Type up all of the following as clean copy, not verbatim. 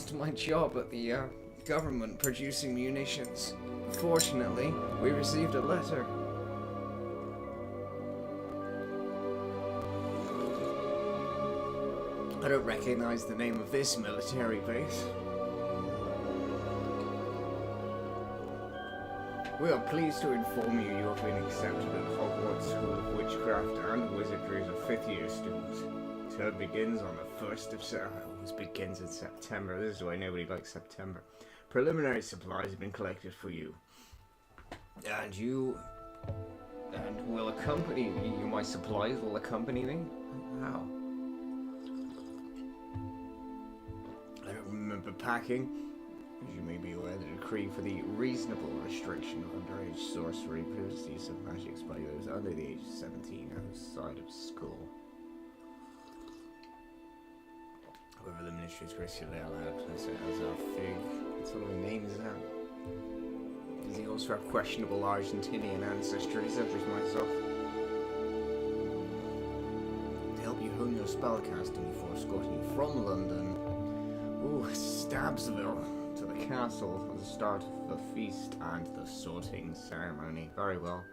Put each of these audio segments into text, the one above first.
lost my job at the government producing munitions. Fortunately, we received a letter. I don't recognize the name of this military base. We are pleased to inform you you have been accepted at Hogwarts School of Witchcraft and Wizardry as a 5th year student. Term begins on the 1st of September. Always begins in September. This is why nobody likes September. Preliminary supplies have been collected for you. And will accompany me. My supplies will accompany me? How? I don't remember packing. As you may be aware, the decree for the reasonable restriction of underage sorcery prohibits the use of magics by those under the age of 17 outside of school. However, the ministry is graciously allowed to place it as a fig. What sort of name is that? Does he also have questionable Argentinian ancestry, such as myself? To help you hone your spellcasting before escorting you from London, Stabsville, to the castle at the start of the feast and the sorting ceremony. Very well.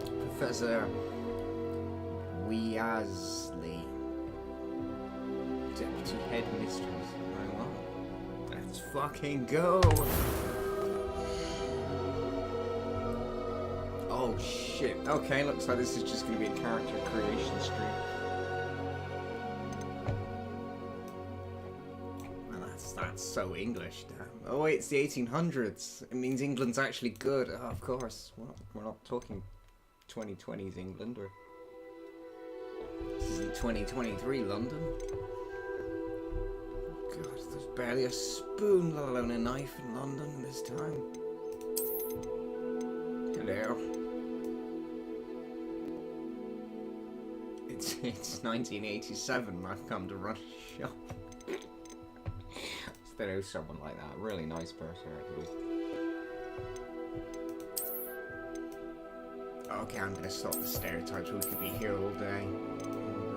Professor Weasley, Deputy Headmistress. Very well. Let's fucking go! Oh shit. Okay, looks like this is just going to be a character creation stream. That's so English, damn. Oh wait, it's the 1800s. It means England's actually good. Oh, of course. Well, we're not talking 2020's England, or... This isn't 2023 London. God, there's barely a spoon, let alone a knife in London this time. Hello. It's 1987. I've come to run a shop. There is someone like that. Really nice person, actually. Okay, I'm gonna stop the stereotypes. We could be here all day.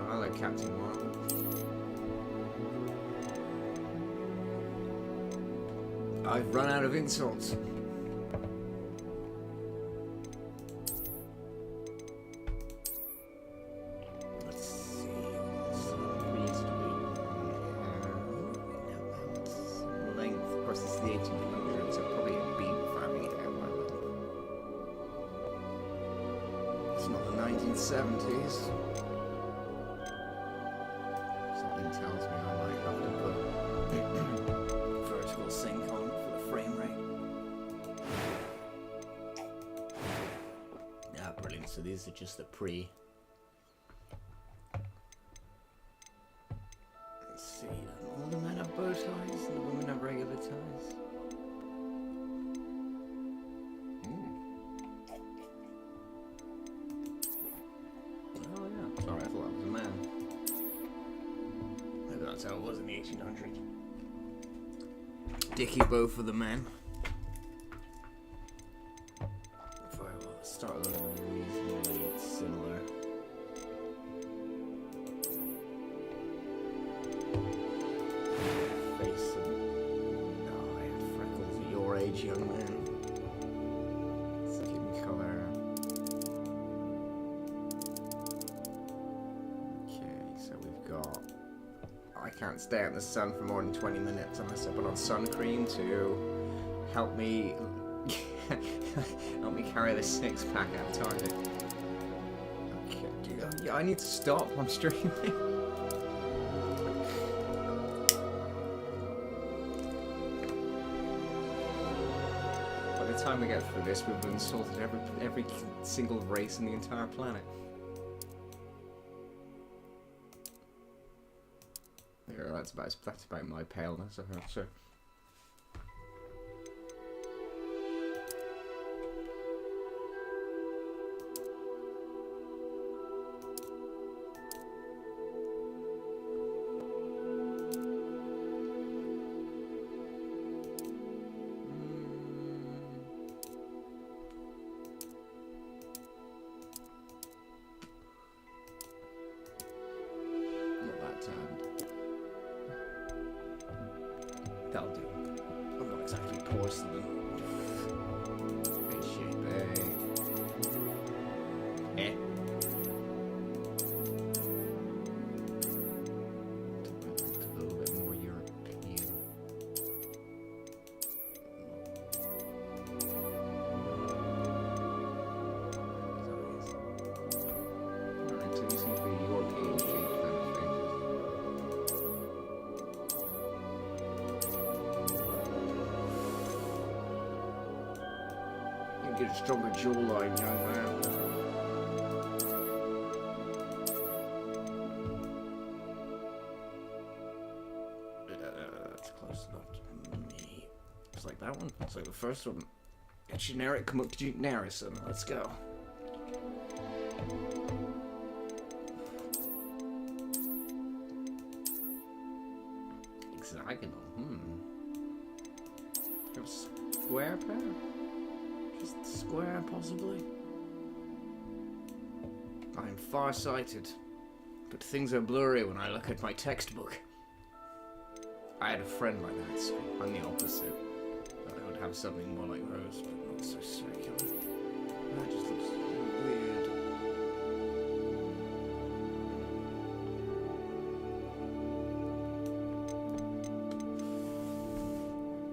I like Captain Marvel. I've run out of insults. It's not the 1970s. Something tells me I might have to put vertical sync on for the frame rate. Yeah, brilliant. So these are just the pre. Let's see. All the men have bow ties and the women have regular ties. That's how it was in the 1800s. Dicky bow for the men. Very well, let's start with reasonably similar. Face and... Oh, I have freckles at your age, young man. Skin color. Okay, so we've got... I can't stay out in the sun for more than 20 minutes unless I put on sun cream to help me carry the 6-pack out of target. Okay, yeah, I need to stop. I'm streaming. By the time we get through this, we've insulted every single race in the entire planet. That's about my paleness, I think, so. Not that tanned. That'll do. I'm not exactly porcelain. Great shape, eh? Eh? A little bit more European. Alright, so you seem to be European shape kind of thing. You get a stronger jawline, young man. That's close enough to me. It's like that one. It's like the first one. A generic comparison. Let's go. Hexagonal. A square pair? Just square, possibly. I'm farsighted, but things are blurry when I look at my textbook. I had a friend like that at school. I'm the opposite. I would have something more like hers, but not so circular. That just looks weird.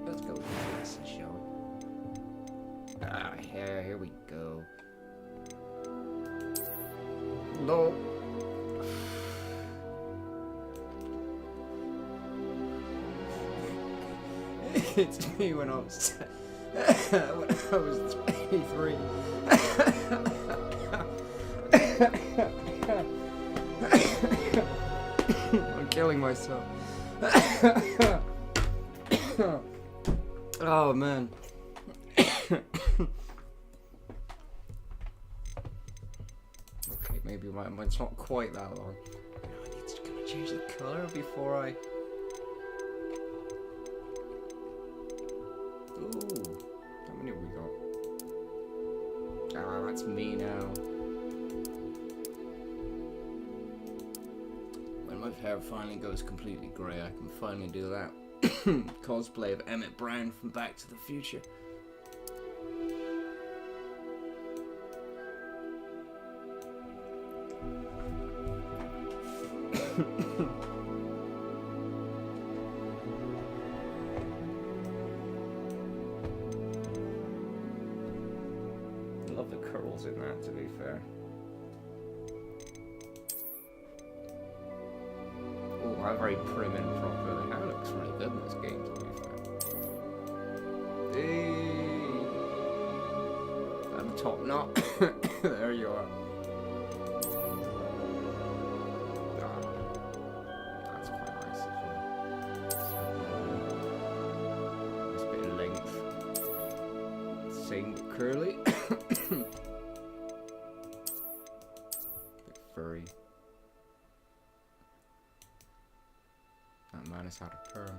Let's go with this, shall we? Ah, here we go. No. It's me when I was 23. I'm killing myself. Oh man. Okay, maybe mine's not quite that long. I need to kind of change the color before I. Ooh, how many have we got? Ah, that's me now. When my hair finally goes completely grey, I can finally do that cosplay of Emmett Brown from Back to the Future. Love the curls in that, to be fair. Oh, I'm very prim and proper. The hair looks really good in this game, to be fair. Hey! I'm top knot. There you are. That's quite nice as well. Nice bit of length. Same but curly. Bit furry. That man has had a perm.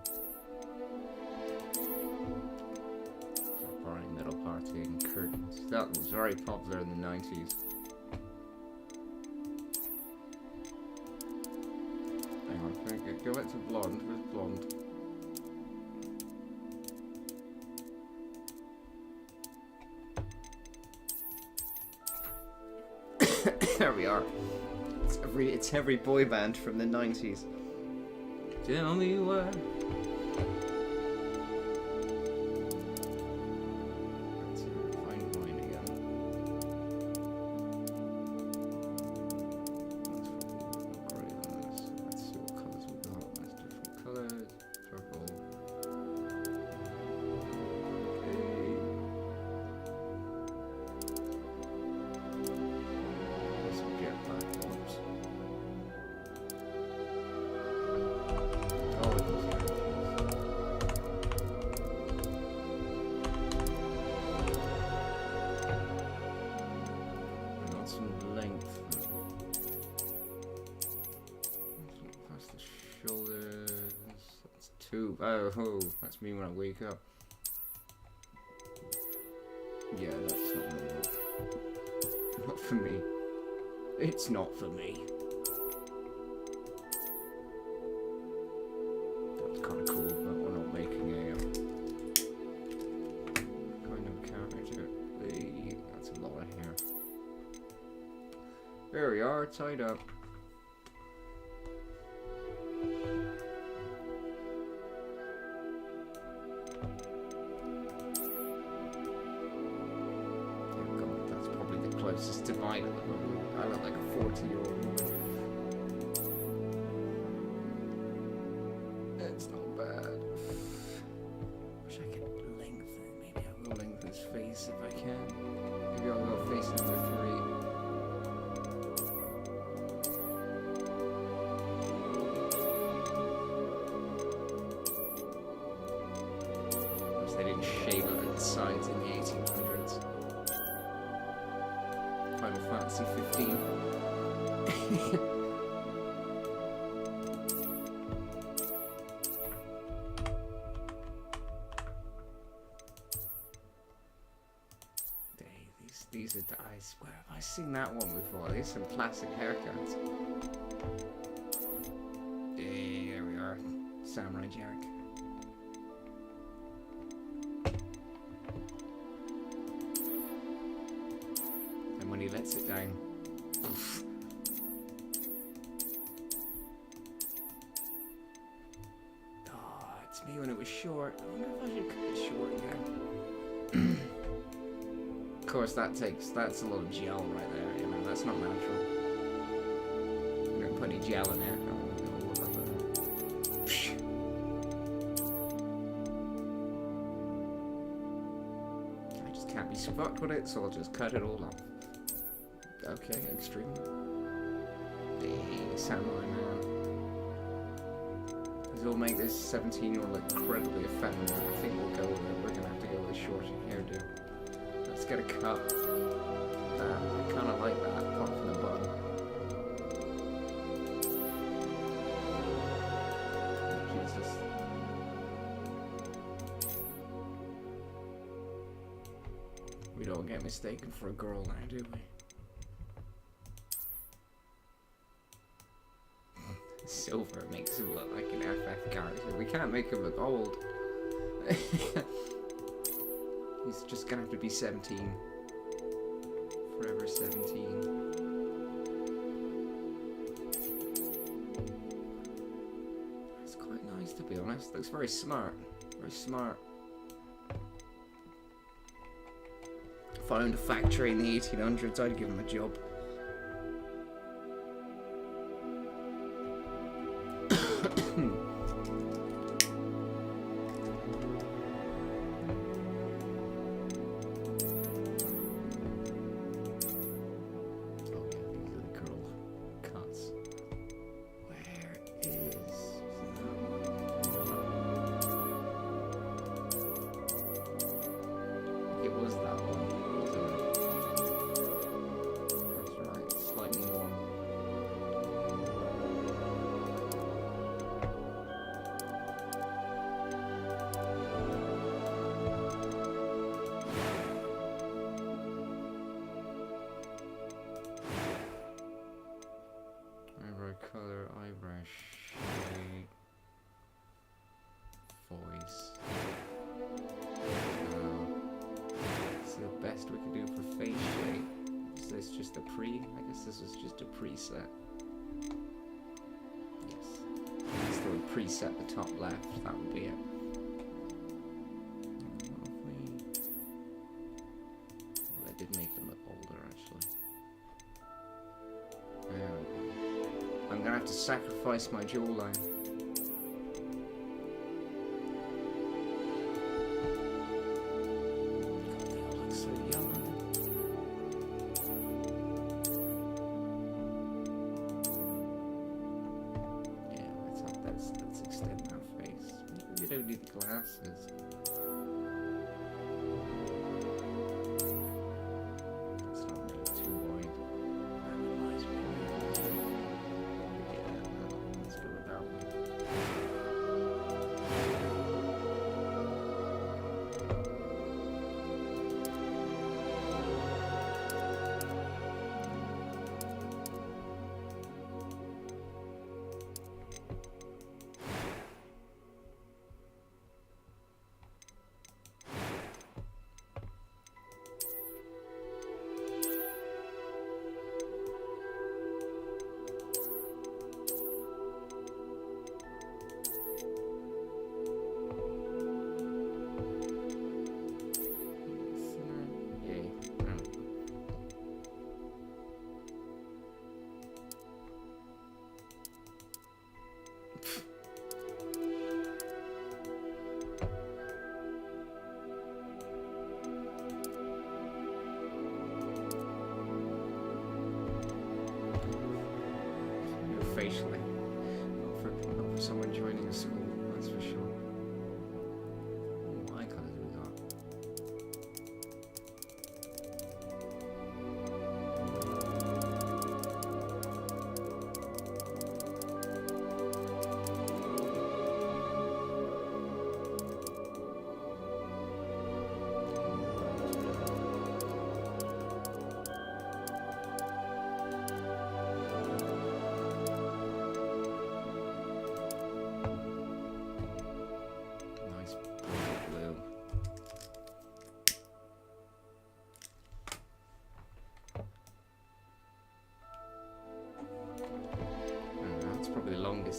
Borrowing middle party and curtains. That was very popular in the 90s. Hang on, go back to blonde. Where's blonde? There we are. It's every boy band from the 90s. Tell me why. Let's find mine again. Let's grey on this. Let's see what colours we got. That's different colours. Purple. Okay. Some jetpack ones. Oh, that's me when I wake up. Yeah, that's not gonna work. Not for me. It's not for me. That's kind of cool, but we're not making we are, tied up. God, that's probably the closest to mine at the moment. I look like a 40-year-old woman. It's not bad. Wish I could lengthen. Maybe I will lengthen his face if I can. Maybe I'll go face number 3. They didn't shave it at the sides in the 1800s. Final Fantasy 15. These are, I swear, have I seen that one before? These are some classic haircuts. There we are. Samurai Jack. When he lets it down. Oof. Oh, it's me when it was short. I wonder if I should cut it short again. Of course, that's a lot of gel right there. You know, that's not natural. You don't put any gel in there. It'll look like that. I just can't be fucked with it, so I'll just cut it all off. Okay, extreme. The samurai man. This will make this 17-year-old look incredibly effeminate. I think we'll go with it. We're gonna have to go with a short hairdo. Let's get a cut. I kinda like that, apart from the bun. Jesus. We don't get mistaken for a girl now, do we? Silver makes him look like an FF character. We can't make him look old. He's just gonna have to be 17. Forever 17. That's quite nice, to be honest. Looks very smart. Very smart. If I owned a factory in the 1800s, I'd give him a job. Color, eyebrow shape, voice. It's the best we can do for face shape. Is this just a I guess this is just a preset. Yes. Let's do a preset the top left, that would be it. Well, I did make them look older actually. I'm gonna have to sacrifice my jawline. God, they all look so young. Yeah, let's extend that face. Maybe we don't need the glasses.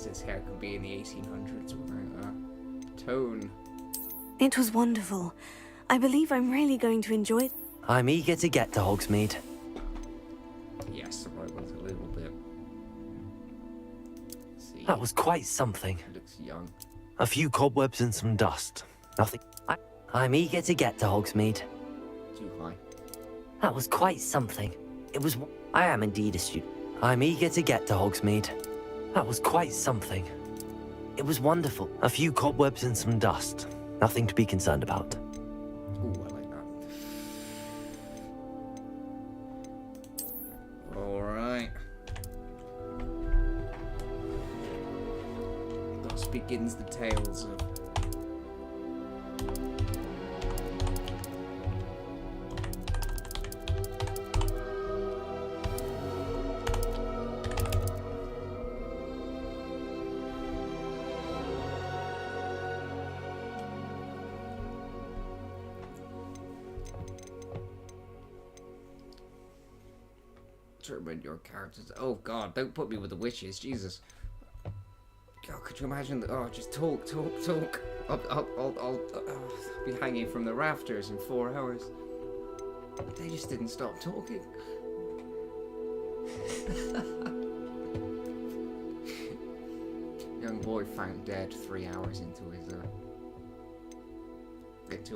guessed his hair could be in the 1800s without a tone. It was wonderful. I believe I'm really going to enjoy it. I'm eager to get to Hogsmeade. Yes, I was a little bit. Let's see. That was quite something. He looks young. A few cobwebs and some dust. Nothing. I'm eager to get to Hogsmeade. Too high. That was quite something. It was... I am indeed a student. I'm eager to get to Hogsmeade. That was quite something. It was wonderful. A few cobwebs and some dust. Nothing to be concerned about. Ooh, I like that. Alright. Thus begins the tales of... Determine your characters. Oh god, don't put me with the witches, Jesus. God, could you imagine that? Oh, just talk. I'll be hanging from the rafters in 4 hours. They just didn't stop talking. Young boy found dead 3 hours into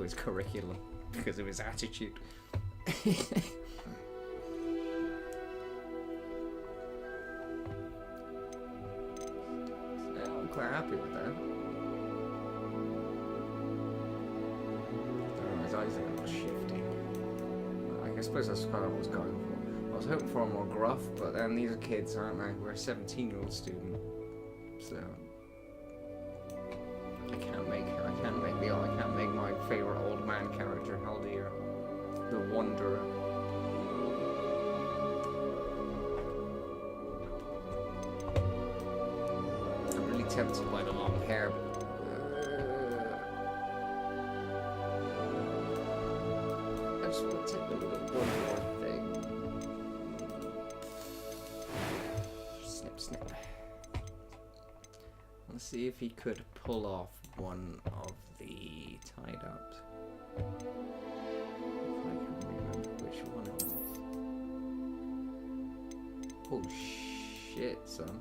his curriculum because of his attitude. Quite happy with that. Oh, his eyes are a little shifty. I suppose that's kind of what I was going for. I was hoping for a more gruff, but then these are kids, aren't they? We're a 17-year-old student, so I can't make my favorite old man character, Haldir, the Wanderer. Tempted by the long hair. I just want to take one more thing. Snip. Let's see if he could pull off one of the tie-ups. If I can remember which one it was. Oh shit, son.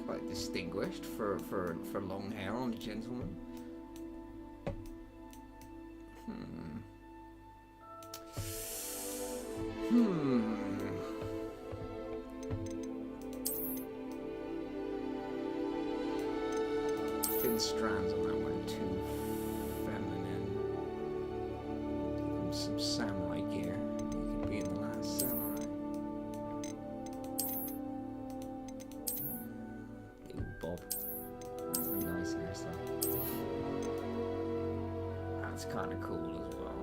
Quite distinguished for long hair on a gentleman. Thin strands on that one, too feminine. Some samurai gear. You could be in the last samurai. Bob. That's a nice hairstyle. That's kind of cool as well.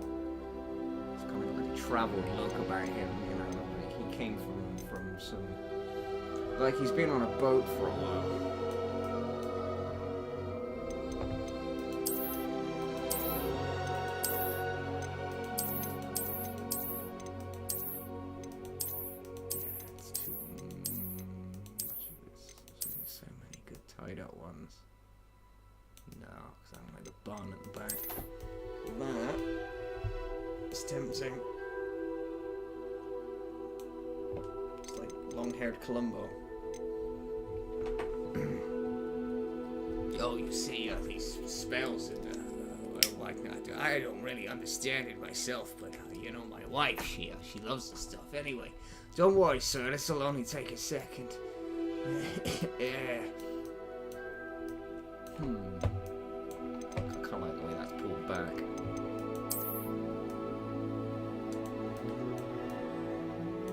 It's kind of like a traveled look about him, you know. Like he came from some... Like he's been on a boat for a while. Tied-up ones. No, because I don't like the bun at the back. That is tempting. It's like long-haired Columbo. Oh, you see these spells and whatnot. I don't really understand it myself, but you know, my wife, she loves this stuff. Anyway, don't worry, sir. This will only take a second. Yeah. I kind of like the way that's pulled back.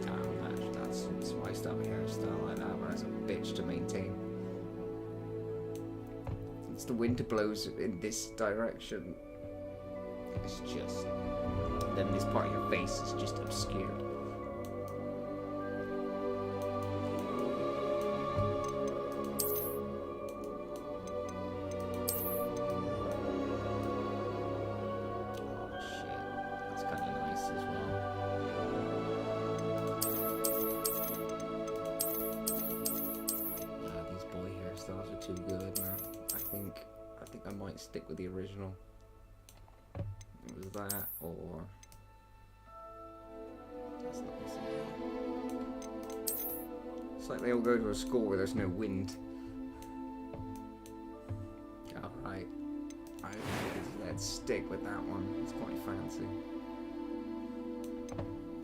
Damn, that's spiced up hairstyle like that, but that's a bitch to maintain. Once the wind blows in this direction, it's just... Then this part of your face is just obscured. too good, man. I think I might stick with the original. It was that, or that's not easy. It's like they all go to a school where there's no wind. Alright. Let's stick with that one. It's quite fancy.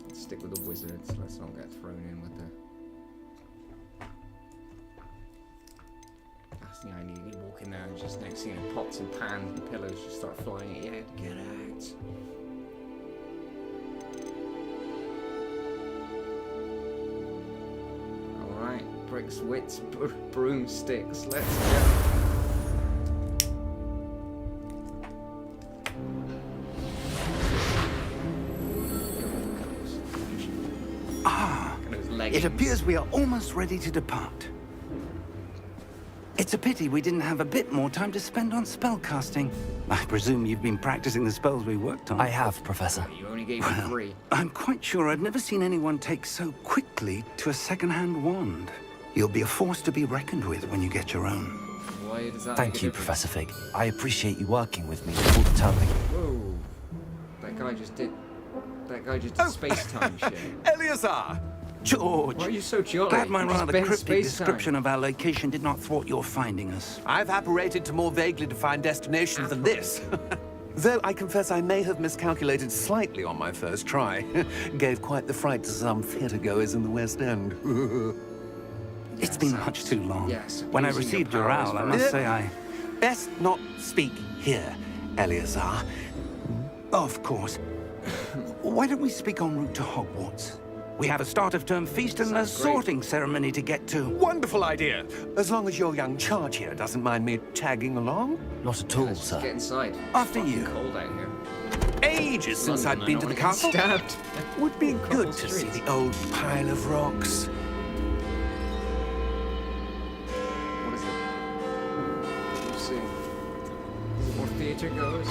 Let's stick with the Wizzerrds. Let's not get thrown in with the... That's the idea. You walk in there and just next thing you know, pots and pans and pillows just start flying at your head. Get out. Alright. Bricks, wits, broomsticks. Let's go. It appears we are almost ready to depart. It's a pity we didn't have a bit more time to spend on spellcasting. I presume you've been practicing the spells we worked on. I have, Professor. You only gave me 3. I'm quite sure I've never seen anyone take so quickly to a second-hand wand. You'll be a force to be reckoned with when you get your own. Why does that Thank make a you, difference? Professor Fig. I appreciate you working with me all the time. Whoa. That guy just did space-time shit. Eleazar! George! Why are you so jolly? Glad my It's rather been cryptic space-time. description of our location did not thwart your finding us. I've apparated to more vaguely defined destinations than this. Though I confess I may have miscalculated slightly on my first try. Gave quite the fright to some theatre-goers in the West End. It's been much too long. Yes, When I using your received your powers owl, I for- must say I... Best not speak here, Eleazar. Of course. Why don't we speak en route to Hogwarts? We have a start-of-term feast and a Sounds great. sorting ceremony to get to. Wonderful idea! As long as your young charge here doesn't mind me tagging along. Not at all, Let's just get sir. inside. After It's you. fucking cold out here. Ages since London, I'd been I to the don't wanna get castle. Stabbed. Would be Cobble good to see streets. the old pile of rocks. What is it? What do you see? More theatre goers?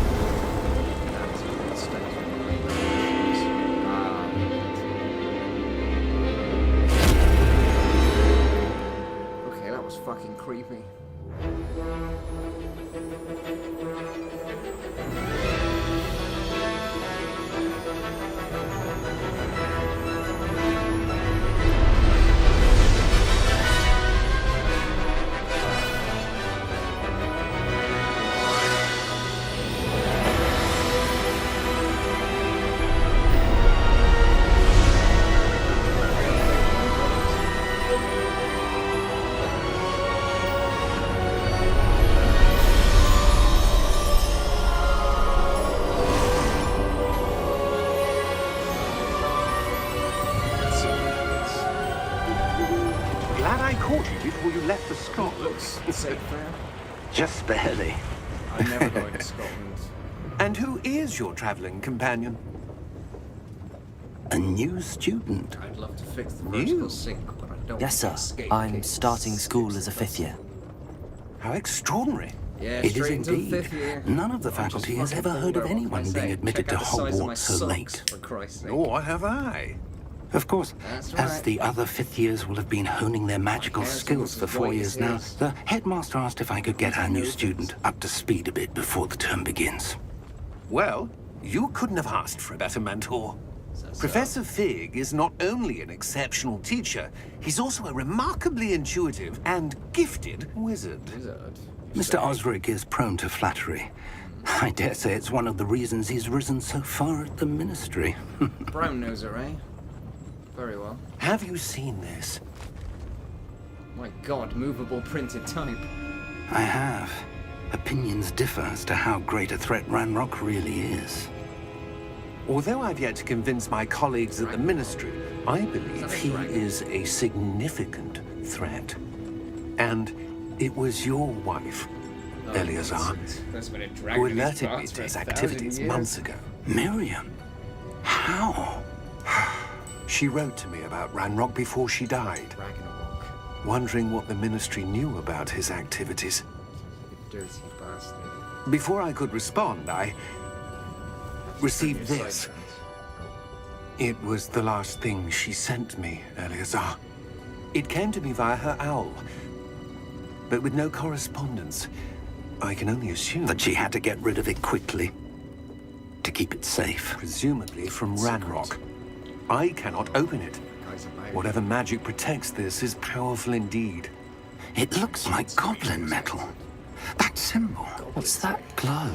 That's good stuff. Okay, that was fucking creepy. Let's see what happens. Glad I caught you before you left for Scotland. Looks safe there. Just barely. I'm never going to Scotland. And who is your traveling companion? A new student. I'd love to fix the You? vertical sink, but I don't Yes, want sir. to escape I'm case starting it school skips as a the 5th year. How extraordinary. Yeah, It is straight into the indeed. 5th year. None of the I'm just faculty has fucking ever heard of pulled out. anyone What can I being say? admitted Check to out the size of my Hogwarts so socks, late. For Christ's sake. Nor have I. Of course, That's as right. the other 5th years will have been honing their magical hair's skills almost for as 4 white years as now, his. the headmaster asked if I could get our new Noted. student up to speed a bit before the term begins. Well, you couldn't have asked for a better mentor. Professor Fig is not only an exceptional teacher, he's also a remarkably intuitive and gifted wizard. Wizzerrd. Mr. Osric is prone to flattery. I dare say it's one of the reasons he's risen so far at the ministry. Brown noser, eh? Very well. Have you seen this? My god, movable printed type. I have. Opinions differ as to how great a threat Ranrock really is. Although I've yet to convince my colleagues at the ministry, I believe he is a significant threat. And it was your wife, Eleazar, There's been a who dragon in his alerted me past to his for 1,000 activities years. months ago. Miriam? How? She wrote to me about Ranrock before she died, Ragnarok. wondering what the ministry knew about his activities. You dirty bastard. Before I could respond, I received Your this. side It was the last thing she sent me, Eleazar. It came to me via her owl, but with no correspondence. I can only assume That she had to get rid of it quickly to keep it safe. presumably from Ranrock. I cannot open it. Whatever magic protects this is powerful indeed. It looks like goblin metal. That symbol. What's that glow?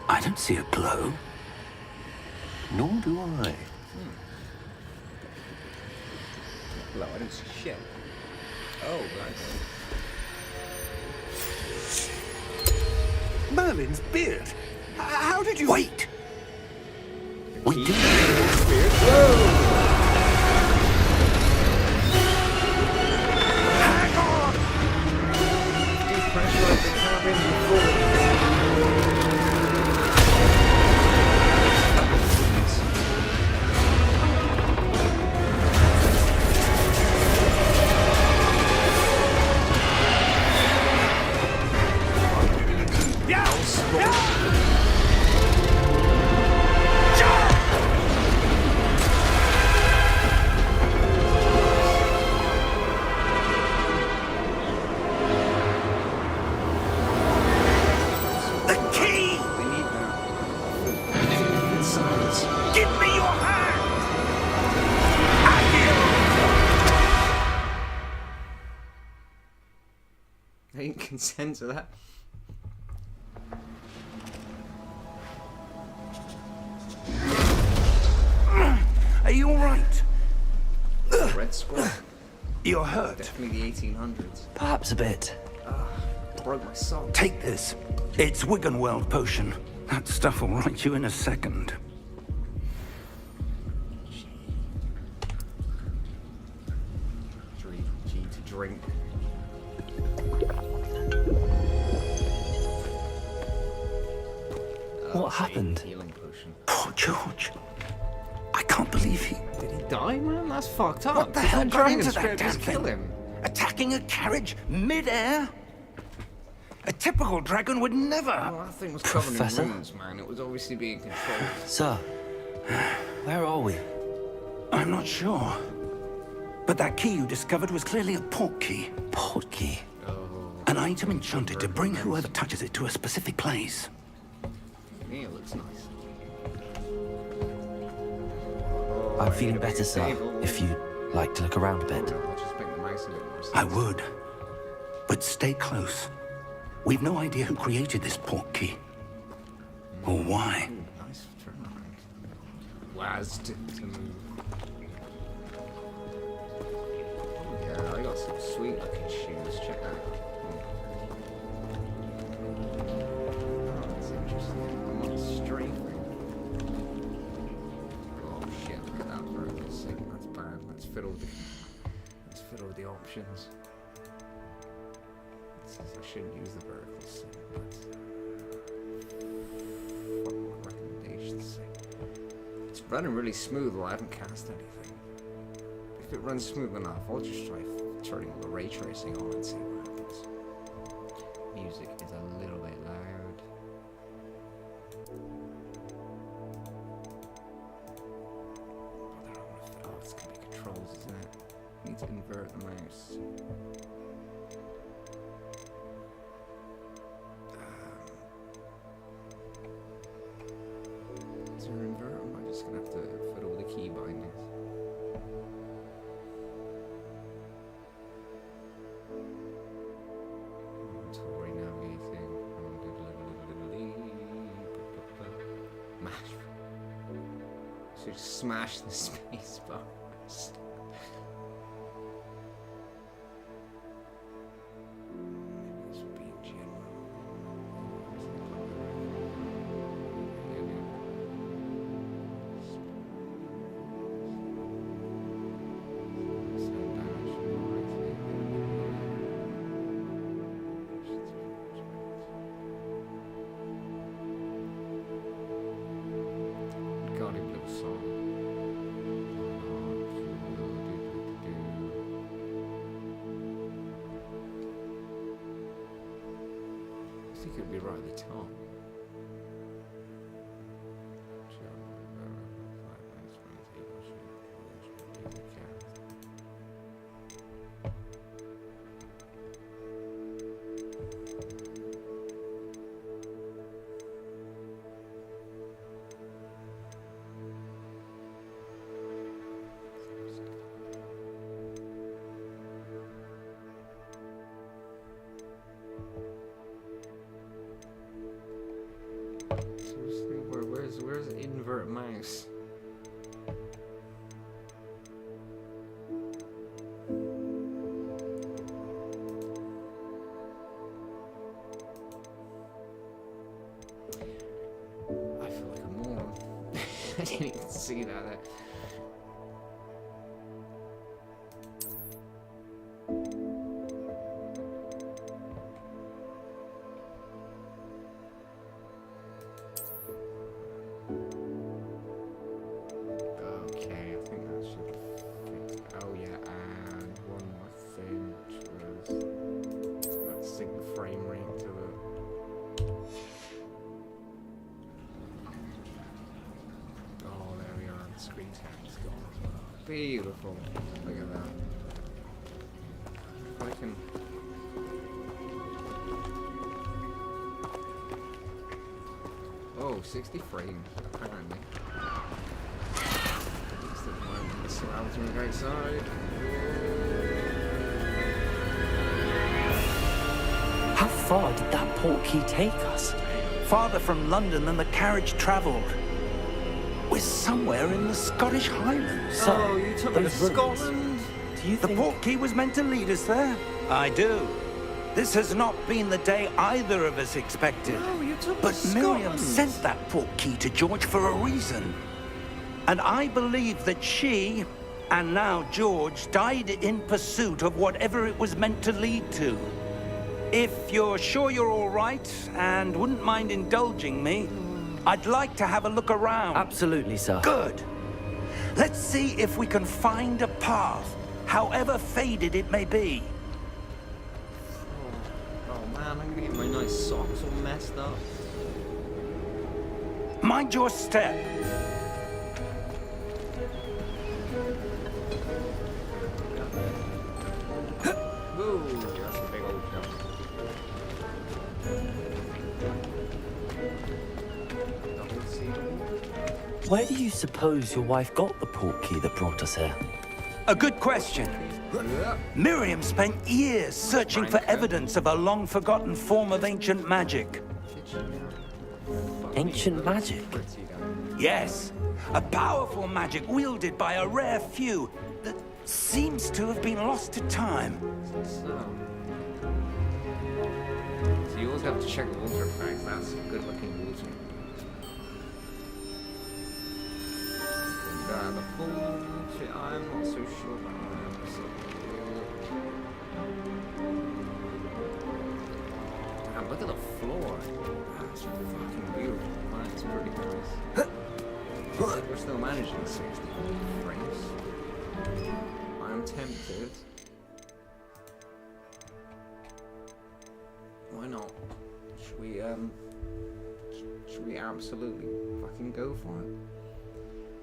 I don't see a glow. Nor do I. Well, I don't see shit. Oh, right. Merlin's beard! How did you... Wait! We do. Depressurize the cabin before. The key! We need that. Science. Give me your hand! I didn't consent to that. Are you all right? Red Squad. You're hurt. Definitely the 1800s. Perhaps a bit. Broke my sock. Take this. It's Wiggenweld potion. That stuff will right you in a second. G to drink. What happened? Healing potion. Poor George. I can't believe he... Did he die, man? That's fucked up. What the Did hell that got dragon into that straight damn just kill thing? him? Attacking a carriage mid-air? A typical dragon would never... Well, that thing was covered Professor? in runes, man. It was obviously being controlled. Sir, where are we? I'm not sure. But that key you discovered was clearly a port key. Port key. An item enchanted to bring whoever touches it to a specific place. Yeah, it looks nice. I'm feeling better, sir. Stable. If you'd like to look around a bit. I'll just make the mouse a bit more sense. I would. But stay close. We've no idea who created this port key. Or why. Ooh, nice turnaround. Waz to move. Yeah, I got some sweet looking shoes. Check that out. Oh, that's interesting. I'm on a straight ring. Oh shit, look at that vertical sig. That's bad. Let's fiddle with the options. I shouldn't use the vertical sig, but what recommendations say? It's running really smooth while I haven't cast anything. If it runs smooth enough, I'll just try turning all the ray tracing on and see what happens. Music is a little bit loud. Oh, it's gonna be controls, isn't it? Need to invert the mouse. Is there an invert, or am I just gonna have to fiddle with the key bindings? Inventory navigating. Mash. So just smash the space bars. Maybe this would be in general. Got him little song. I think it would be right at the top. Seriously, where's invert mouse? I feel like a moron. I didn't even see that. Okay, I think that should fix. Oh yeah, and one more thing, which was let's sync the frame rate to it. Oh, there we are. The screen text gone as well. Beautiful. Look at that. I can. Oh, 60 frames, apparently. At least at the moment, the surrounds me outside. How far did that portkey take us? Farther from London than the carriage travelled. We're somewhere in the Scottish Highlands. So, Oh, you took me to those ruins. Scotland? Do you The think... portkey was meant to lead us there? I do. This has not been the day either of us expected. No, you took me But to Miriam Scotland. sent that portkey to George for a reason. And I believe that she, and now George, died in pursuit of whatever it was meant to lead to. If you're sure you're all right and wouldn't mind indulging me, I'd like to have a look around. Absolutely, sir. Good. Let's see if we can find a path, however faded it may be. Oh man, I'm gonna get my nice socks all messed up. Mind your step. Whoa, that's a big old jump. Double C. Where do you suppose your wife got the portkey that brought us here? A good question. Yeah. Miriam spent years searching for evidence of a long-forgotten form of ancient magic. Ancient magic? Yes, a powerful magic wielded by a rare few that seems to have been lost to time. So you always have to check the water effects. That's good looking water. And the full shit, I'm not so sure about that. So, damn, look at the floor. That's fucking beautiful. That's pretty nice. We're still managing 60 frames. I'm tempted. Why not? Should we absolutely fucking go for it?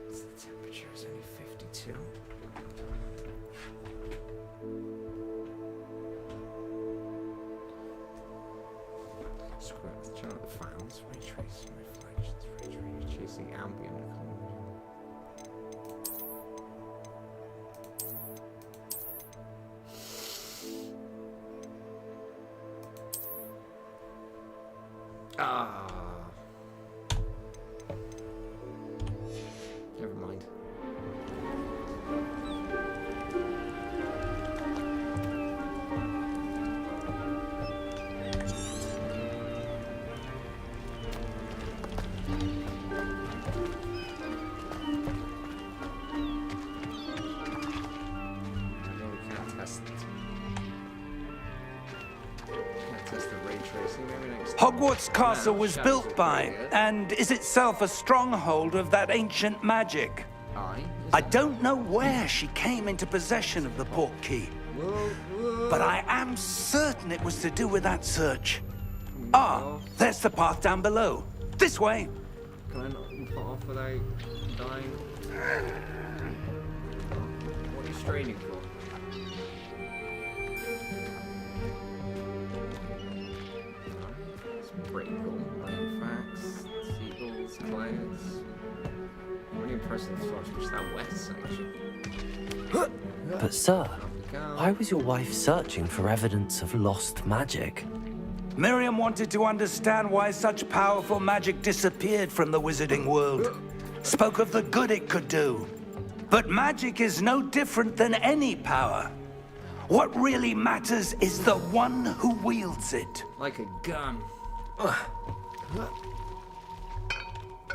The temperature is only 52. Screw it, turn up the files, ray tracing, reflections, ray tracing, ambient. Ah. Never mind. Hogwarts Castle was built by, and is itself a stronghold of that ancient magic. I don't know where she came into possession of the portkey, but I am certain it was to do with that search. Ah, there's the path down below. This way. Can I not put off without dying? training for? It's pretty cool. Facts, seagulls, clouds. I'm really impressed with the flash, which is that west section. But sir, why was your wife searching for evidence of lost magic? Miriam wanted to understand why such powerful magic disappeared from the wizarding world. Spoke of the good it could do. But magic is no different than any power. What really matters is the one who wields it. Like a gun.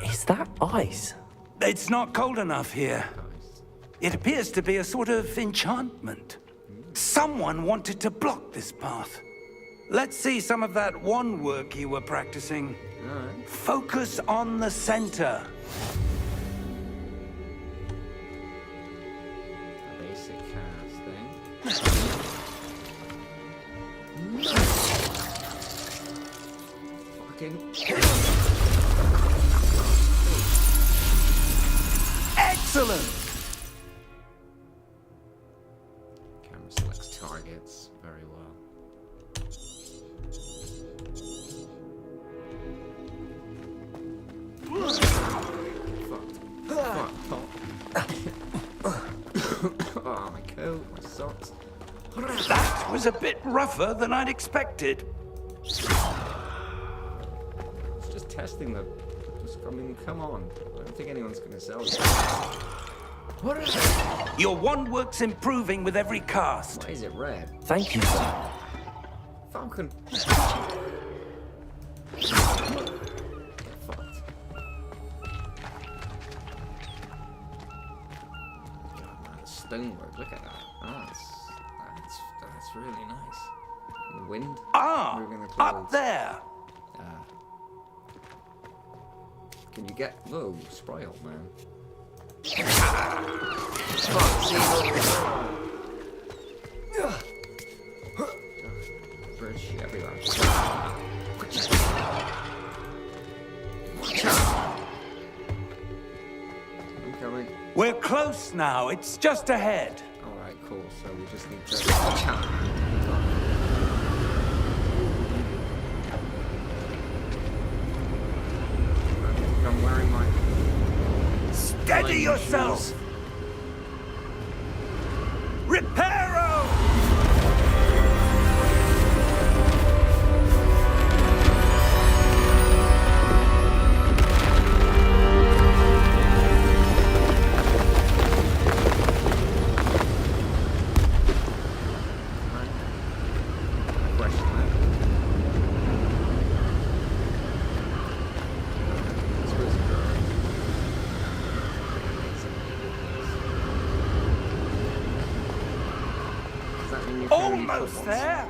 Is that ice? It's not cold enough here. It appears to be a sort of enchantment. Someone wanted to block this path. Let's see some of that wand work you were practicing. Alright. Focus on the center. Basic casting. Fucking. Excellent! Camera selects targets very well. Oh, my coat, my socks. That was a bit rougher than I'd expected. It's just testing the. I mean, come on. I don't think anyone's gonna sell it. Your wand work's improving with every cast. Why is it red? Thank you, sir. Falcon. Get fucked. God, man, the stonework. Look at that. That's really nice. And the wind. Ah, Moving the up clouds. there. Can you get? Whoa, sprite, man. Fuck, bird shit everywhere. I'm coming. We're close now. It's just ahead. Alright, cool. So we just need to. I'm wearing my. Steady yourself. Reparo! Almost there.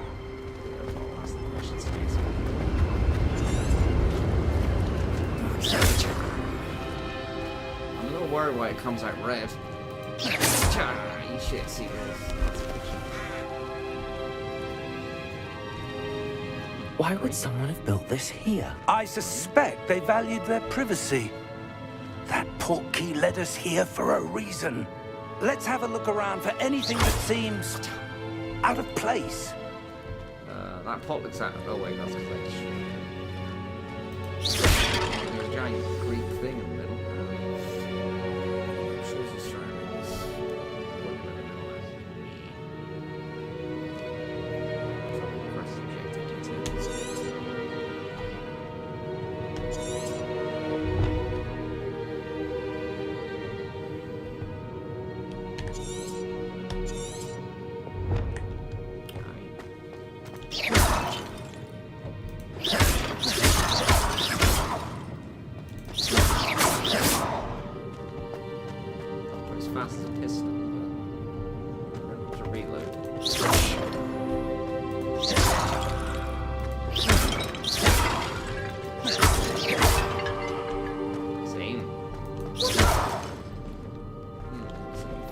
I'm a little worried why it comes out red. You shit, seagulls. Why would someone have built this here? I suspect they valued their privacy. That portkey led us here for a reason. Let's have a look around for anything that seems out of place. That pot looks out of. Oh wait, that's a glitch. There's a giant Greek thing in the middle. Shows the surroundings. Press subjective details. As fast as a pistol, but remember to reload. Same.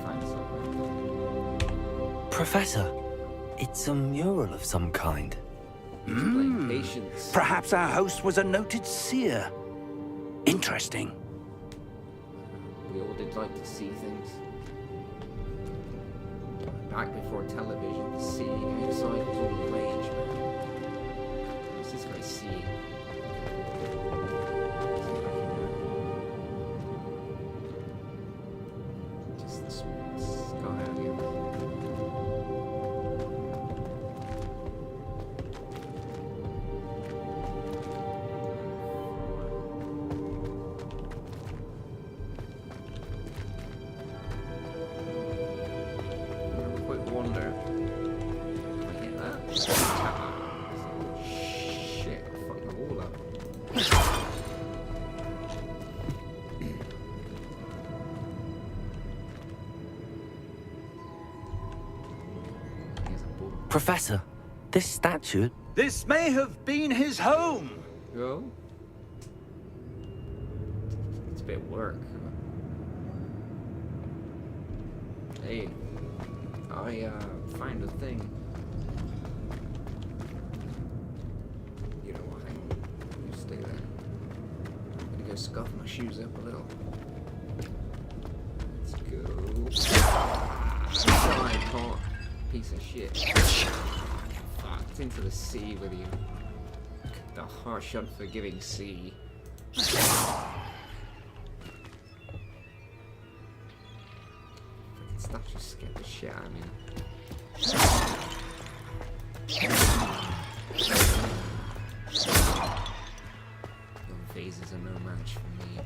Find something. Professor, it's a mural of some kind. Displaying patience. Perhaps our host was a noted seer. Interesting. We all did like to see things. Back before television, the sea outside was all rage, man. What's this guy seeing? Just the sky out here. Wonder. I hit that. Shit, I fucked the wall up. Professor, this statue... This may have been his home. Go. It's a bit of work. Hey. I find a thing. You know what? Hang on. You stay there. I'm gonna go scuff my shoes up a little. Let's go. Sorry, pot. Piece of shit. Get fucked into the sea with you. The harsh, unforgiving sea. Statue scared the shit out of me. Your vases are no match for me.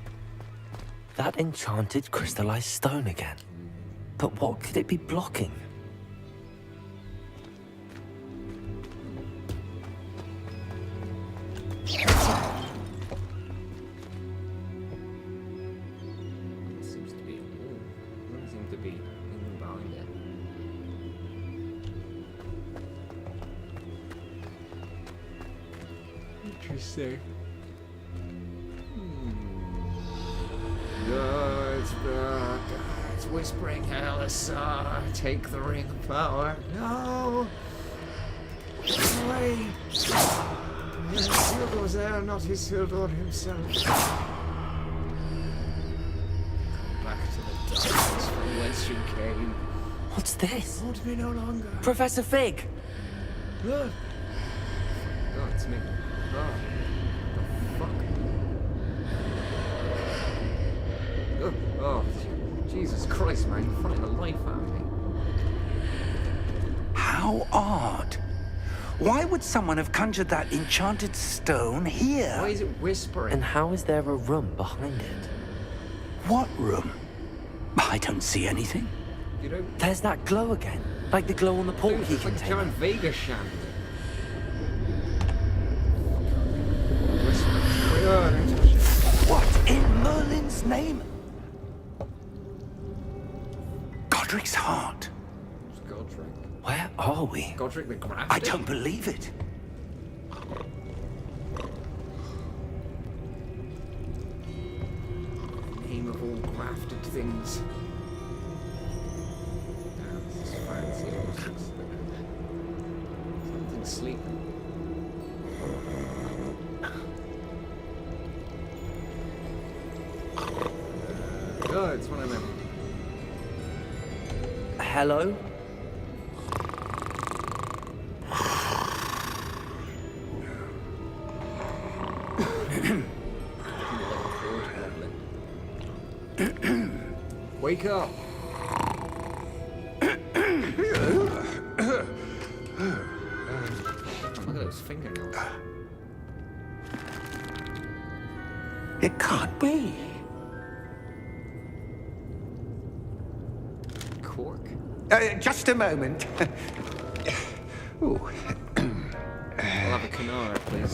That enchanted crystallized stone again. But what could it be blocking? Seems to be a wall. Doesn't seem to be anything behind it. Interesting. No, it's back. It's whispering, Alisar, take the ring of power. No! Wait! Isildur was there, not Isildur himself. Back to the darkness from whence you came. What's this? Won't be no longer. Professor Fig! Look! Oh, it's me. Oh. What the fuck? Oh, Jesus Christ, man. You're fighting the life out of me. How odd. Why would someone have conjured that enchanted stone here? Why is it whispering? And how is there a room behind it? What room? I don't see anything. You know, There's that glow again. Like the glow on the portkey it's like a container. giant Vegas chandelier. Whispering. Oh, don't touch it. What in Merlin's name? Godric's heart. It's Godric. Where are we? Godric the Grafted? I don't believe it. Name of all grafted things. Damn, this is fancy. Something's sleeping. Oh, it's one of them. Hello? Wake up! Look at those fingernails. It can't be. Cork? Just a moment. Ooh. I'll have a Canara, please.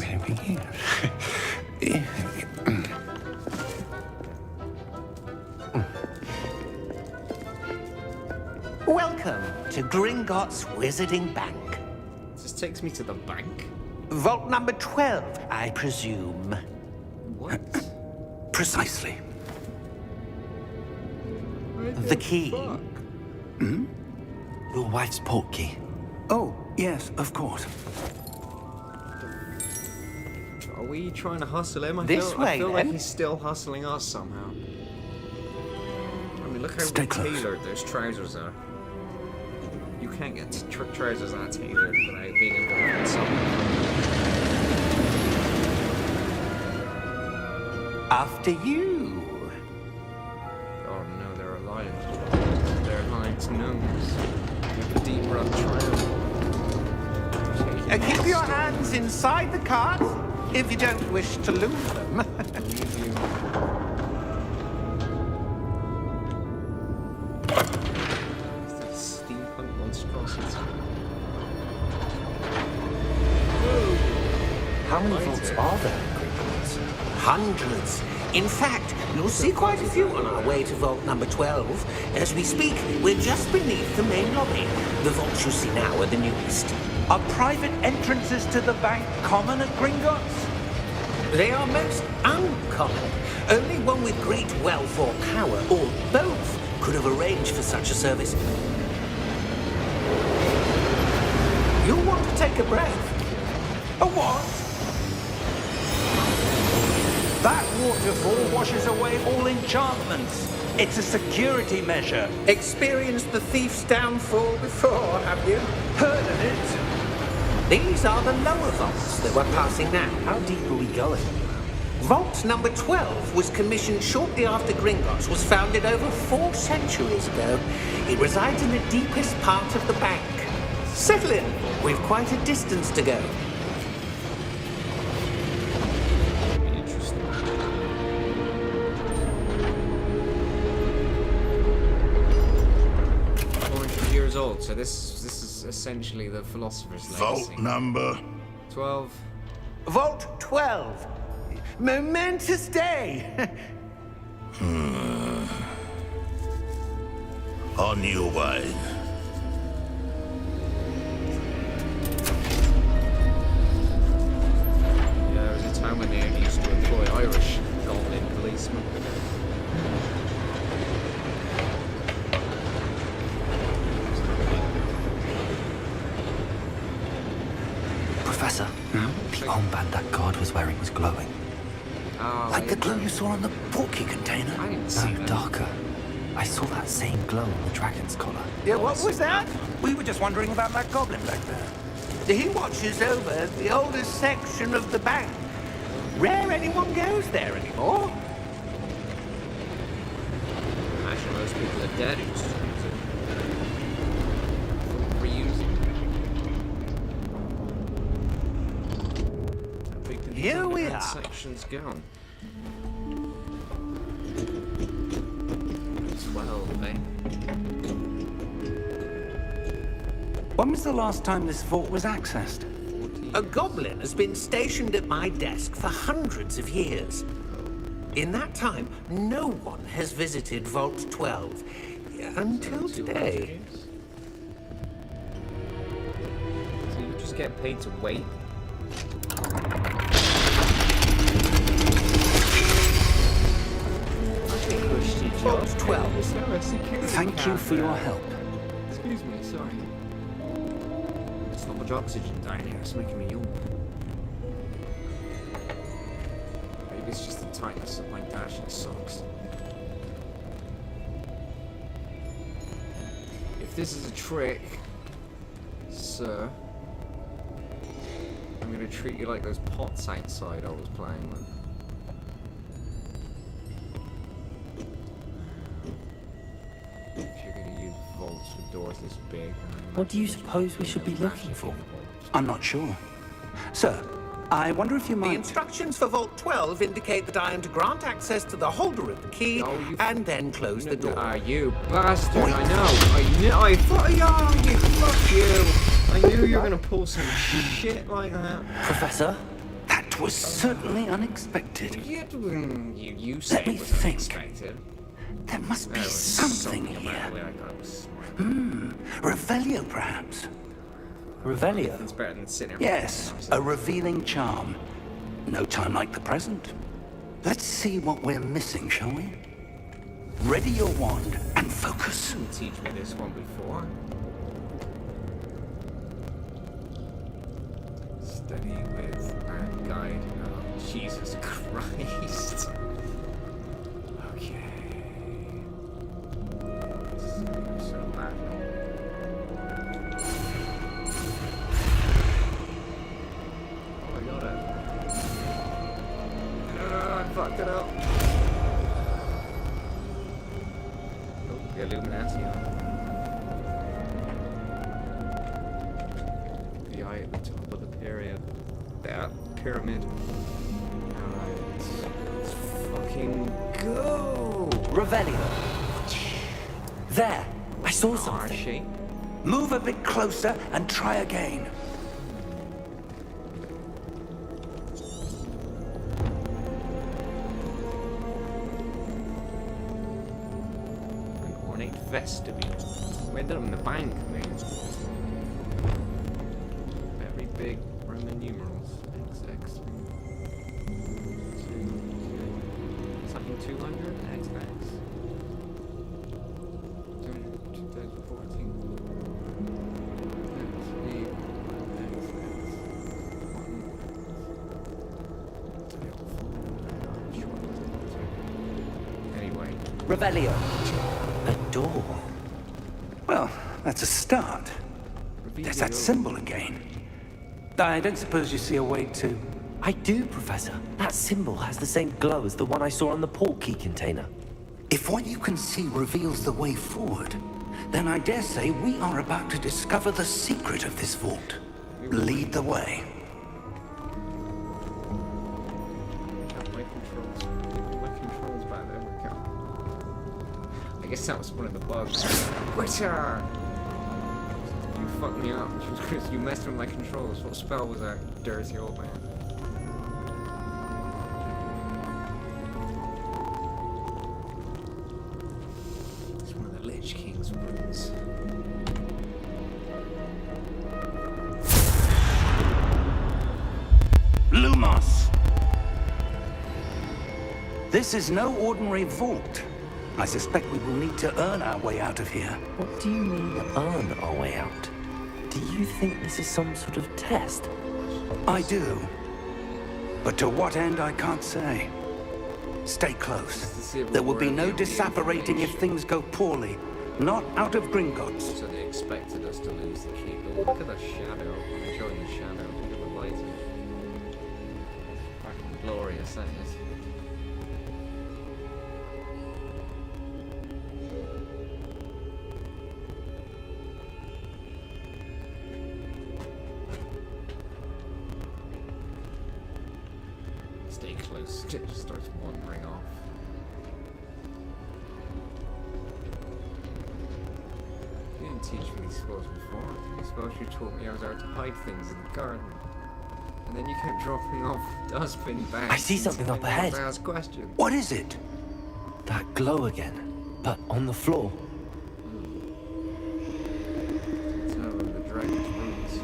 Welcome to Gringotts Wizarding Bank. This takes me to the bank? Vault number 12, I presume. What? Precisely. The key. Fuck? Your wife's portkey. Oh, yes, of course. Are we trying to hustle him? I This feel way, like then. he's still hustling us somehow. I mean, look how Stay close. tailored those trousers are. You can't get trousers that tailored without being involved in something. After you. Oh no, they're alive. They're alive gnomes. With a deep run trail. Keep your hands inside the cart if you don't wish to lose them. Believe you. Is that a steampunk monstrosity? How many vaults are there in Gringotts? Hundreds. In fact, you'll see quite a few on our way to vault number 12. As we speak, we're just beneath the main lobby. The vaults you see now are the newest. Are private entrances to the bank common at Gringotts? They are most uncommon. Only one with great wealth or power, or both, could have arranged for such a service. You'll want to take a breath. A what? That waterfall washes away all enchantments. It's a security measure. Experienced the thief's downfall before, have you? Heard of it? These are the lower vaults that we're passing now. How deep are we going? Vault number 12 was commissioned shortly after Gringotts was founded over 4 centuries ago. It resides in the deepest part of the bank. Settle in. We've quite a distance to go. Interesting. 400 years old, so this is essentially the philosopher's legacy. Vault number. 12. Vault 12. Momentous day. On your way. Yeah, there was a time when they only used to employ Irish goblin policemen. Professor, the armband that guard was wearing was glowing. Oh, Like the glow you saw on the portkey container. I didn't see No, that. darker. I saw that same glow on the dragon's collar. Yeah, what was that? We were just wondering about that goblin back there. He watches over the oldest section of the bank. Rare anyone goes there anymore. Imagine most people are dead who just use it. Reusing. How big did the Here we overhead are. sections go? 12, eh? When was the last time this vault was accessed? A goblin has been stationed at my desk for hundreds of years. In that time, no one has visited Vault 12 until today. So you just get paid to wait? Vault 12. Thank you for your help. Excuse me, sorry. It's not much oxygen down here, it's making me yawn. Maybe it's just the tightness of my dashing socks. If this is a trick, sir, I'm gonna treat you like those pots outside I was playing with. If you're gonna use vaults with doors this big, What do you suppose we should be looking for? I'm not sure. Sir, I wonder if you The might... instructions for Vault 12 indicate that I am to grant access to the holder of the key Oh, you and then close the door. Ah, you bastard! I know. I thought, yeah, you fuck you. I knew you were gonna pull some shit like that. Professor? That was certainly unexpected. You Let said me it was think. unexpected. There must be There was something about here. the way I thought it was smart. Revelio, perhaps? Revelio? It's better than sitting. Yes, a revealing charm. No time like the present. Let's see what we're missing, shall we? Ready your wand and focus. You didn't teach me this one before. Study with and guide. Oh, Jesus Christ. Okay. So bad. The Illuminati. The eye at the top of the period. That pyramid. Alright, let's fucking go! Revelio. There! I saw something. Shape. Move a bit closer and try again. An ornate vestibule. Where did the bank, man? Very big Roman numerals. XX. Something 200? XX. 2014. Anyway. Revelio. A door. Well, that's a start. There's that symbol again. I don't suppose you see a way to... I do, Professor. That symbol has the same glow as the one I saw on the portkey container. If what you can see reveals the way forward, then I dare say we are about to discover the secret of this vault. Lead the way. My controls by there we go. I guess that was one of the bugs. Wizzerrd! You fucked me up. You messed with my controls. What spell was that, you dirty old man? It's one of the Lich King's runes. Lumos! This is no ordinary vault. I suspect we will need to earn our way out of here. What do you mean, earn our way out? Do you think this is some sort of test? I do. But to what end, I can't say. Stay close. There will be no disapparating if things go poorly. Not out of Gringotts. So they expected us to lose the key. But look at the shadow. I'm enjoying the shadow. Look at the lighting. Fucking glorious, that is. Stay close. It just starts wandering off. You didn't teach me these spells before. I suppose you taught me I was out to hide things in the garden. And then you kept dropping off dustbin bags. I see something up ahead. I ask questions. What is it? That glow again, but on the floor. It's out of the dragon's runes.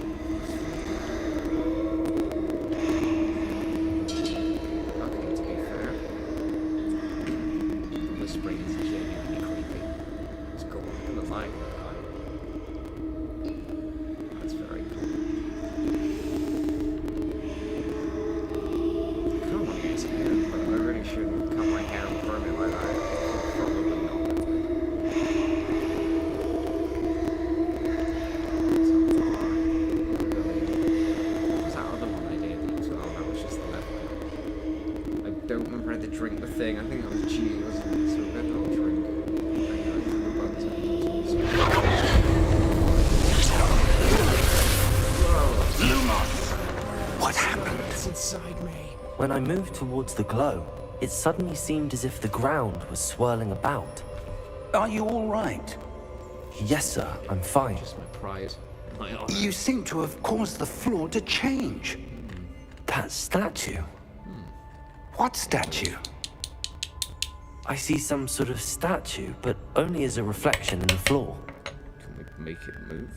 Okay, to be fair, the whispering is genuinely creepy. It's cool. I'm gonna lie with that. That's very cool. Come on, it's hair, but I really shouldn't cut my hair and perm it like that. Probably not. What was that other one I did as well? That was just the left one. I don't remember how to drink the thing. I think that was G, wasn't it? So maybe I'll drink. Lumos! What happened? It's inside me. When I moved towards the glow, it suddenly seemed as if the ground was swirling about. Are you all right? Yes, sir, I'm fine. Just my pride. My honor. You seem to have caused the floor to change. That statue. What statue? I see some sort of statue, but only as a reflection in the floor. Can we make it move?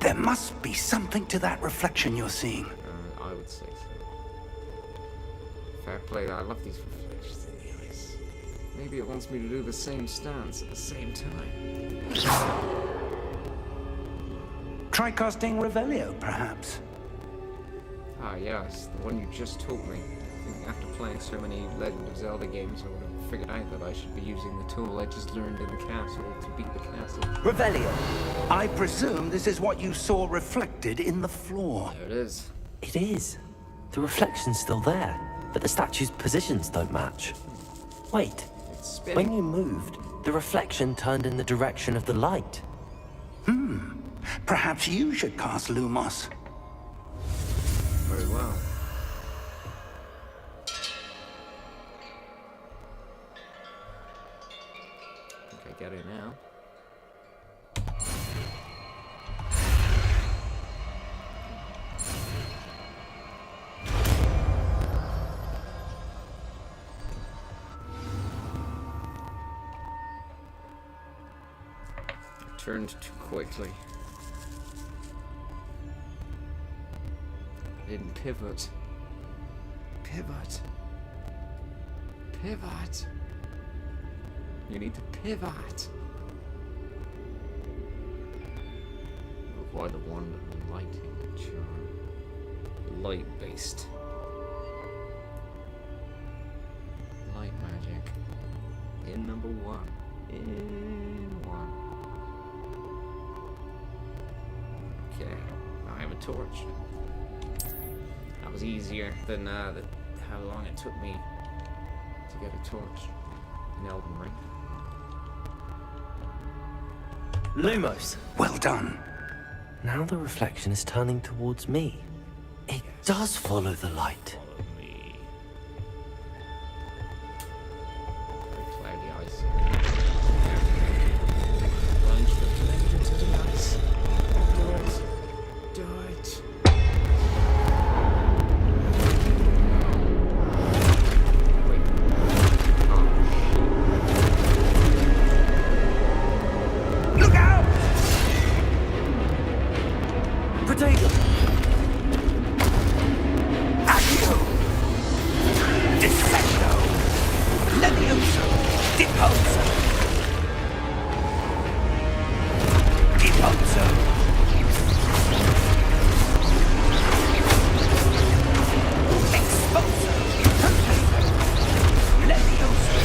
There must be something to that reflection you're seeing. I would say so. Fair play, I love these reflections in the ice. Maybe it wants me to do the same stance at the same time. Try casting Revelio, perhaps. Ah, yes, the one you just taught me. I think after playing so many Legend of Zelda games, I would have figured out that I should be using the tool I just learned in the castle to beat the castle. Revelio. I presume this is what you saw reflected in the floor. There it is. It is. The reflection's still there, but the statue's positions don't match. Wait, It's spinning. when you moved, the reflection turned in the direction of the light. Perhaps you should cast Lumos. Very well. I think I get it now. I turned too quickly. I didn't pivot. Pivot. Pivot. You need to pivot. Avoid the wonder of lighting and charm. Light-based. Light magic. In number 1. In 1. Okay. I have a torch. That was easier than how long it took me to get a torch in Elden Ring. Lumos. Well done. Now the reflection is turning towards me. It does follow the light. Follow me. Very cloudy ice. Plunge the blade into the ice. Do it. Do it. Wait. Oh, shit. Look out! Potato! Accio! Descendo! Levioso! Deposo! Deposo! Exposo! Levioso!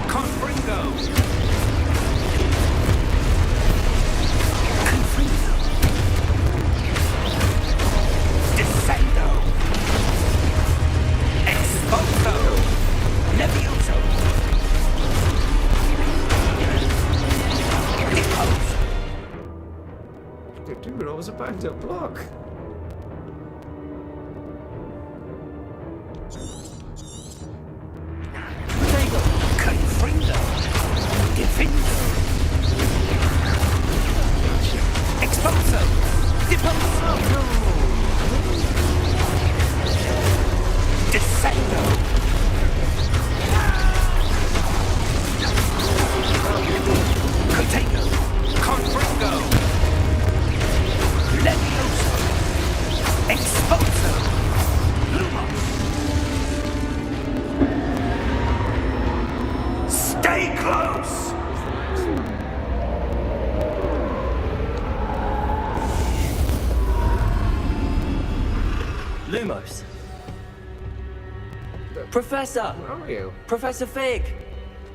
Confringo! Confringo! Descendo! Exposo! Levioso! Deposo! Dude, I was about to block. Confringo! Defindo! Exposo! Deposo! Descendo! Contago! Confringo! Levioso! Exposo! Lumos! Stay close! Lumos. Professor! Where are you? Professor Fig!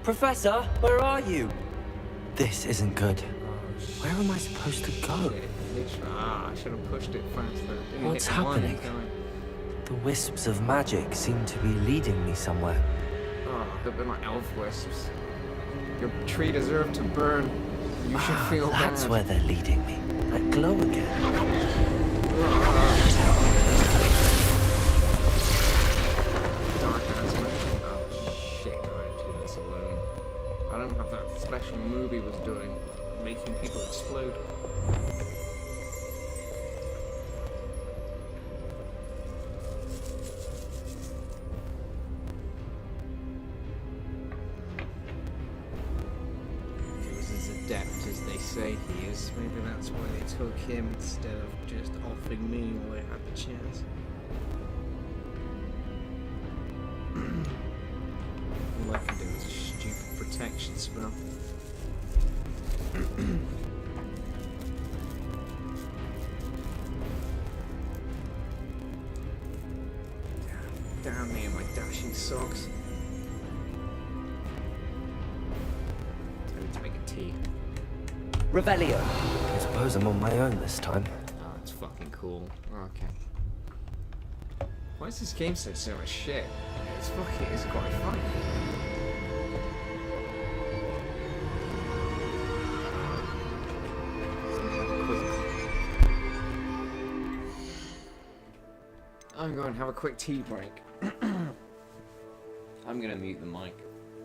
Professor, where are you? This isn't good. Where am I supposed to go? I should have pushed it faster. Didn't What's hit one happening? time. The wisps of magic seem to be leading me somewhere. Oh, they've been like elf wisps. Your tree deserved to burn. You should feel That's bad. where they're leading me. That glow again. Dark aspect. Oh shit, I had to do this alone. I don't have that special movie was doing, making people explode. He was as adept as they say he is. Maybe that's why they took him instead of just offering me while they had the chance. All I can do is a stupid protection spell. Damn me and my dashing socks. Revelio. I suppose I'm on my own this time. Oh, it's fucking cool. Okay. Why is this game so much shit? It's quite fun. I'm going to have a quick tea break. I'm going to mute the mic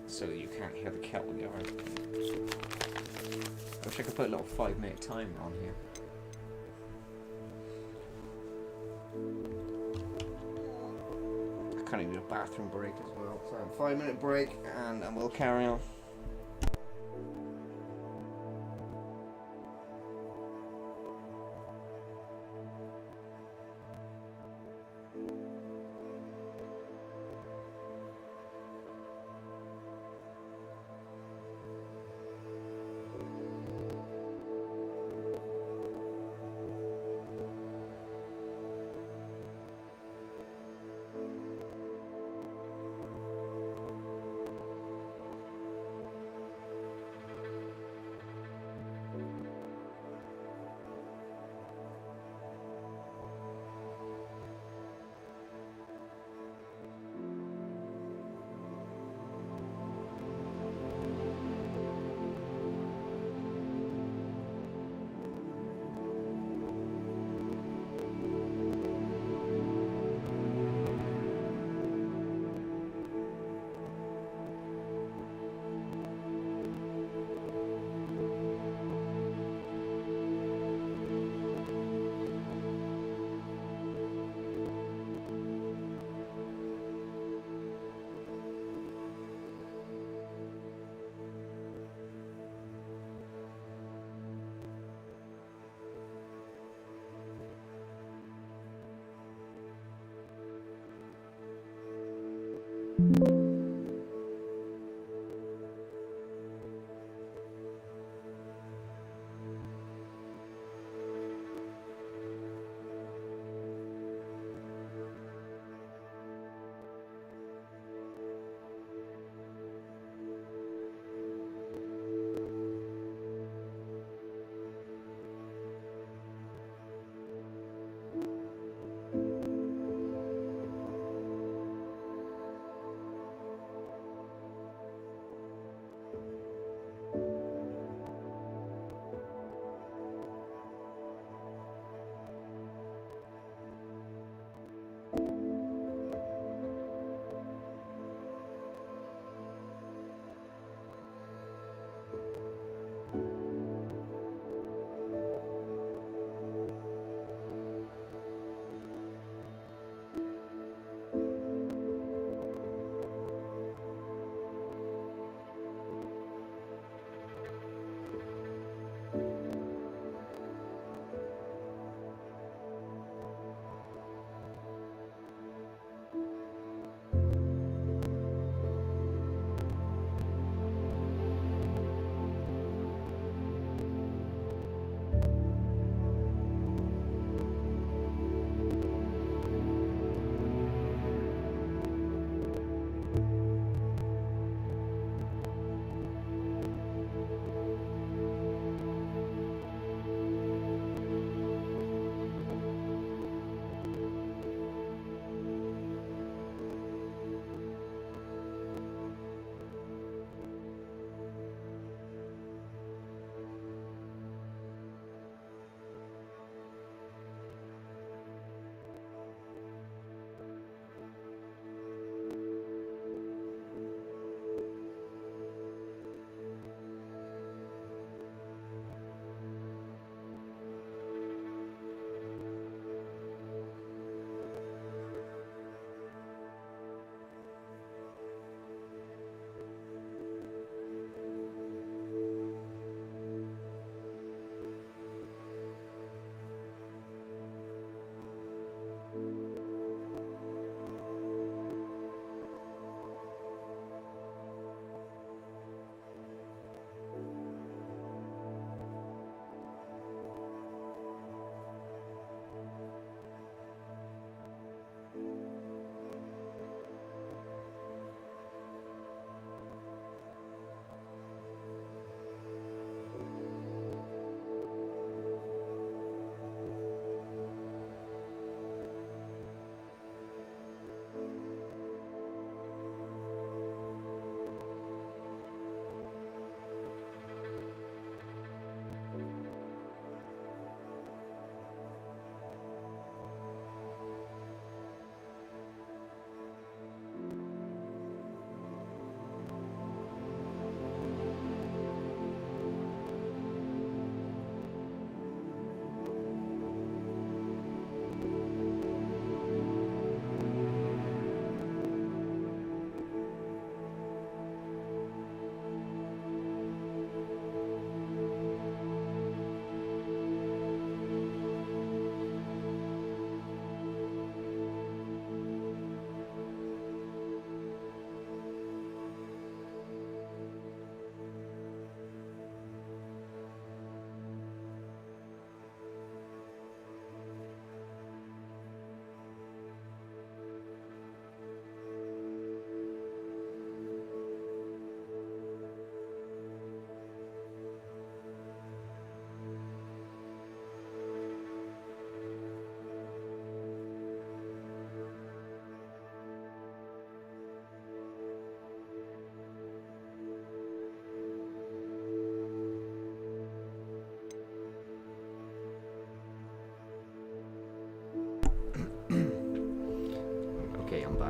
so that you can't hear the kettle going. I wish I could put a little 5-minute timer on here. I kind of need a bathroom break as well. So 5-minute break and we'll carry on.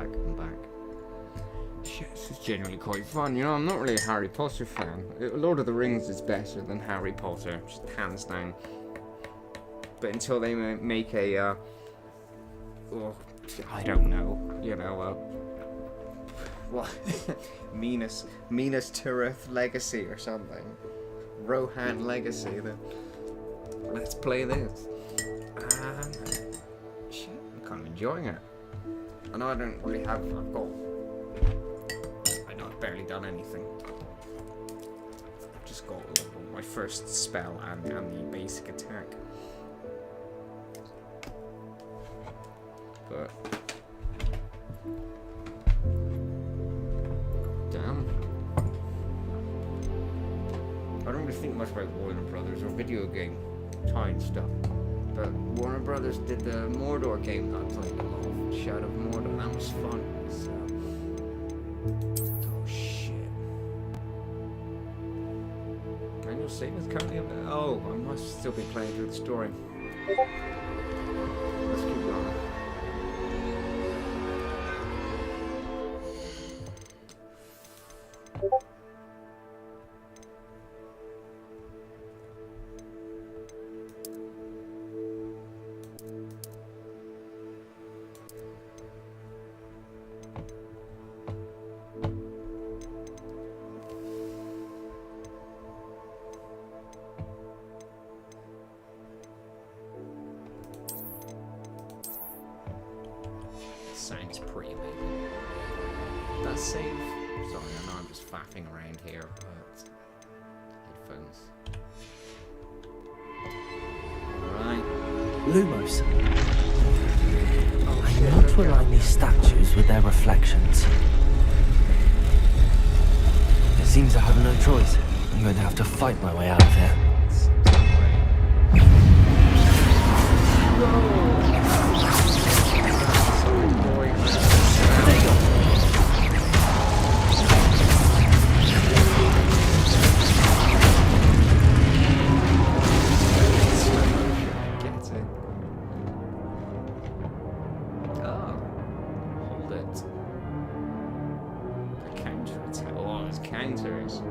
back. I'm back. Shit, this is genuinely quite fun. You know, I'm not really a Harry Potter fan. Lord of the Rings is better than Harry Potter, just hands down. But until they make a, I don't know, you know, what, Minas Tirith Legacy or something, Rohan Legacy, then let's play this. And shit, I'm kind of enjoying it. I know I don't really have, I've barely done anything. I've just got my first spell and the basic attack. But damn, I don't really think much about Warner Brothers or video game tying stuff. But Warner Brothers did the Mordor game that I played a lot of, Shadow of Mordor. That was fun. So, oh shit. Manual savings currently up there. Oh, I must still be playing through the story. Let's keep going. Sounds pretty amazing. That save. Sorry, I know I'm just faffing around here, but headphones. Alright. Lumos. I not to align these statues with their reflections. It seems I have no choice. I'm going to have to fight my way out of here. Counters.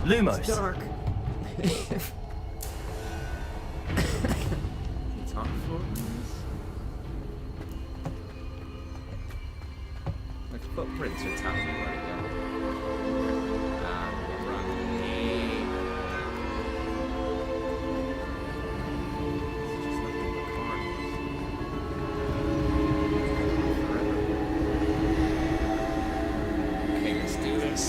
Lumos. It's dark. Top floors. The footprints are telling me where to go. Run. It's just like in the car. Okay, let's do this.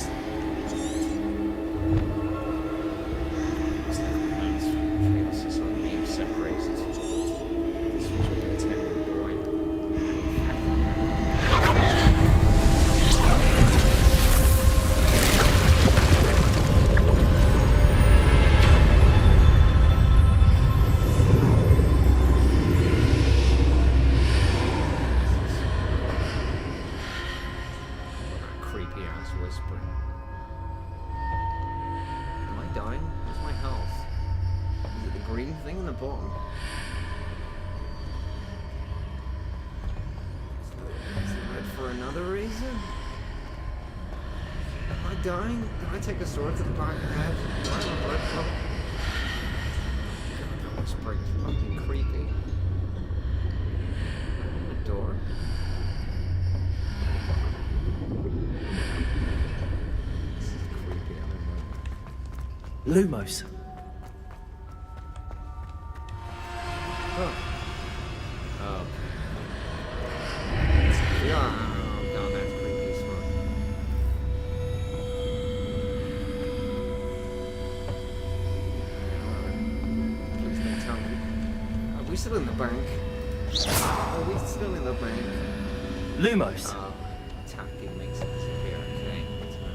Creepy ass whispering. thing in the bottom. Is it red for another reason? Am I dying? Did I take a sword to the back of the head? Do I have a blood clot? God, that looks pretty fucking creepy. A door? This is creepy, I don't know. Lumos. Oh. Oh. Yeah. Oh god, that's creepy as fuck. Please don't tell me. Are we still in the bank? Are we still in the bank? Lumos. Oh, tapping makes it disappear. Okay. Let's go.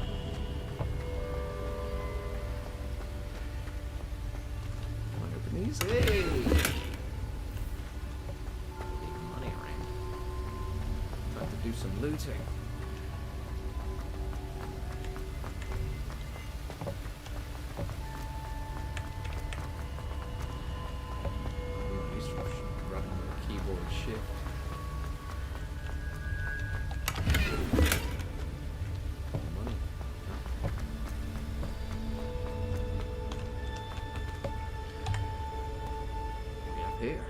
Come on, open these. Hey! Money around. About to do some looting. I'm used to running with a keyboard shift. Money. What do we have here?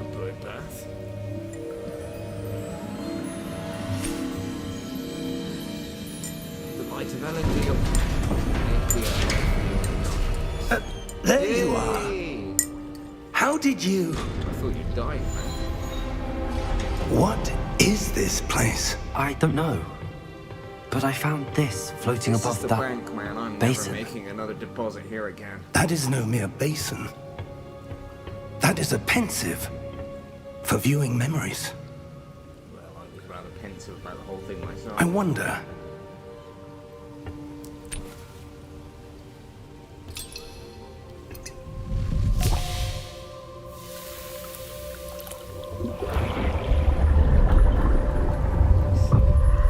A bird bath. The light of LND. There you are. Hey! How did you... I thought you died, man. What is this place? I don't know. But I found this floating This is above the that bank, man. I'm basin. never making another deposit here again. That is no mere basin. That is a pensive for viewing memories. Well, I was rather pensive about the whole thing myself. I wonder...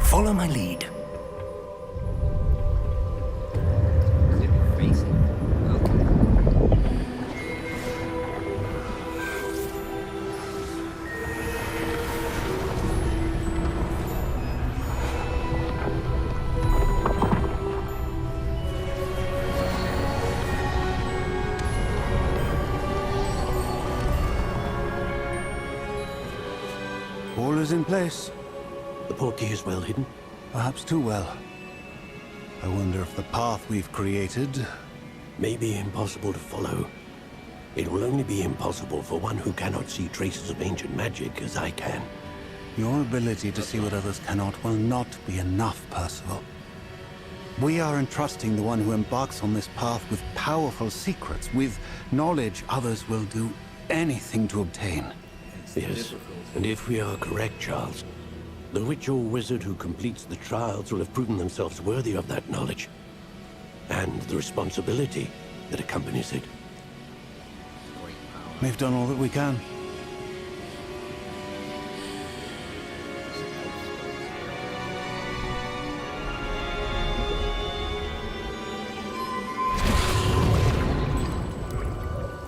Follow my lead. Is it facing? Okay. All is in place. The portkey is well hidden. Perhaps too well. I wonder if the path we've created... May be impossible to follow. It will only be impossible for one who cannot see traces of ancient magic as I can. Your ability to see what others cannot will not be enough, Percival. We are entrusting the one who embarks on this path with powerful secrets, with knowledge others will do anything to obtain. Yes, and if we are correct, Charles, the witch or wizard who completes the trials will have proven themselves worthy of that knowledge. And the responsibility that accompanies it. We've done all that we can.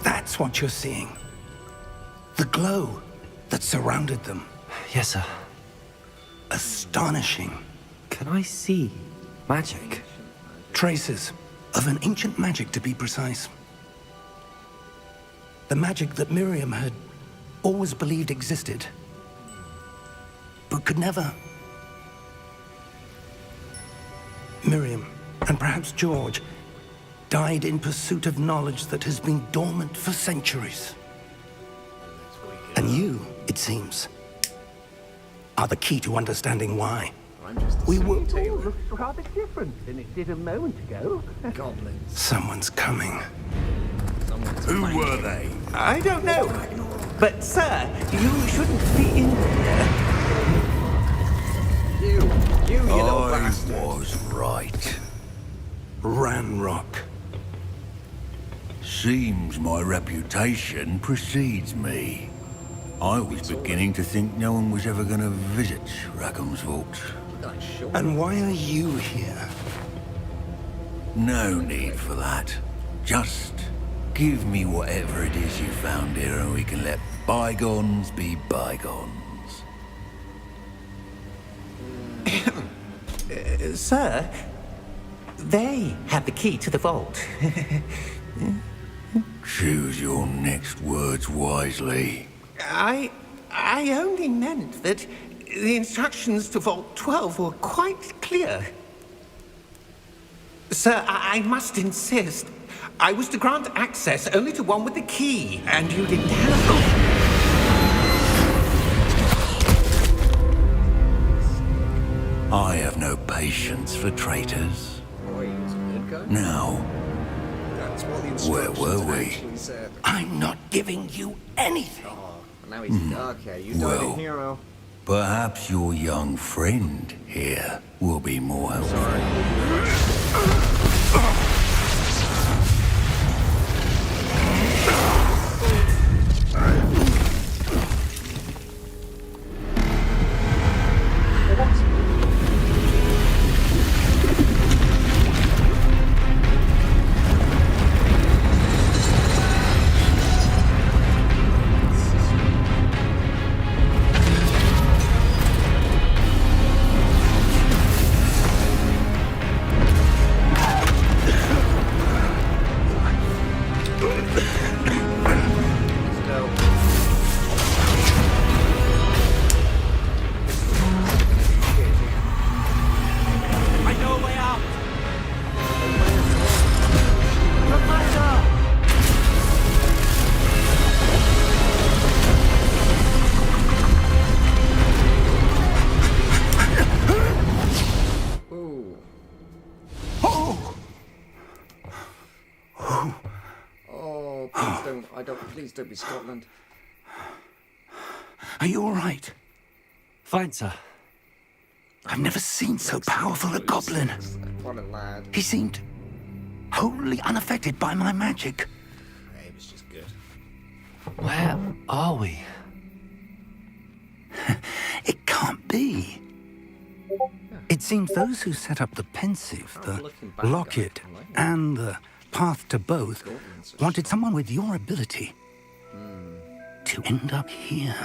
That's what you're seeing. The glow that surrounded them. Yes, sir. Astonishing. Can I see magic? Traces of an ancient magic, to be precise. The magic that Miriam had always believed existed, but could never. Miriam, and perhaps George, died in pursuit of knowledge that has been dormant for centuries. And you, it seems, are the key to understanding why. I'm just a We were... Taylor. rather different than it did a moment ago. Goblins. Someone's coming. Someone's Who flanking. were they? I don't know. But, sir, you shouldn't be in here. You little I bastard. was right. Ranrock. Seems my reputation precedes me. I was beginning to think no one was ever going to visit Rackham's vault. Like, sure. And why are you here? No need for that. Just give me whatever it is you found here and we can let bygones be bygones. Sir, they have the key to the vault. Choose your next words wisely. I only meant that the instructions to Vault 12 were quite clear. Sir, I must insist. I was to grant access only to one with the key, and you didn't have... I have no patience for traitors. Oh, he was a good guy. Now, That's what the where instructions were we? actually said. I'm not giving you anything. Oh, now he's okay. You died a Well. hero. Perhaps your young friend here will be more helpful. I know a way out. Ooh. Oh, please don't be Scotland. Are you all right? Fine, sir. I've never seen so powerful a goblin. What a lad. He seemed wholly unaffected by my magic. Hey, it was just good. Where are we? It can't be. It seems those who set up the pensive, the looking back, locket, I like it. and the path to both Goblins are wanted someone with your ability to end up here.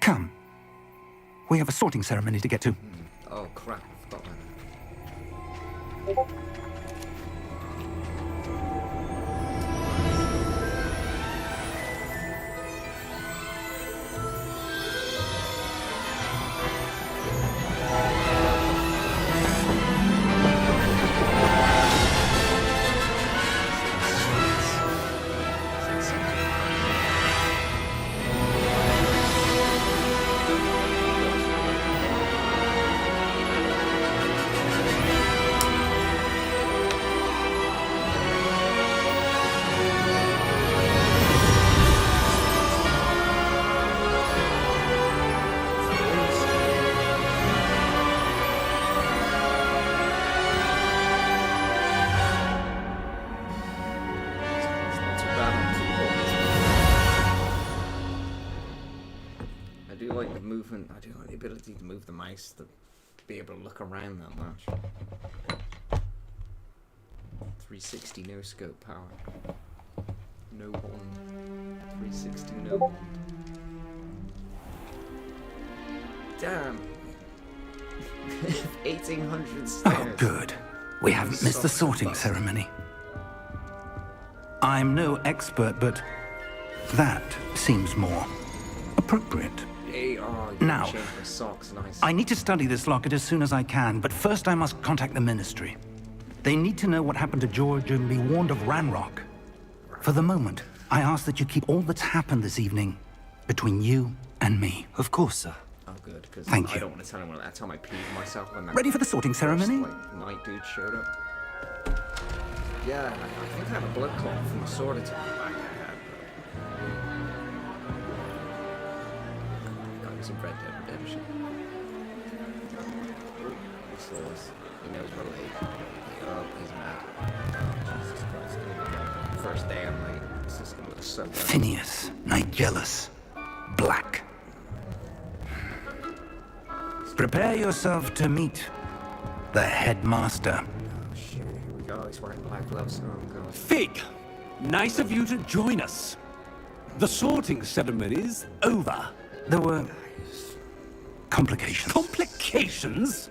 Come. We have a sorting ceremony to get to. Oh crap, I forgot that. I do like the ability to move the mouse to be able to look around that much. 360 no scope power. No wand. 360 no wand. Damn. 1800 stairs. Oh, good. We haven't missed the sorting ceremony. I'm no expert, but that seems more appropriate. Hey, oh, you Now, changed my socks, nice. I need to study this locket as soon as I can, but first I must contact the Ministry. They need to know what happened to George and be warned of Ranrock. For the moment, I ask that you keep all that's happened this evening between you and me. Of course, sir. Oh, good, because Thank I you. don't want to tell anyone that time I peed myself when that Ready for the sorting ceremony? first, like, night dude showed up. Yeah, I think I had a blood clot from a sword attack back I had, but... Got some Red Dead Redemption. What's this? He knows we're late. Oh, he's mad. Oh, Jesus Christ. First day I'm late. This is gonna look so bad. Phineas, Nigellus, Black. Prepare yourself to meet the headmaster. Oh shit, here we go he's wearing black gloves. Oh, God. Fig, nice of you to join us. The sorting ceremony's over. There were complications. Complications?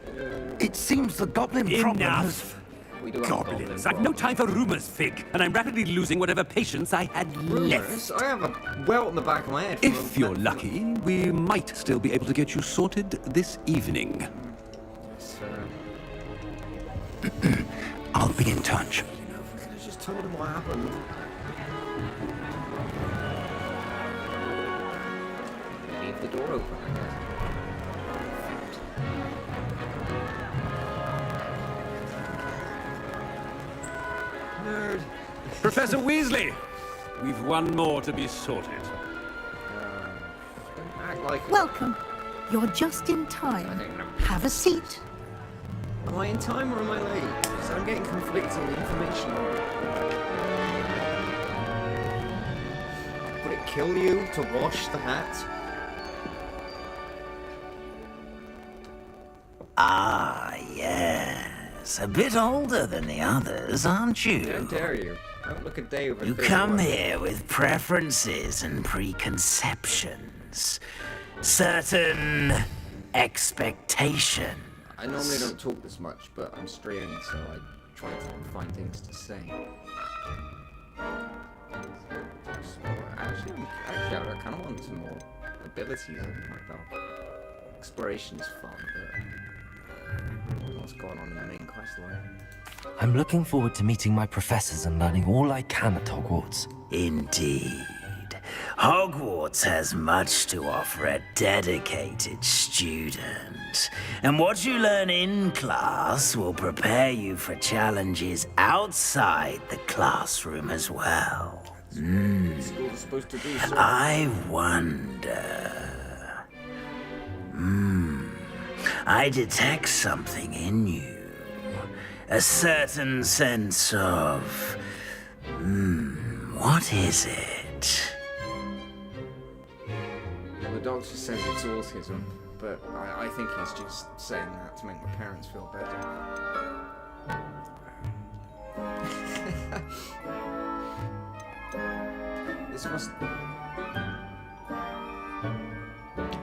It seems the goblin problem has... We do have Goblins. I've no time for rumors, Fig, and I'm rapidly losing whatever patience I had left. Rumors? I have a welt on the back of my head. If you're lucky, we might still be able to get you sorted this evening. Yes, I'll be in touch. you know, if we could have just told him what happened. Leave the door open, I guess. Nerd. Professor Weasley, we've one more to be sorted. Don't act like... Welcome. You're just in I time. don't know. Have a seat. Am I in time or am I late? So I'm getting conflicting information. Would it kill you to wash the hat? Ah, yes. A bit older than the others, aren't How you? dare you? Don't look a day over You 31. come here with preferences and preconceptions. Certain expectations. I normally don't talk this much, but I'm straying, so I try to find things to say. Actually, I kind of want some more abilities like that. Exploration is fun, but what's going on in the main quest line? I'm looking forward to meeting my professors and learning all I can at Hogwarts. Indeed. Hogwarts has much to offer a dedicated student. And what you learn in class will prepare you for challenges outside the classroom as well. School's supposed to do so. I wonder... I detect something in you. A certain sense of... what is it? Well, the doctor says it's autism, but I think he's just saying that to make my parents feel better. This must...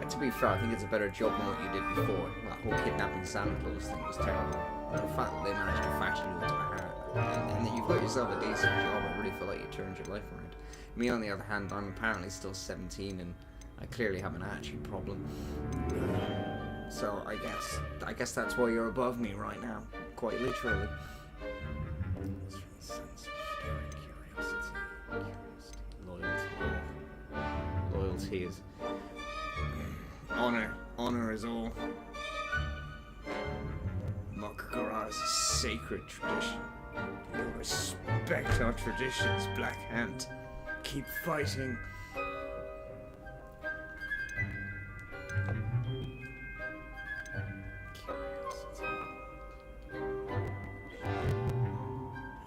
To be fair, I think it's a better job than what you did before. That whole kidnapping Santa Claus thing was terrible. The fact that they managed to fashion you into a hat, and that you've got yourself a decent job, I really feel like you turned your life around. Me, on the other hand, I'm apparently still 17, and I clearly have an attitude problem. So I guess that's why you're above me right now, quite literally. Loyalty is honor is all. Makagara is a sacred tradition. We respect our traditions, Black Hand. Keep fighting.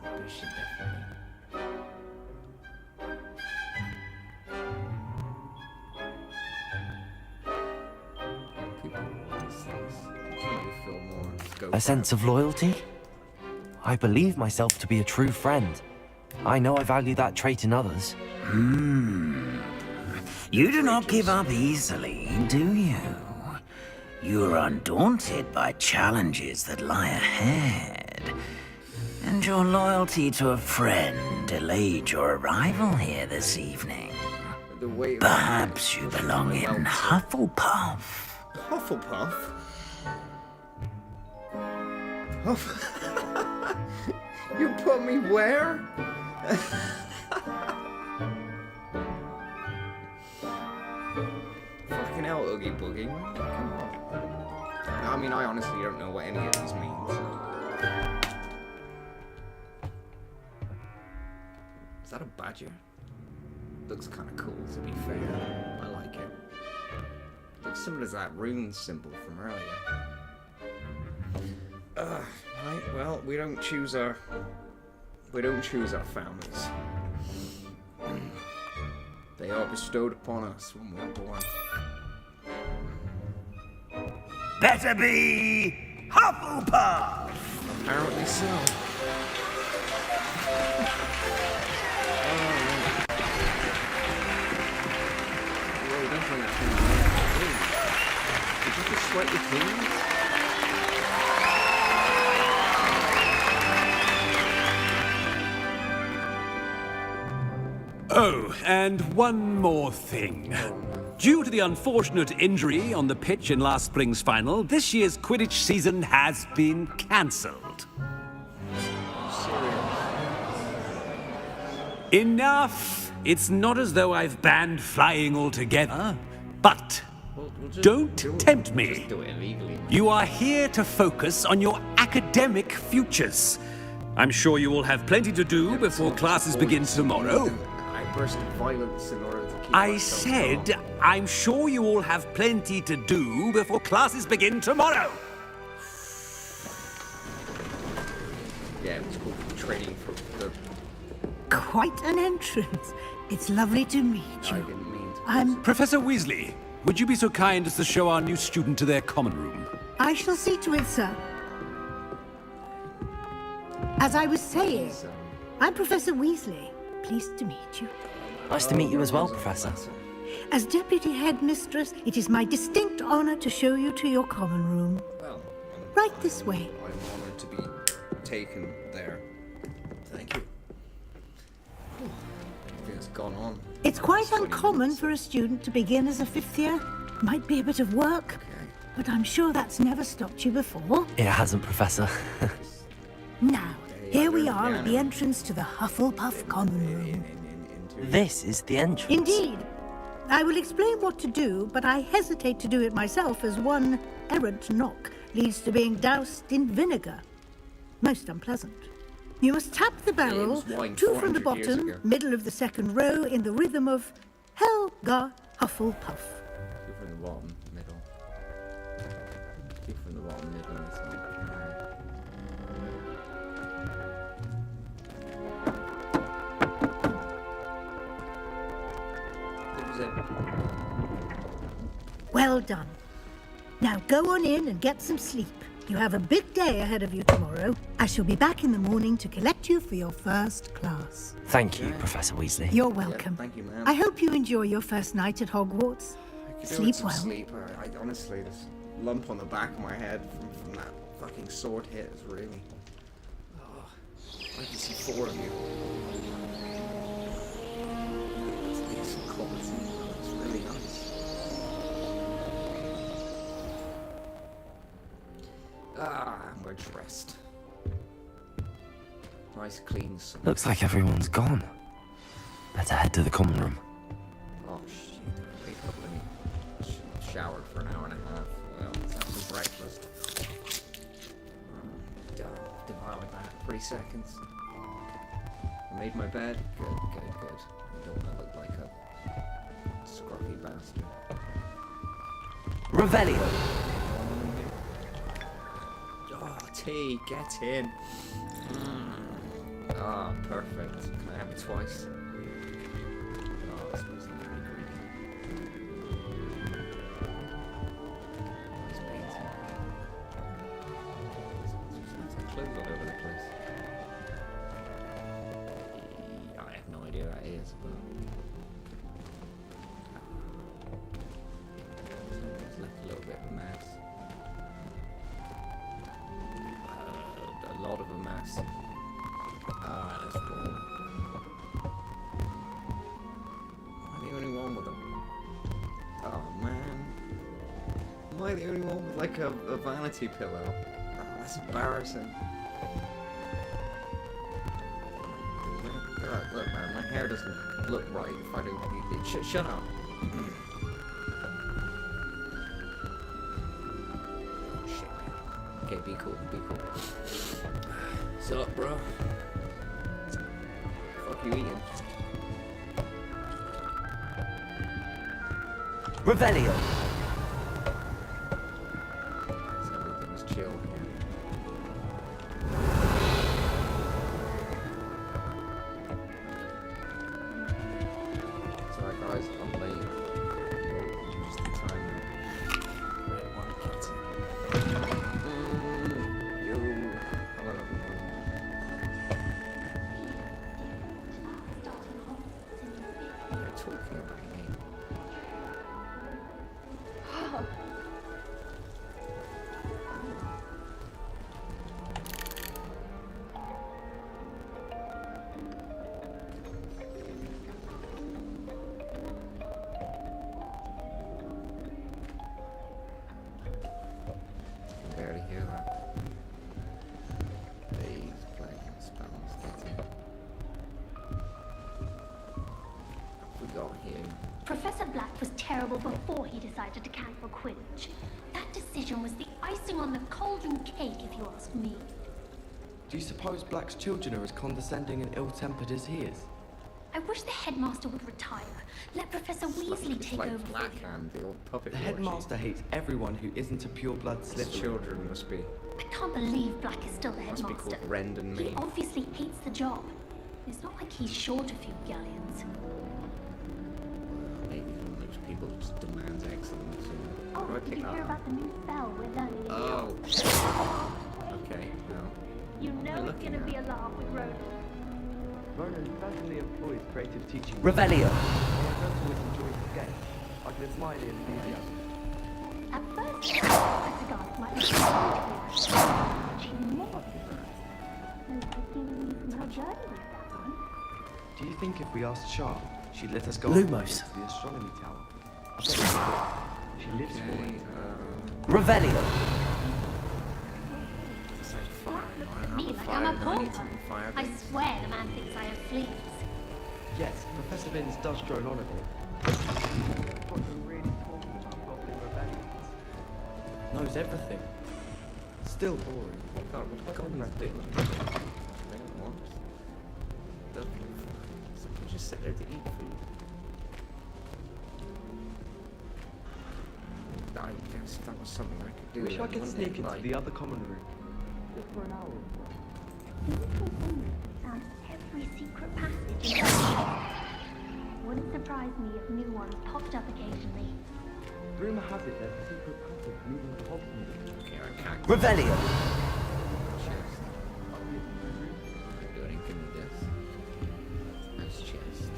Ambition, definitely. People want these things. I can't really feel more scope. A sense of loyalty? I believe myself to be a true friend. I know I value that trait in others. You do not give up easily, do you? You are undaunted by challenges that lie ahead. And your loyalty to a friend delayed your arrival here this evening. The way Perhaps you belong in Hufflepuff. Hufflepuff? Huff... You put me where? Fucking hell, Oogie Boogie. Come on. I mean, I honestly don't know what any of these mean. Is that a badger? Looks kind of cool, to be fair. I like it. Looks similar to that rune symbol from earlier. Right, well, we don't choose our families. They are bestowed upon us when we're born. Better be Hufflepuff! Apparently so. Slightly clean. Oh, and one more thing. Due to the unfortunate injury on the pitch in last spring's final, this year's Quidditch season has been cancelled. Enough! It's not as though I've banned flying altogether, but don't tempt me. Do it illegally. You are here to focus on your academic futures. I'm sure you will have plenty to do before classes begin tomorrow. I burst of violence in order to keep I ourselves said, calm. I'm sure you all have plenty to do before classes begin tomorrow. Yeah, it was cool training for the... Quite an entrance. It's lovely to meet I you. didn't mean to... I'm... Professor Weasley, would you be so kind as to show our new student to their common room? I shall see to it, sir. As I was saying, I'm Professor Weasley. Pleased to meet you. Nice to meet you as well, Professor. As Deputy Headmistress, it is my distinct honor to show you to your common room. Well, Right this way. I'm honored to be taken there. Thank you. It's gone on. It's quite uncommon for a student to begin as a fifth year. Might be a bit of work, but I'm sure that's never stopped you before. It hasn't, Professor. Now, here we are at the entrance to the Hufflepuff common room. This is the entrance. Indeed. I will explain what to do, but I hesitate to do it myself as one errant knock leads to being doused in vinegar. Most unpleasant. You must tap the barrel, two from the 400 years bottom, ago. middle of the second row, in the rhythm of Helga Hufflepuff. Two from the bottom, middle. Two from the bottom, middle. It's not... Well done. Now go on in and get some sleep. You have a big day ahead of you tomorrow. I shall be back in the morning to collect you for your first class. Thank you, Professor Weasley. You're welcome. thank you, ma'am. I hope you enjoy your first night at Hogwarts. I could do with Sleep some well. Sleep. I honestly, this lump on the back of my head from that fucking sword hit is really... Oh, I can see four of you. It's decent quality. It's really nice. And we're dressed. Nice, clean. Looks like everyone's gone. Better head to the common room. Oh shit! Wake up, let me showered for an hour and a half. Well, let's have some breakfast. Devoured that. 3 seconds. I made my bed. Good. I don't want to look like a scruffy bastard. Revelio. Oh, tea, get in. Ah, perfect. Can I have it twice? Oh, this smells like really creepy. Nice painting. There's clothes all over the place. I have no idea what that is, but... It's left a little bit of a mess. A lot of a mess. Ah, that's cool. Am I the only one with them? Oh man. Am I the only one with like a vanity pillow? Oh, that's embarrassing. Look man, my hair doesn't look right if I don't... Shut up. Shit man. Okay, be cool, be cool. What's up, bro? Fuck you eating? Revelio. Everything was chill here. Sorry guys, I'm late. Just the time now. Right, one get in. Yo. Hello everyone. hear that. He's playing spells. Get in. What we got here? Professor Black was terrible before he decided to cancel Quidditch. That decision was the icing on the cauldron cake, if you ask me. Do you suppose Black's children are as condescending and ill-tempered as he is? I wish the headmaster would retire. Let Professor Weasley take over. Black and the old puppet. The headmaster hates everyone who isn't a pure-blood His Slytherin. children must be. I can't believe Black is still the Must be headmaster. called Rend and He me. obviously hates the job. It's not like he's short a few galleons. Maybe one of those people who just demands excellence. Oh, Where do I did pick you that hear up? about the new spell we're learning? Oh. Okay, well. You know it's gonna be a laugh with Ronan. Ronan personally employs creative teaching. Revelio. I don't always enjoy his game. I can admire the enthusiasm. At first, Professor Garth might be touching more of his eyes. No taking from her journey with that one. Do you think if we asked Sharp, she'd let us go Lumos. to the astronomy tower? I bet she would. She lives for it. Revelio. Me like I'm a pauper. I swear the man thinks I have fleas. Yes, Professor Binns does drone on a bit. What are really talking about Goblin rebellions? Knows everything. Still boring. Someone just sit there to eat food. I guess that was something I could do. Wish I could wouldn't sneak it? into Like- the other common room. Just for an hour. Found every secret passage in the Wouldn't surprise me if new ones popped up occasionally. Rumor has it there's a secret passage leading to Hogsmeade. Okay, I can't. Revelio. Chest. Do anything with this. Nice chest.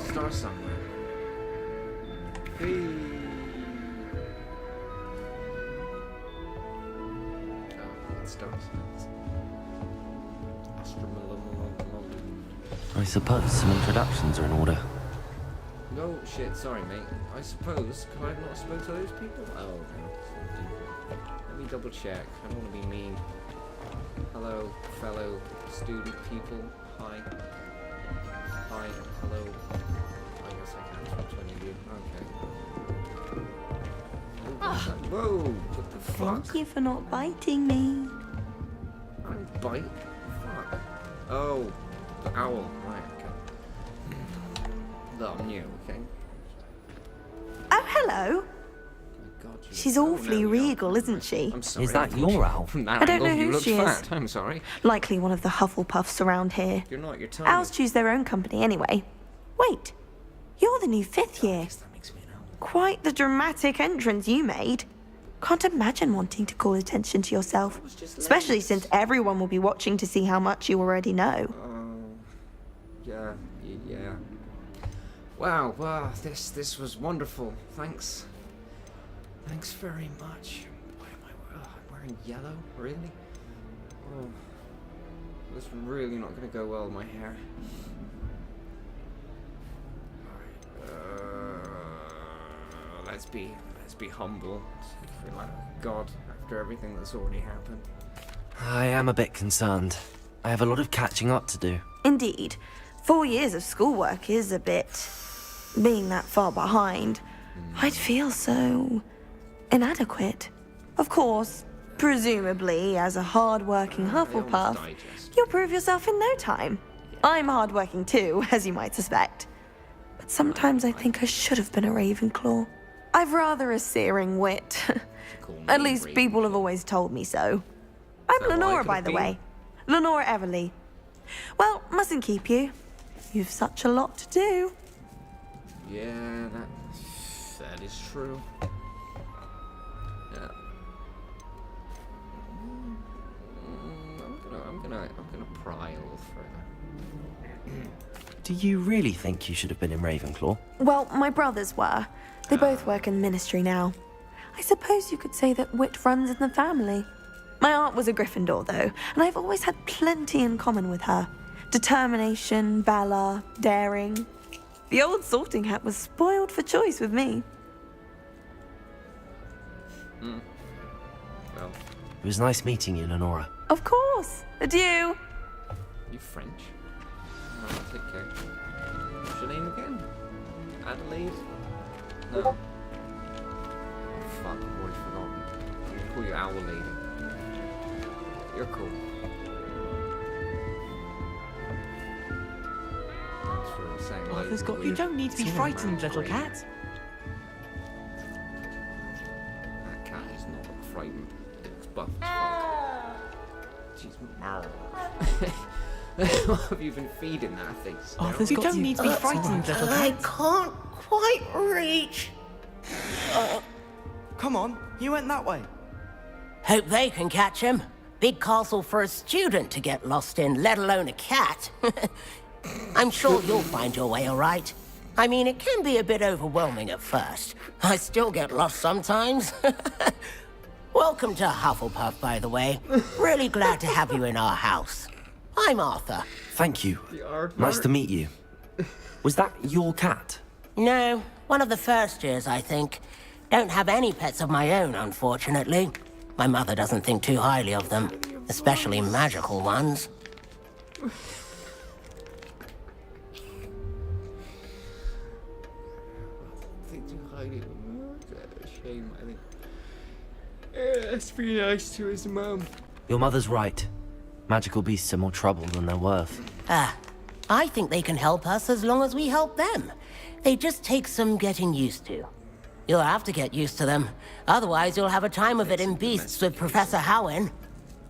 Start somewhere. Hey. Oh, it starts. I suppose some introductions are in order. No shit, sorry mate. I suppose, could I have not spoken to those people? Oh no. Let me double check. I don't want to be mean. Hello, fellow student people. Hi. Hi, hello. I guess I can't talk to any of you. Okay. Whoa, what the fuck? Thank you for not biting me. I didn't bite. Fuck. Oh, the owl. Right, okay. That new, okay? Oh, hello. God, She's awfully regal, isn't she? I'm sorry. Is that your owl? From that I don't angle, know you who look she is. fat. I'm sorry. Likely one of the Hufflepuffs around here. You're not. You're telling Owls choose their own company anyway. Wait, you're the new 5th year. Quite the dramatic entrance you made. Can't imagine wanting to call attention to yourself, especially since everyone will be watching to see how much you already know. Yeah. Wow, this was wonderful. Thanks. Thanks very much. Why am I wearing yellow? Really? Oh, this is really not going to go well with my hair. Let's be humble. For like God, after everything that's already happened. I am a bit concerned. I have a lot of catching up to do. Indeed, 4 years of schoolwork is a bit... being that far behind. I'd feel so... inadequate. Of course, presumably, as a hard-working Hufflepuff, you'll prove yourself in no time. I'm hard-working too, as you might suspect. But sometimes I think I should have been a Ravenclaw. I've rather a searing wit. At least people have always told me so. I'm Lenora, by the way. Lenora Everly. Well, mustn't keep you. You've such a lot to do. Yeah, that is true. Yeah. I'm gonna pry a little further. Do you really think you should have been in Ravenclaw? Well, my brothers were. They both work in the ministry now. I suppose you could say that wit runs in the family. My aunt was a Gryffindor, though, and I've always had plenty in common with her. Determination, valor, daring. The old sorting hat was spoiled for choice with me. Well, It was nice meeting you, Lenora. Of course. Adieu. you French? Oh, take care. What's your name again? Adelaide? No. Oh, fuck, I've already forgotten. I'm gonna call you Owl Lady. You're cool. Thanks for saying hello. Arthur's got. You don't need to be It's all frightened, little great. cat. That cat is not frightened. It looks buff as fuck. She's What have you been feeding that thing? Arthur's got. You don't need to be frightened, little I cat. can't quite reach. Come on, you went that way. Hope they can catch him. Big castle for a student to get lost in, let alone a cat. I'm sure you'll find your way all right. I mean, it can be a bit overwhelming at first. I still get lost sometimes. Welcome to Hufflepuff, by the way. Really glad to have you in our house. I'm Arthur. Thank you. Nice to meet you. Was that your cat? No, one of the first years, I think. Don't have any pets of my own, unfortunately. My mother doesn't think too highly of them, especially magical ones. Think too highly of him. That's a shame, I think. Let's be nice to his mum. Your mother's right. Magical beasts are more trouble than they're worth. I think they can help us as long as we help them. They just take some getting used to. You'll have to get used to them. Otherwise, you'll have a time of it in Beasts with Professor Howin.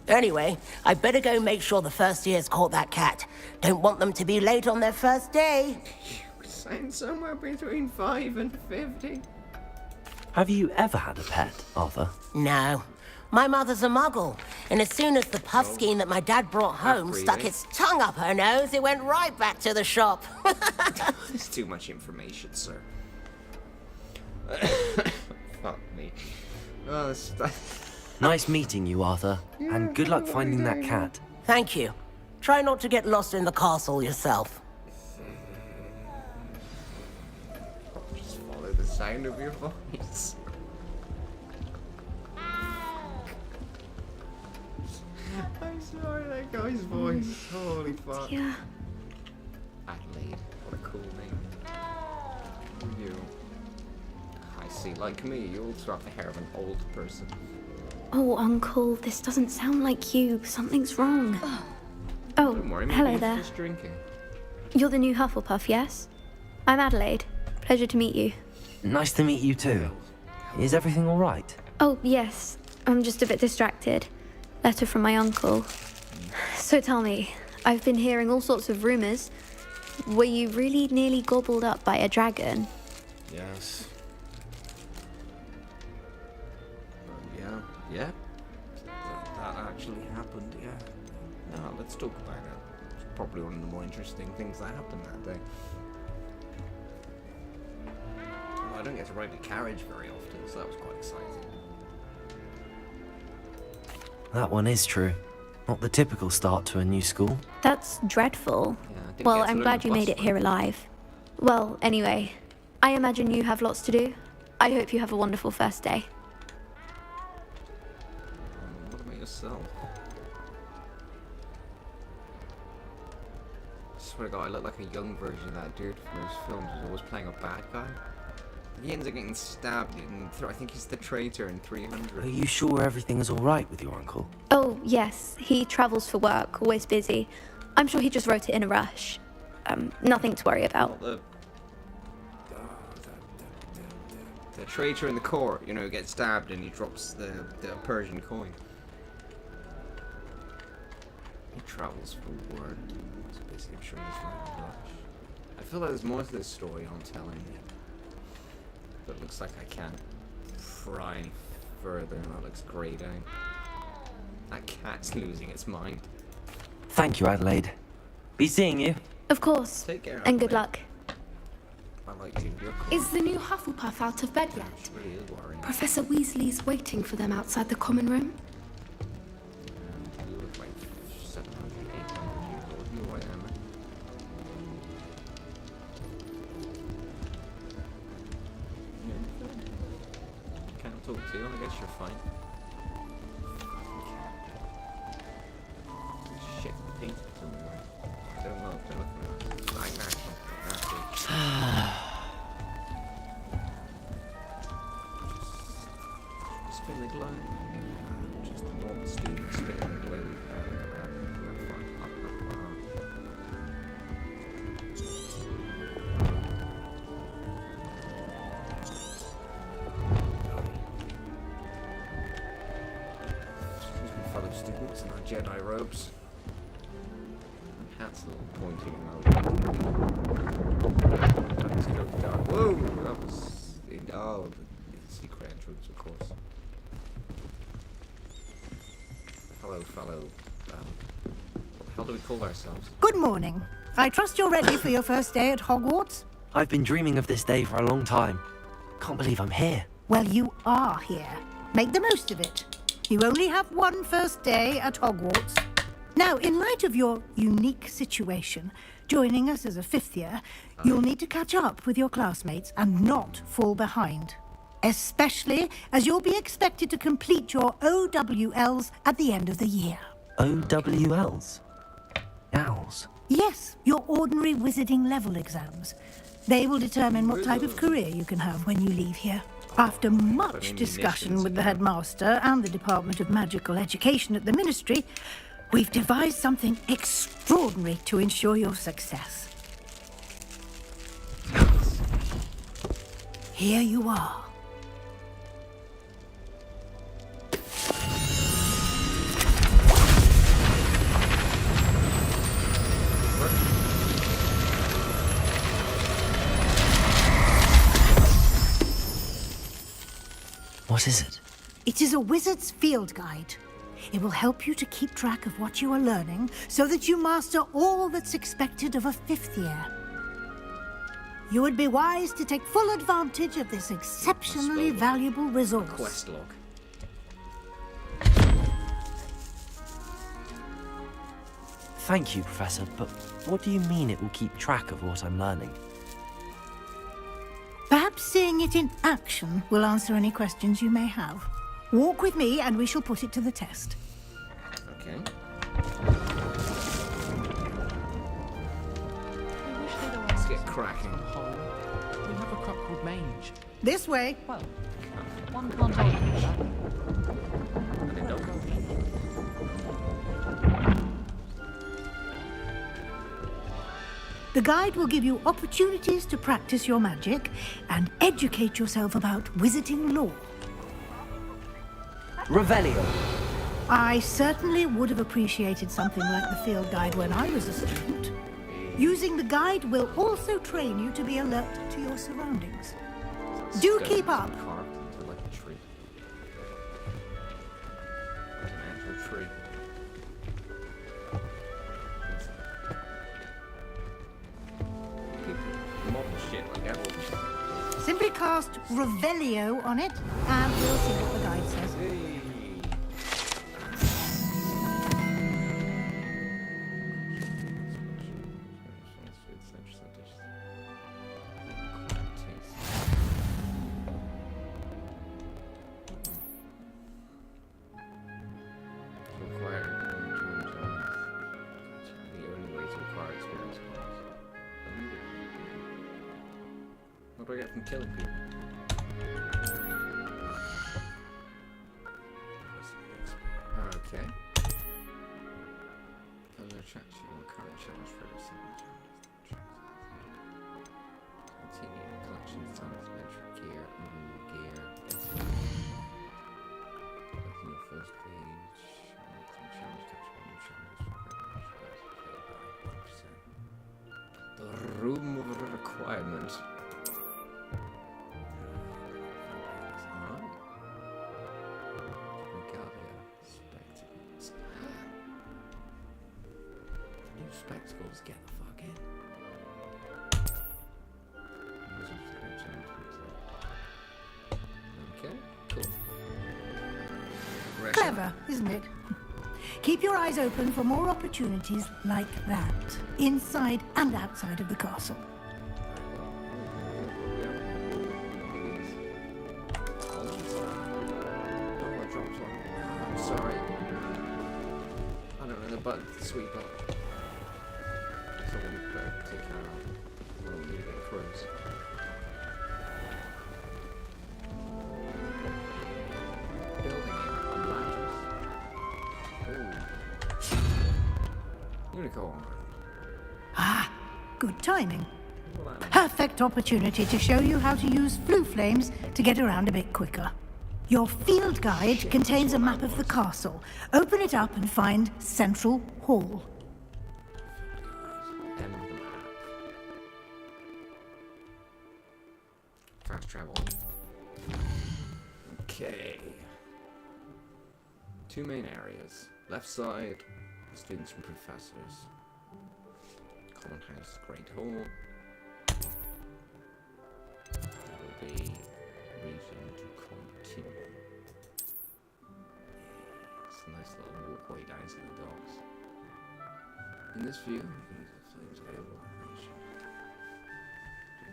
Anyway, I better go make sure the first years caught that cat. Don't want them to be late on their first day. Saying somewhere between 5 and 50. Have you ever had a pet, Arthur? No. My mother's a muggle, and as soon as the puffskein that my dad brought home stuck its tongue up her nose, it went right back to the shop. There's too much information, sir. Fuck me. Oh, Nice meeting you, Arthur. And good luck finding that cat. Thank you. Try not to get lost in the castle yourself. Just follow the sound of your voice. I saw that guy's voice. Holy fuck. Yeah. Adelaide. What a cool name. You. I see. Like me, you also have the hair of an old person. Oh, Uncle, this doesn't sound like you. Something's wrong. Oh, Don't worry, maybe hello he's there. just drinking. You're the new Hufflepuff, yes? I'm Adelaide. Pleasure to meet you. Nice to meet you too. Is everything all right? Oh, yes. I'm just a bit distracted. Letter from my uncle. So tell me, I've been hearing all sorts of rumors. Were you really nearly gobbled up by a dragon? Yes. Yeah. That actually happened, yeah. No, let's talk about it. It's probably one of the more interesting things that happened that day. Well, I don't get to ride a carriage very often, so that was quite exciting. That one is true. Not the typical start to a new school. That's dreadful. Yeah, I didn't Well, get to I'm learn glad the you made bus it here alive. Well, anyway, I imagine you have lots to do. I hope you have a wonderful first day. What about yourself? I swear to God, I look like a young version of that dude from those films who's always playing a bad guy. He ends up getting stabbed in, I think he's the traitor in 300. Are you sure everything is all right with your uncle? Oh, yes. He travels for work, always busy. I'm sure he just wrote it in a rush. Nothing to worry about. The traitor in the court, you know, gets stabbed and he drops the Persian coin. He travels for work. So basically, I'm sure he's not in a rush. I feel like there's more to this story I'm telling you. But it looks like I can't pry any further. That looks greyed out. That cat's losing its mind. Thank you, Adelaide. Be seeing you. Of course. Take care. And good luck. I like you. You're cool. Is the new Hufflepuff out of bed yet? It really is worrying. Professor Weasley's waiting for them outside the common room. You look like 700, 800 years old. You are, Emma. Can't talk to you. I guess you're fine. Shit, paint somewhere. I don't know if they're looking at us. Like that. Spin the globe. Just the normal Steeb spin the globe. Excuse me, fellow students in our Jedi robes. Hat's a little pointy and let's go down. Whoa! That was. Oh, the secret entrance, of course. Hello, fellow. What the hell do we call ourselves? Good morning. I trust you're ready for your first day at Hogwarts? I've been dreaming of this day for a long time. Can't believe I'm here. Well, you are here. Make the most of it. You only have one first day at Hogwarts. Now, in light of your unique situation, joining us as a fifth year, you'll need to catch up with your classmates and not fall behind. Especially as you'll be expected to complete your OWLs at the end of the year. OWLs? Owls? Yes, your ordinary wizarding level exams. They will determine what type of career you can have when you leave here. After much discussion with the headmaster and the Department of Magical Education at the Ministry, we've devised something extraordinary to ensure your success. Here you are. What is it? It is a wizard's field guide. It will help you to keep track of what you are learning so that you master all that's expected of a fifth year. You would be wise to take full advantage of this exceptionally valuable resource. Quest log. Thank you, Professor, but what do you mean it will keep track of what I'm learning? Perhaps seeing it in action will answer any questions you may have. Walk with me and we shall put it to the test. Okay. Let's get cracking. We have a crop called mange. This way. Well, one can't argue with that. And it don't. The guide will give you opportunities to practice your magic and educate yourself about wizarding lore. Revelio. I certainly would have appreciated something like the field guide when I was a student. Using the guide will also train you to be alert to your surroundings. Do keep up. Carved into like a tree. Like an actual tree. Model shit like that. Simply cast Revelio on it, and we'll see what the guide says. What do I get from killing people? Okay. Further attraction or current challenge for every single challenge. Continue collection of talents, mentor gear, gear. Looking at first page. Challenge capture new challenge. The room of requirement. spectacles, get the fuck in. Okay, cool. Clever, isn't it? Keep your eyes open for more opportunities like that, inside and outside of the castle. I'm sorry. I don't know the button to sweep up. Someone better take care of it. I don't need to get crows. Building it. Unicorn. Ah, good timing. Perfect opportunity to show you how to use flue flames to get around a bit quicker. Your field guide contains a map of the castle. Open it up and find Central Hall. Fast travel. Okay. Two main areas. Left side, students and professors. Common house, Great Hall. There will be reason to continue. It's a nice little walkway down to the docks. In this view, these are flames available information.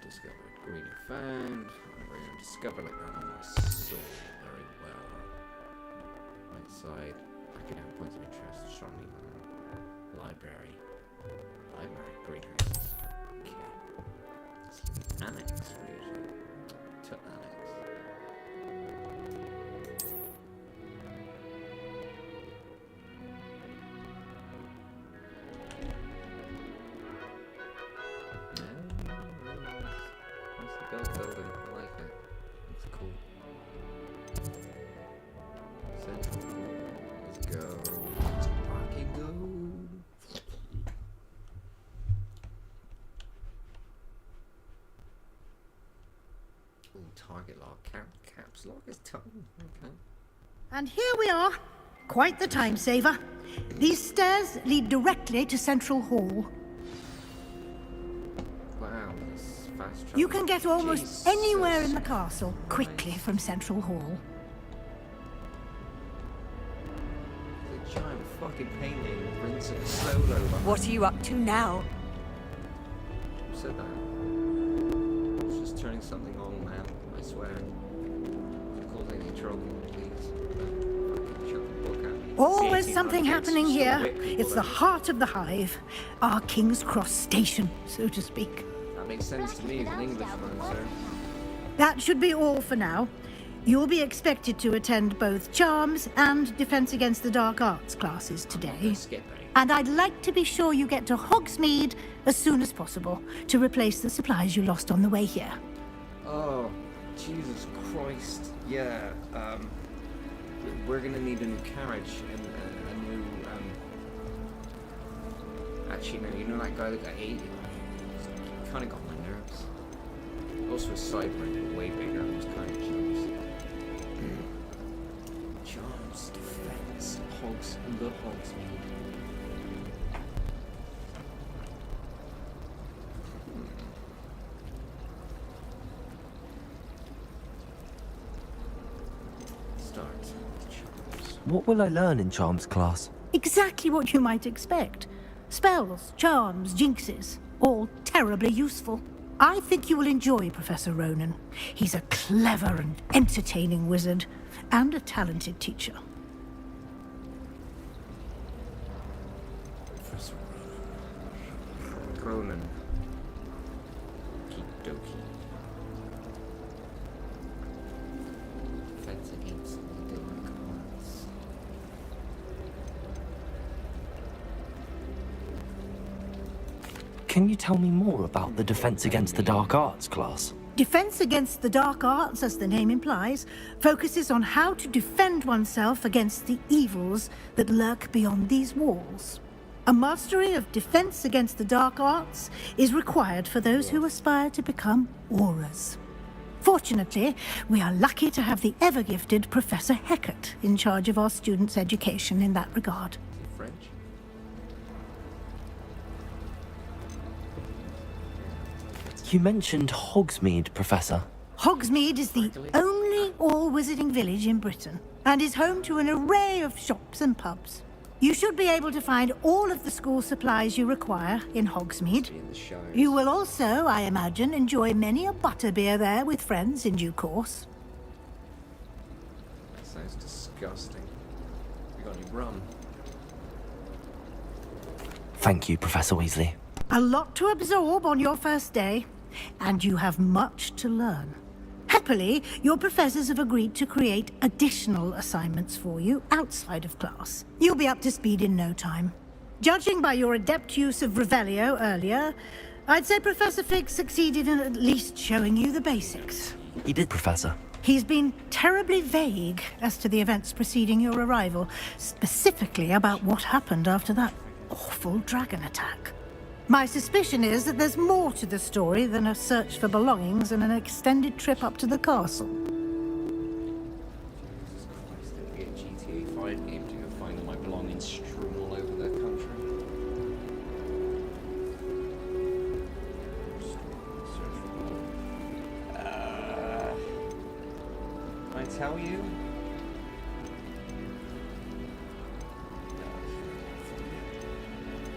Discovered. Greener found. We're going to discover like that on my soul very well. Right side. Academic points of interest. Strongly library. Library. Greenhouses. Okay. Annex region. To annex. Building, I like it. It's cool. Central. Let's go. Let's fucking go. Ooh, target lock. Caps lock is tough. Okay. And here we are. Quite the time saver. These stairs lead directly to Central Hall. Wow, this fast travel. You can get almost anywhere in the castle quickly from Central Hall. The giant fucking painting brings it solo. What are you up to now? Who said that? It's just turning something on, man. I swear. If you cause any trouble, please. Fucking shut the book at me. Always something happening here. It's the heart of the hive. Our King's Cross station, so to speak. That makes sense to me as an Englishman, sir. That should be all for now. You'll be expected to attend both Charms and Defense Against the Dark Arts classes today. And I'd like to be sure you get to Hogsmeade as soon as possible to replace the supplies you lost on the way here. Oh, Jesus Christ. Yeah, we're gonna need a new carriage and a new, actually, no, you know that guy that got 8? Kind of got my nerves. Also, a sideburn, way bigger, I was kind of jealous. Charms, defense, hogs, and the Hogsmeade. What will I learn in Charms class? Exactly what you might expect. Spells, charms, jinxes, all terribly useful. I think you will enjoy Professor Ronan. He's a clever and entertaining wizard, and a talented teacher. Professor Ronan. Okie dokie. Defense against the dark arts. Can you tell me more about the Defense Against the Dark Arts class? Defense Against the Dark Arts, as the name implies, focuses on how to defend oneself against the evils that lurk beyond these walls. A mastery of Defense Against the Dark Arts is required for those who aspire to become Aurors. Fortunately, we are lucky to have the ever-gifted Professor Heckert in charge of our students' education in that regard. French? You mentioned Hogsmeade, Professor. Hogsmeade is the only all-wizarding village in Britain and is home to an array of shops and pubs. You should be able to find all of the school supplies you require in Hogsmeade. You will also, I imagine, enjoy many a butterbeer there with friends in due course. That sounds disgusting. We got any rum? Thank you, Professor Weasley. A lot to absorb on your first day, and you have much to learn. Happily, your professors have agreed to create additional assignments for you outside of class. You'll be up to speed in no time. Judging by your adept use of Revelio earlier, I'd say Professor Fig succeeded in at least showing you the basics. He did, Professor. He's been terribly vague as to the events preceding your arrival, specifically about what happened after that awful dragon attack. My suspicion is that there's more to the story than a search for belongings and an extended trip up to the castle. There'd be a GTA 5 game to go find all my belongings strewn all over the country. Can I tell you?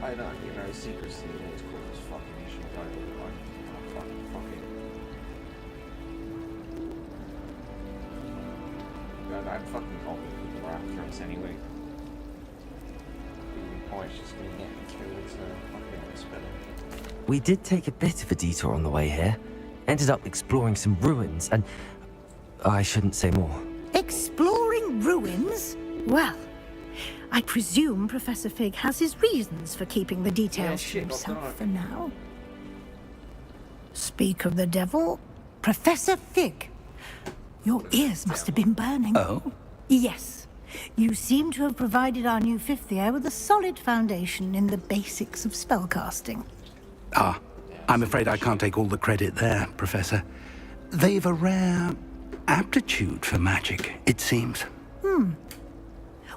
I don't, you know, secrecy always causes fucking issues. I don't fuck it. God, I'm fucking hoping people are after us anyway. Point's just gonna get me killed, so fucking it's better. We did take a bit of a detour on the way here. Ended up exploring some ruins, and I shouldn't say more. Exploring ruins? Well, I presume Professor Fig has his reasons for keeping the details to himself for now. Speak of the devil, Professor Fig. Your ears must have been burning. Oh? Yes. You seem to have provided our new fifth year with a solid foundation in the basics of spellcasting. Ah, I'm afraid I can't take all the credit there, Professor. They've a rare aptitude for magic, it seems.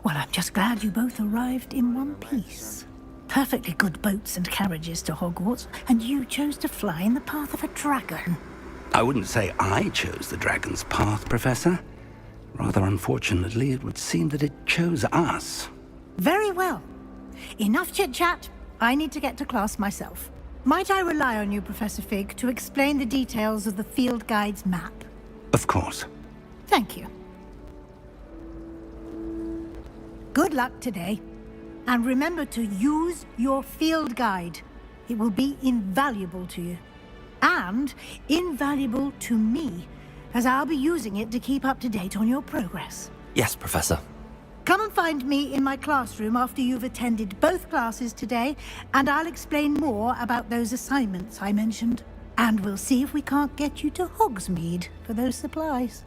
Well, I'm just glad you both arrived in one piece. Perfectly good boats and carriages to Hogwarts, and you chose to fly in the path of a dragon. I wouldn't say I chose the dragon's path, Professor. Rather unfortunately, it would seem that it chose us. Very well. Enough chit-chat. I need to get to class myself. Might I rely on you, Professor Fig, to explain the details of the field guide's map? Of course. Thank you. Good luck today. And remember to use your field guide. It will be invaluable to you. And invaluable to me, as I'll be using it to keep up to date on your progress. Yes, Professor. Come and find me in my classroom after you've attended both classes today, and I'll explain more about those assignments I mentioned. And we'll see if we can't get you to Hogsmeade for those supplies.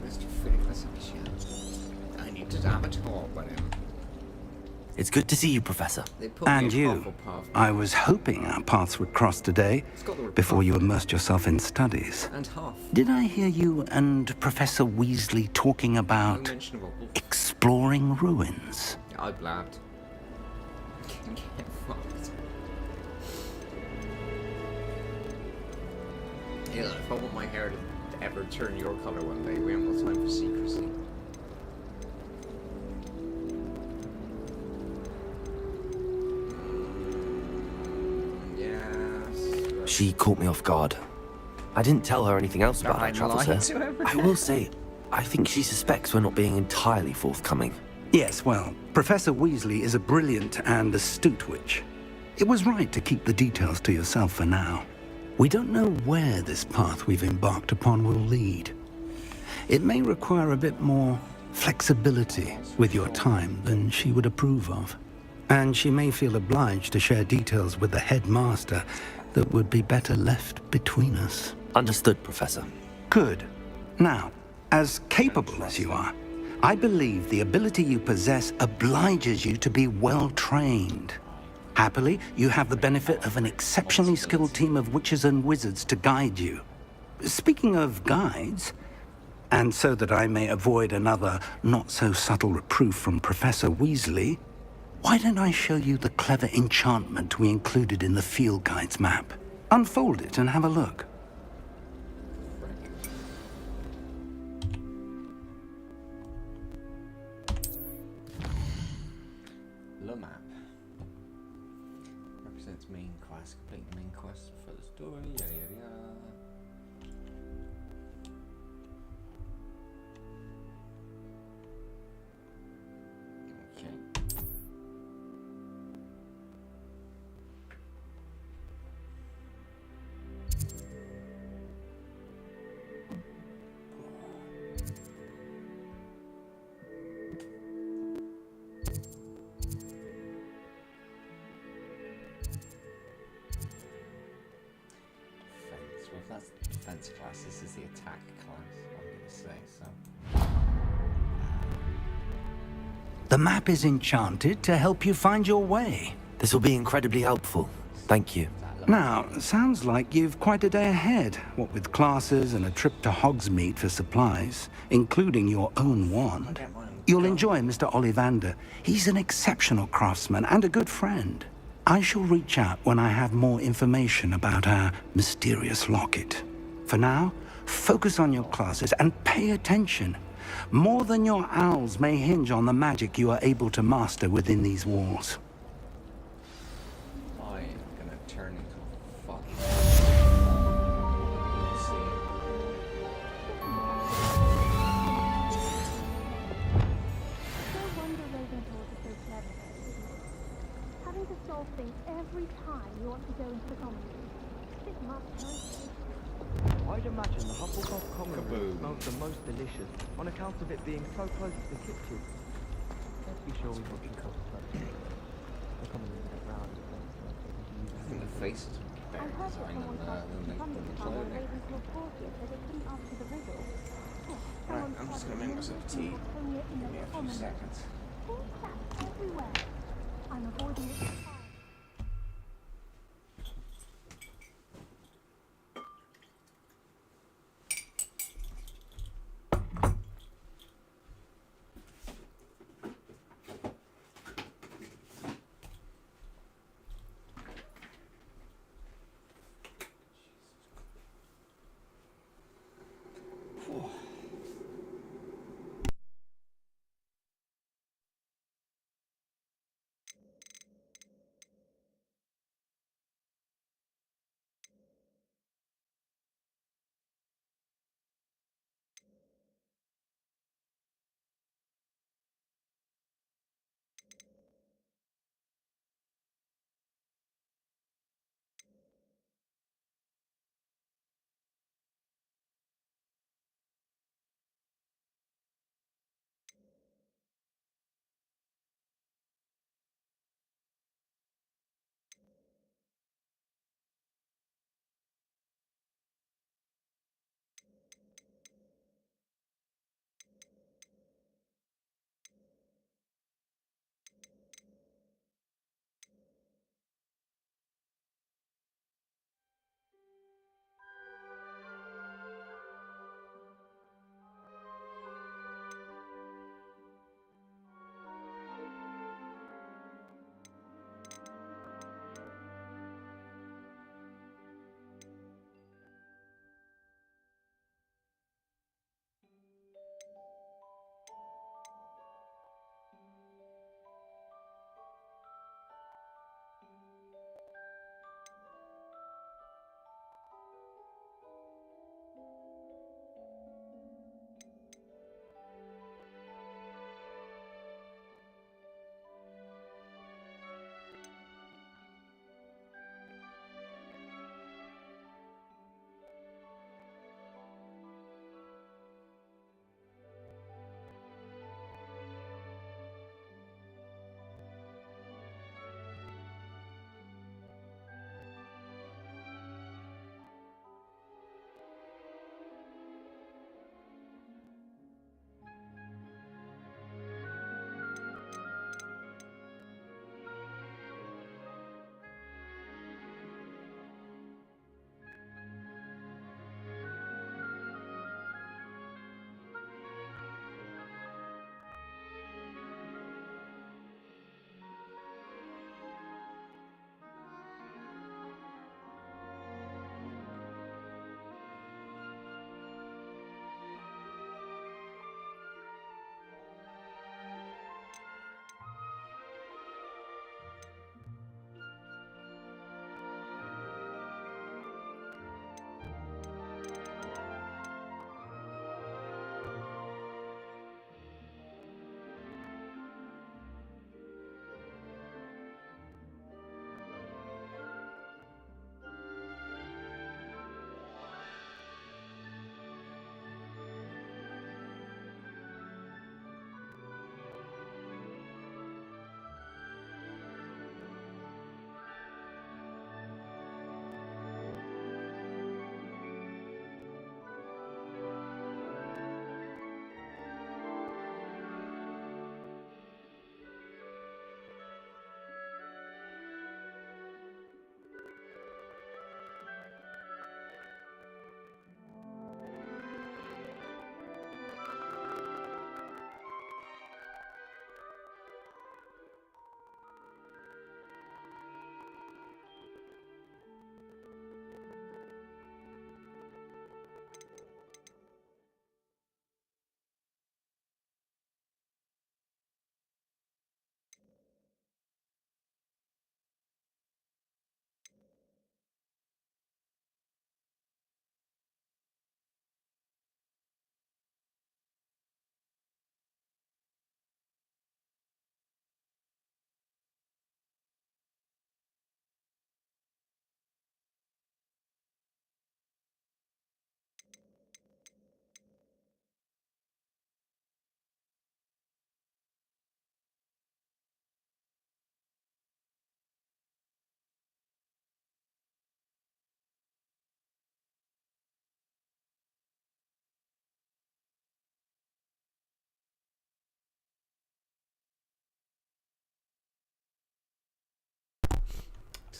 Mr. Fig, let's have a chat. I need to have a talk with him. It's good to see you, Professor. And you. I was hoping our paths would cross today, before you immersed yourself in studies. And half. Did I hear you and Professor Weasley talking about exploring ruins? I blabbed. Get fucked. Yeah, if I want my hair to ever turn your color one day, we haven't got time for secrecy. Yes. She caught me off guard. I didn't tell her anything else about our travels here. I will say, I think she suspects we're not being entirely forthcoming. Yes, well, Professor Weasley is a brilliant and astute witch. It was right to keep the details to yourself for now. We don't know where this path we've embarked upon will lead. It may require a bit more flexibility with your time than she would approve of. and she may feel obliged to share details with the headmaster that would be better left between us. Understood, Professor. Good. Now, as capable as you are, I believe the ability you possess obliges you to be well trained. Happily, you have the benefit of an exceptionally skilled team of witches and wizards to guide you. Speaking of guides, and so that I may avoid another not-so-subtle reproof from Professor Weasley, why don't I show you the clever enchantment we included in the field guide's map? Unfold it and have a look. The map represents main quest. Complete the main quest for the story. Yada yada yada. Okay. Defense. Well, if that's the defense class, this is the attack class, I'm going to say, so. The map is enchanted to help you find your way. This will be incredibly helpful. Thank you. Now, sounds like you've quite a day ahead, what with classes and a trip to Hogsmeade for supplies, including your own wand. You'll enjoy Mr. Ollivander. He's an exceptional craftsman and a good friend. I shall reach out when I have more information about our mysterious locket. For now, focus on your classes and pay attention. More than your owls may hinge on the magic you are able to master within these walls. I am gonna turn into a fucking. Let's see. No wonder Ravenclaw is so clever, isn't it? Having to solve things every time you want to go into the common room. It's a bit much, no? I'd imagine the Hufflepuff common room smells the most delicious on account of it being so close to the kitchen. Let's be sure we watch the coffee first. The common room is around. I think the face is better design than the clothing. Right, I'm just gonna make myself tea. Give me a few seconds. Everywhere. I'm avoiding it.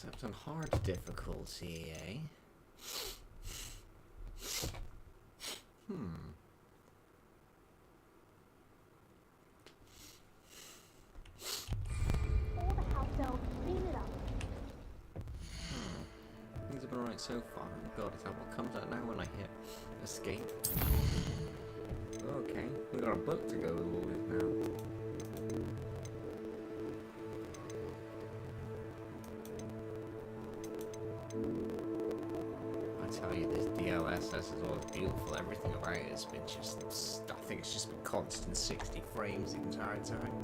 Except on hard difficulty, eh? All the house elves clean it up. Things have been alright so far. Oh god, is that what comes out now when I hit escape? Okay, we got a book to go with all this now. I tell you, this DLSS is always beautiful. Everything about it has been just, I think it's just been constant 60 frames the entire time.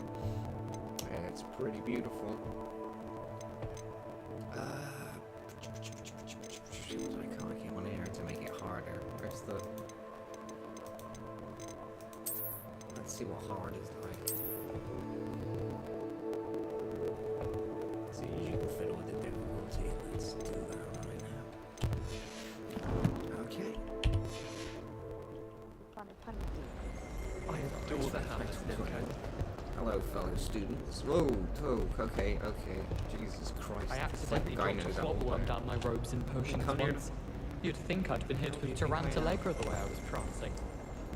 Yeah, it's pretty beautiful. I can't get on here to make it harder. Where's the... Let's see what hard is like. See, you can fiddle with the difficulty. Let's do that right now. Okay. I adore the house. Hello, fellow students. Whoa, okay. Jesus Christ. I accidentally dropped a flopworm down my robes and potions once. You'd think I'd been hit with Tarantalegra the way I was prancing.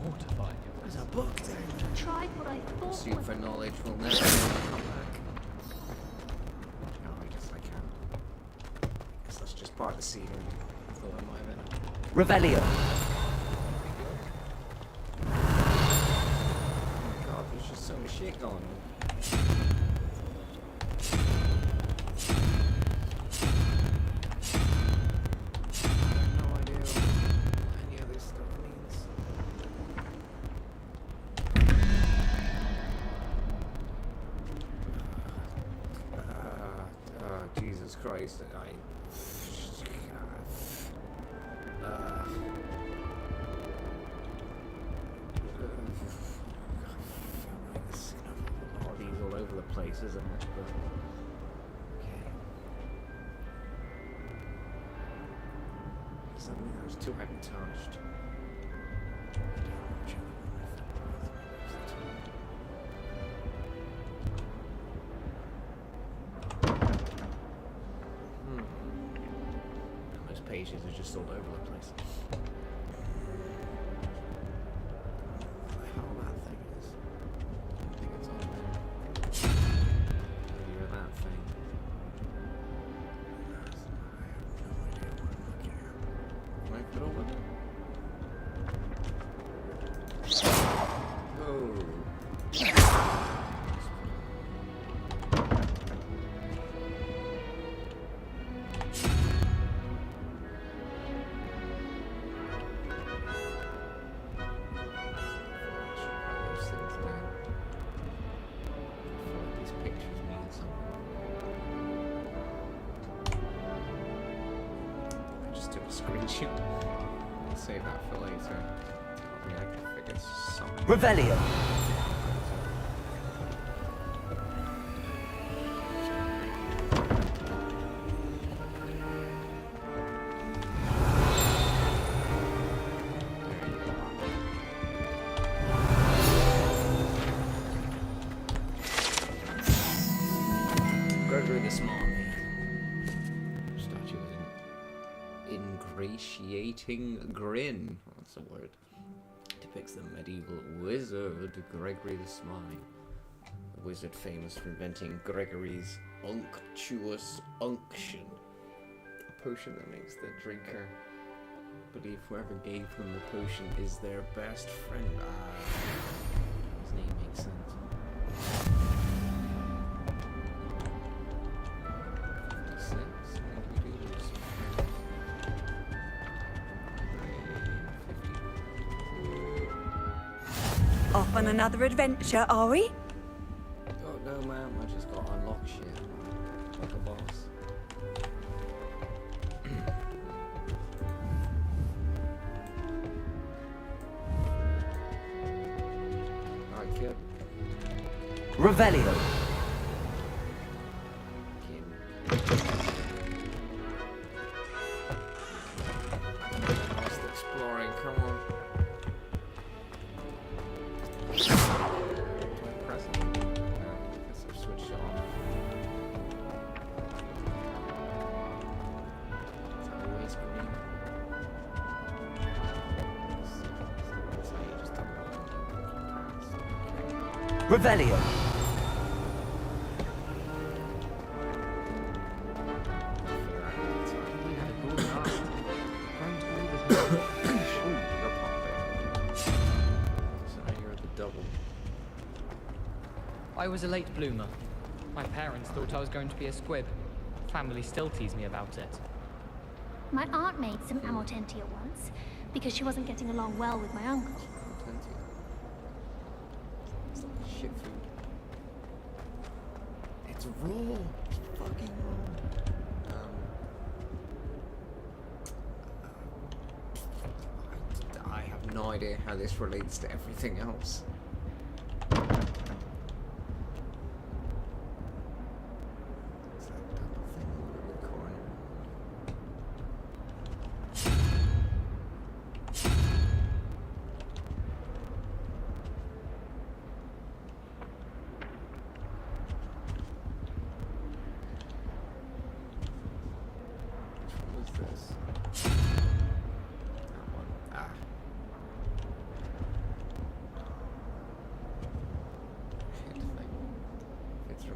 Mortifying. There's a book there. Tried what I thought Pursuit for was knowledge will never come back. No, I guess I can. I guess that's just part of the scenery. I thought I might have been. Revelio. Oh god, there's just so much shit going on. Jesus Christ, all these all over the place, isn't it? But, okay. Suddenly those two hadn't touched. Pages are just all over the place. What the hell that thing is? I don't think it's on there. Maybe that thing. I have no idea what I'm looking at. Can I put all of it? Screenshot. I'll save that for later. I mean, I can figure something. Revelio. Gregory the Smart. Statue with an ingratiating grin. What's the word? Depicts the medieval wizard Gregory the Sly. A wizard famous for inventing Gregory's unctuous unction. A potion that makes the drinker believe whoever gave them the potion is their best friend. His name makes sense. Off on another adventure, are we? Oh no, ma'am, I just got to unlock shit. Like a boss. Alright, kid. Revelio. Just exploring, come on. Press it. No, I guess I've switched it off. Revelio. I was a late bloomer. My parents thought I was going to be a squib. Family still tease me about it. My aunt made some Amortentia once, because she wasn't getting along well with my uncle. It's like shit food. It's raw. It's fucking raw. I have no idea how this relates to everything else.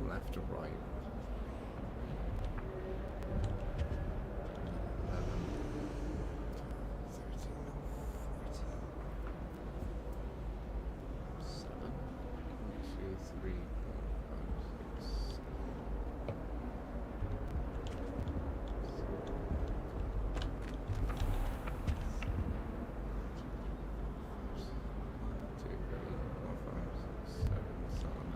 Left to right. 11, 13, 14, 7, 2, 3, 4, 5, 6, 7.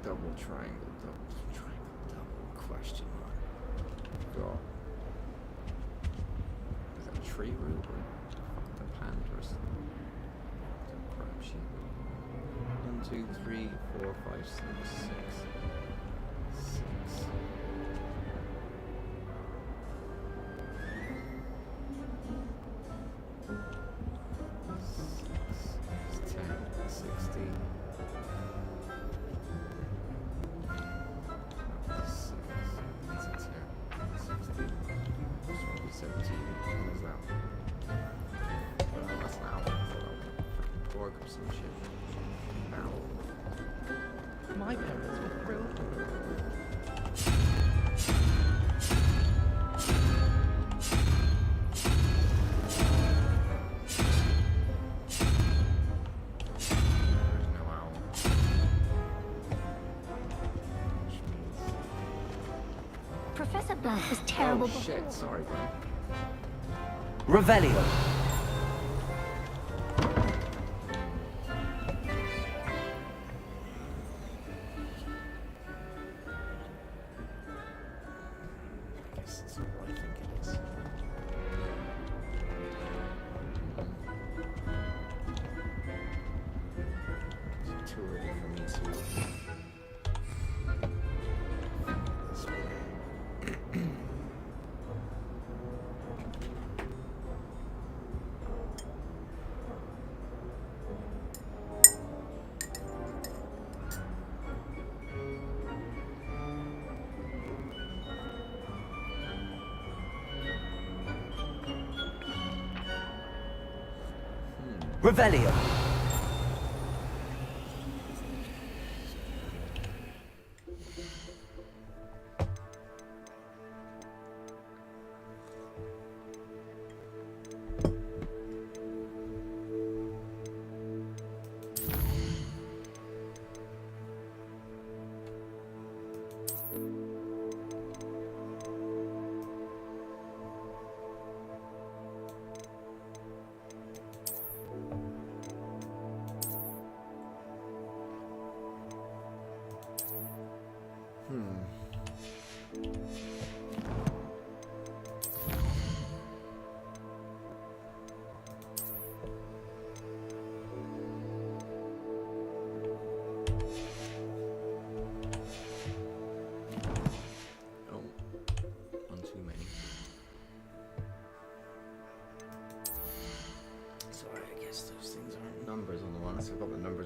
Double triangle, double question mark. Got. Is that a tree root or the plant or something? Crap sheet. 1, 2, 3, 4, 5, 6, 6. 10, 60. 17, what is that? Well, that's an owl. Fucking pork or some shit. Owl. My parents were thrilled. There's no owl. Professor Blunt was terrible Oh shit, sorry bro. Revelio. I guess it's not what I think it is. It's too early for me to this way. Revelio.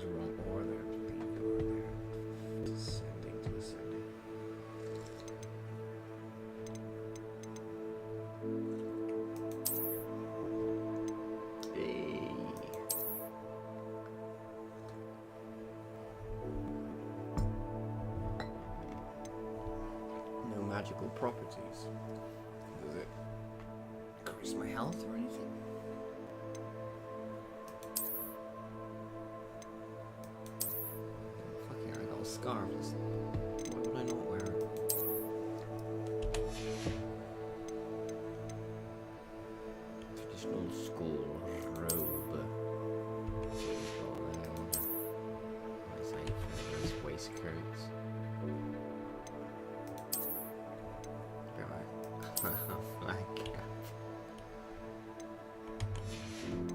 was wrong order. Descending to ascending. Hey. No magical properties. Does it increase my health or anything? Fuck yeah, I got a scarf. Why would I not wear it? Traditional school robe. Nice waistcoats. Flag cap.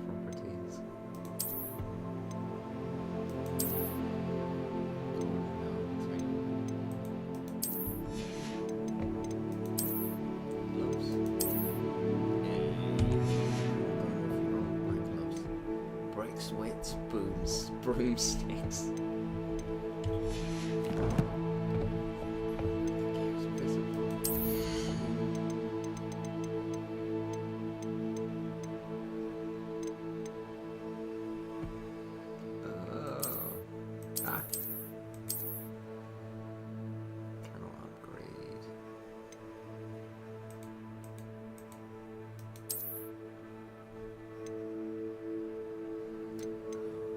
Properties. Gloves. Black gloves. Break sweats, booms, broomsticks. Cannot upgrade.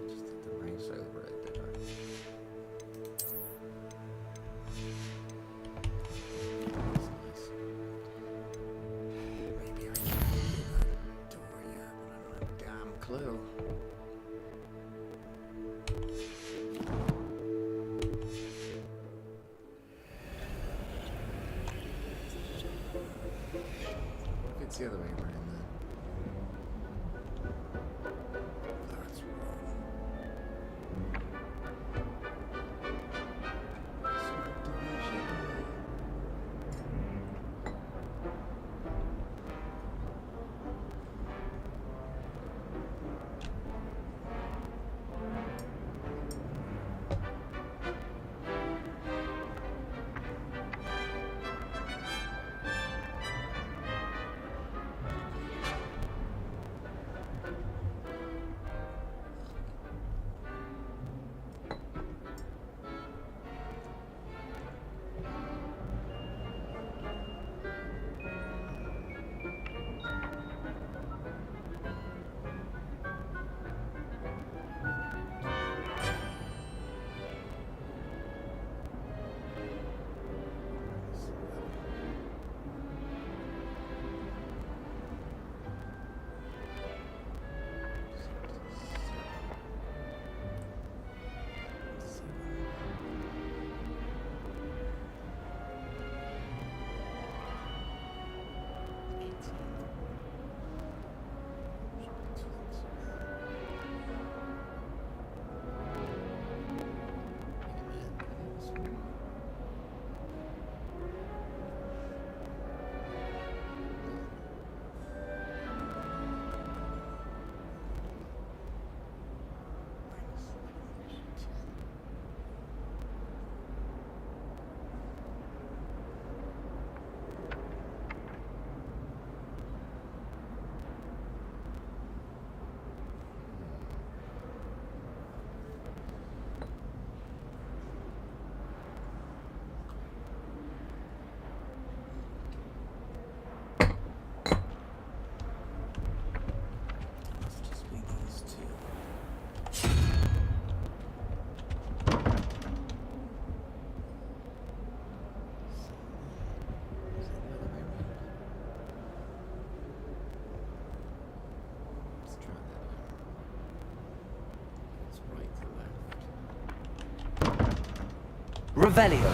Just did the mouse over it, did I? That's nice. Maybe I can do that door yet, but I don't have a damn clue. It's the other way around then. That's wrong. Revelio.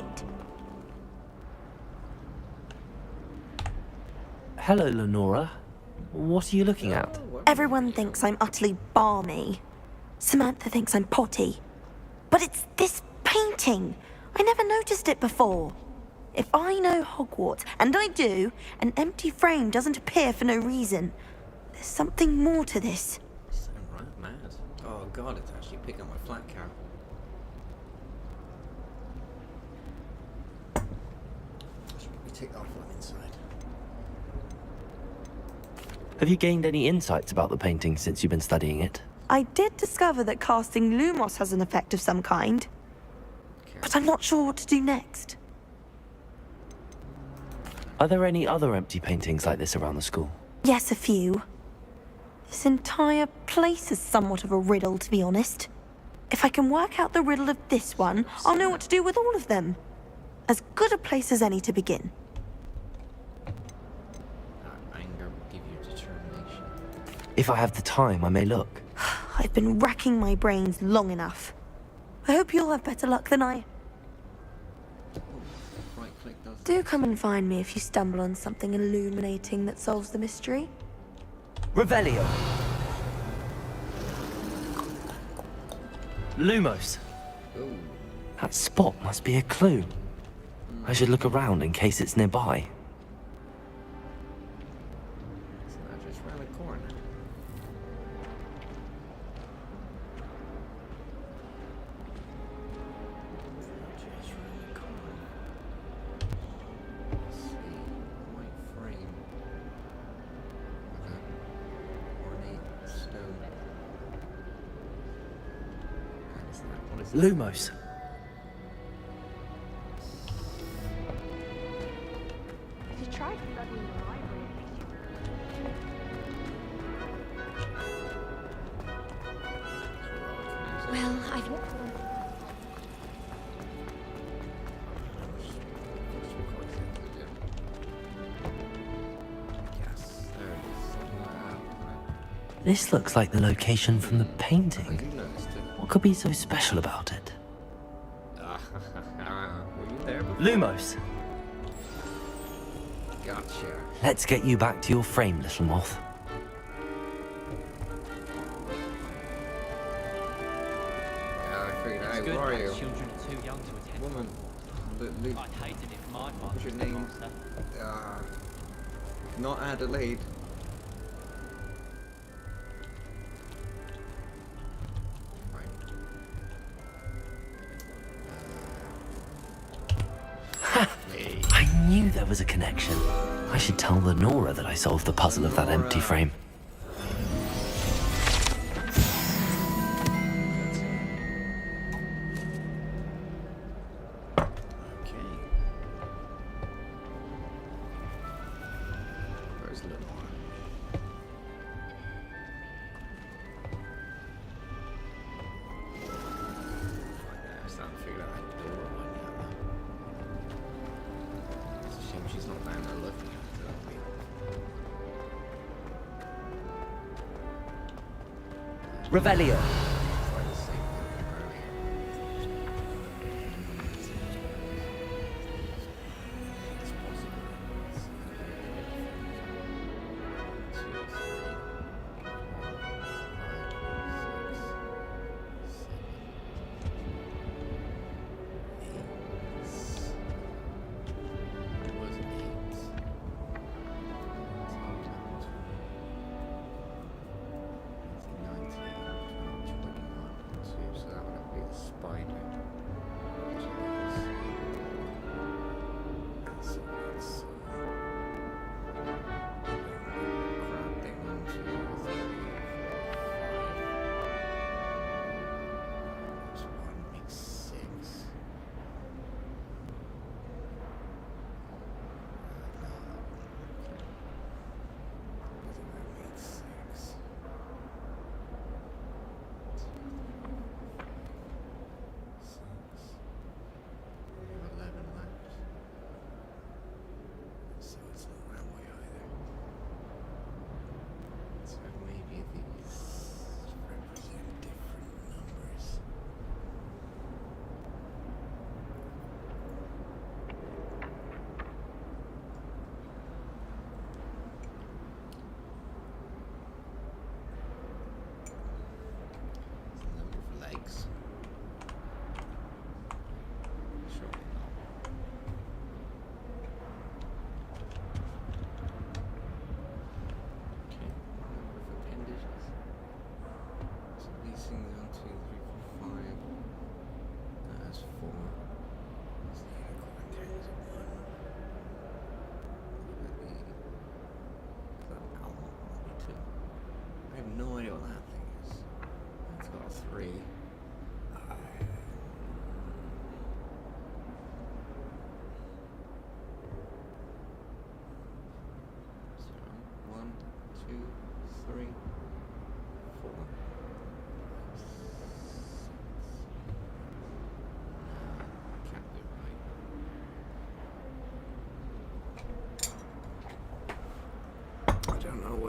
right. Hello, Lenora. What are you looking at? Everyone thinks I'm utterly balmy. Samantha thinks I'm potty. But it's this painting. I never noticed it before. If I know Hogwarts, and I do, an empty frame doesn't appear for no reason. There's something more to this. Sound right mad. Oh god, it's actually picking up my flat cap. We take that from inside. Have you gained any insights about the painting since you've been studying it? I did discover that casting Lumos has an effect of some kind. But I'm not sure what to do next. Are there any other empty paintings like this around the school? Yes, a few. This entire place is somewhat of a riddle, to be honest. If I can work out the riddle of this one, I'll know what to do with all of them. As good a place as any to begin. Anger will give you determination. If I have the time, I may look. I've been racking my brains long enough. I hope you'll have better luck than I. Right click does Do come and find me if you stumble on something illuminating that solves the mystery. Revelio. Lumos. Ooh. That spot must be a clue. I should look around in case it's nearby. It's not just round the corner. Lumos. If you tried studying in the library, Well, I've... This looks like the location from the painting. What could be so special about it? Were you there before? Lumos. Gotcha. Let's get you back to your frame, little moth. I figured out. Good Where are that you? children are too young to attend. Woman. I'd hate it if my What's your father name? was a monster. Not Adelaide. I knew there was a connection. I should tell Lenora that I solved the puzzle of that empty frame. Where's Lenora? I'm starting to figure out how to do it right now. It's a shame she's not down there looking at me. Revelio.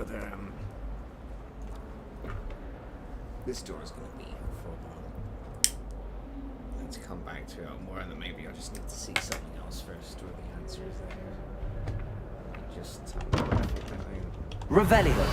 But this door is going to be here for a while. Let's come back to it more, and then maybe I just need to see something else first, where the answer is there. Just Revelio.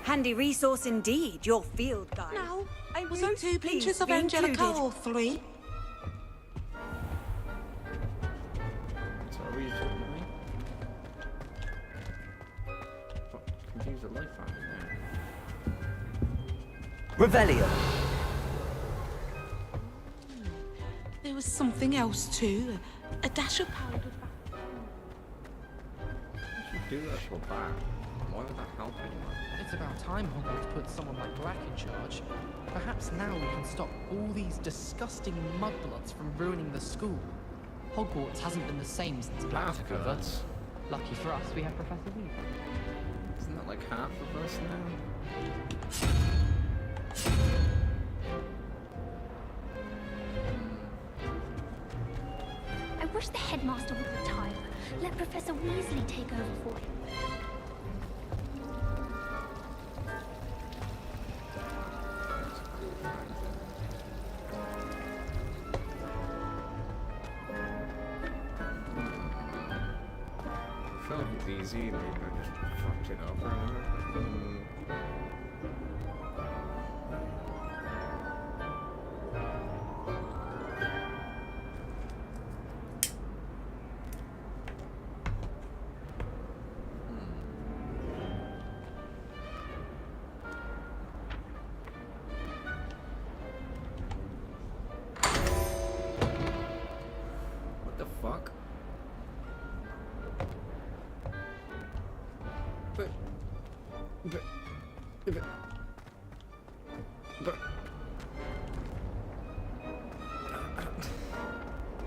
Handy resource indeed, your field guide. No, I'm was so it 2 pleased pinches to of be Angelica included. or 3? Sorry, you told me. What? Confuse the life out of there. Revelio. There was something else too. A dash of powdered Do that for back. Why would that help anyone? It's about time Hogwarts put someone like Black in charge. Perhaps now we can stop all these disgusting mudbloods from ruining the school. Hogwarts hasn't been the same since Black took over. Lucky for us, we have Professor Weasley. Isn't that like half of us now? I wish the headmaster would retire. Let Professor Weasley take over for him. I felt like it's easy, and maybe I just fucked it up. What the fuck?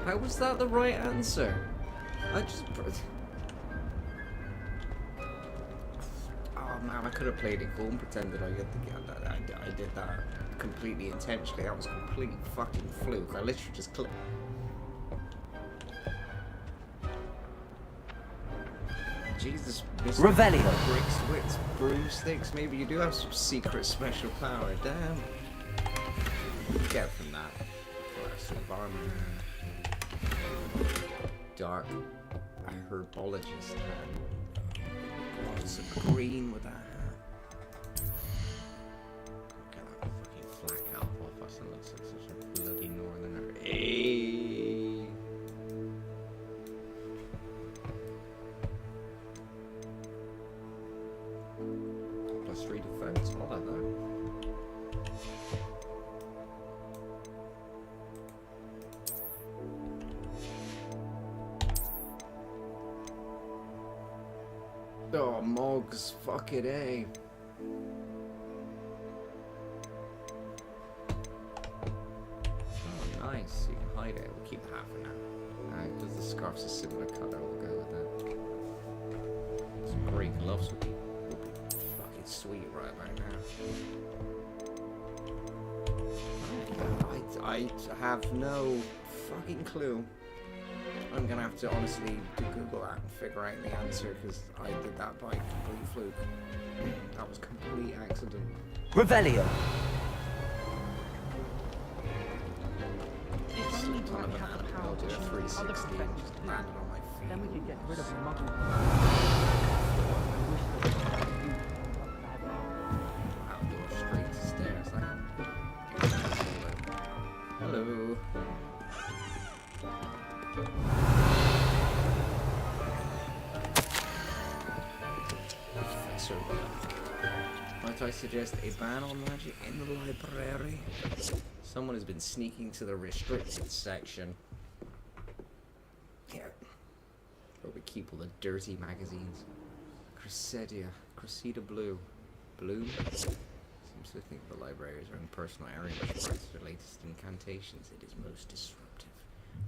How was that the right answer? I just... Oh man, I could have played it cool and pretended I did that completely intentionally. That was a complete fucking fluke. I literally just clicked. Jesus, Mr. Revelio. Bricks, wits, broomsticks. Maybe you do have some secret special power. Damn. Get from that. Class of armor. Dark herbologist hat. Lots of green with that hat. Get that fucking flak out off us and looks like such a bloody northerner. Hey. +3 defense, all that though. Oh, Mogs, fucking A. Oh, nice. You can hide it. We'll keep it half for now. Because the scarf's a similar colour, we'll go with that. Some grey gloves would be fucking sweet right about now. I have no fucking clue. I'm gonna have to honestly Google that and figure out the answer because I did that by complete fluke. That was complete accident. Revelio. If only Black had the power to choose other professors too, then we could get rid of the muggle. Outdoor street stairs. Hello. Professor, might I suggest a ban on magic in the library? Someone has been sneaking to the restricted section. Yeah. Where we keep all the dirty magazines. Cressida Blue. Bloom? Seems to think the library is her own personal area which writes the latest incantations. It is most disruptive.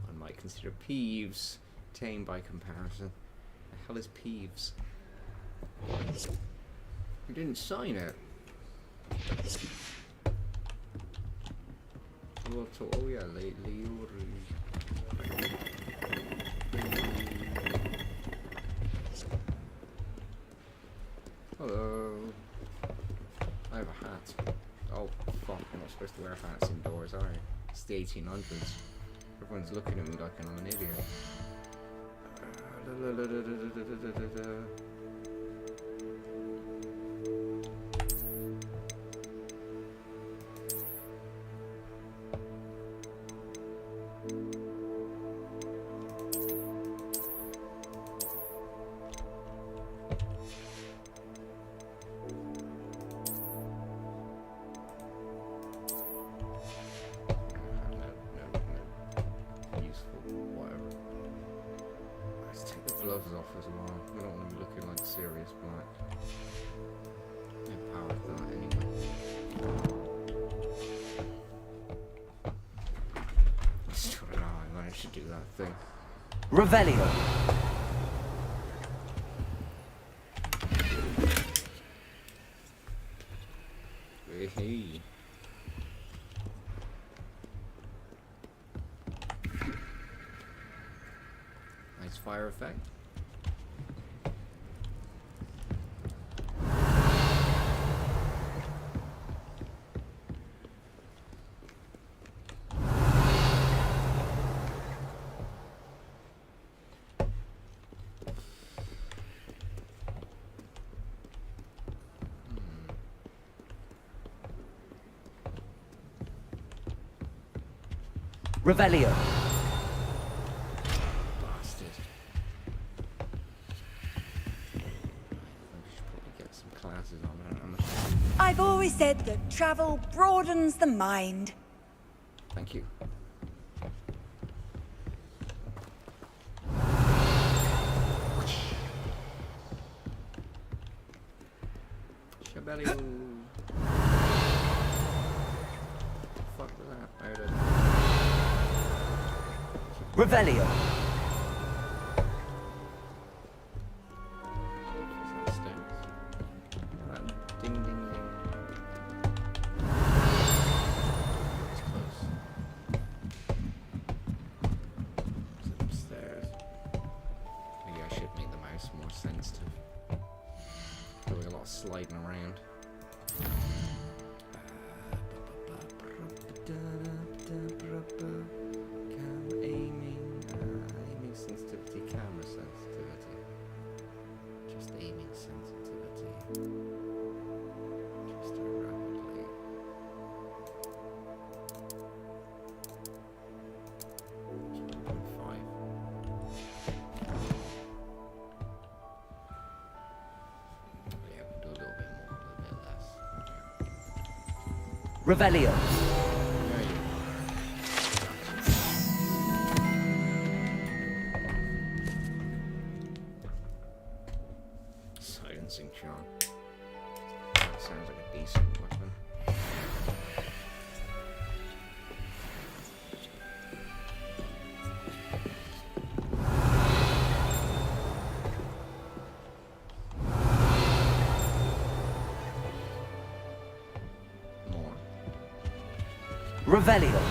On One might consider Peeves tame by comparison. The hell is Peeves? You didn't sign it. Oh yeah, Hello. I have a hat. Oh fuck, you're not supposed to wear hats indoors, are you? It's the 1800s. Everyone's looking at me like I'm an idiot. Gloves off as well. We don't want to be looking like serious black. Yeah, power of that anyway. Still don't know how I managed to do that thing. Revelio. Hey. Nice fire effect. Revelio. Bastard. I should probably get some classes on it. I've always said that travel broadens the mind. Thank you. Shabelio. Fuck with that. I heard it. Revelio. Ding ding ding. It's close. It's upstairs. Maybe I should make the mouse more sensitive. Doing a lot of sliding around. Aiming sensitivity, camera sensitivity. Just aiming sensitivity. Just rapidly. Just 1.5. Yeah, we can do a little bit more, a little bit less. Revelio. Silencing charm. That sounds like a decent weapon. More. Revelio.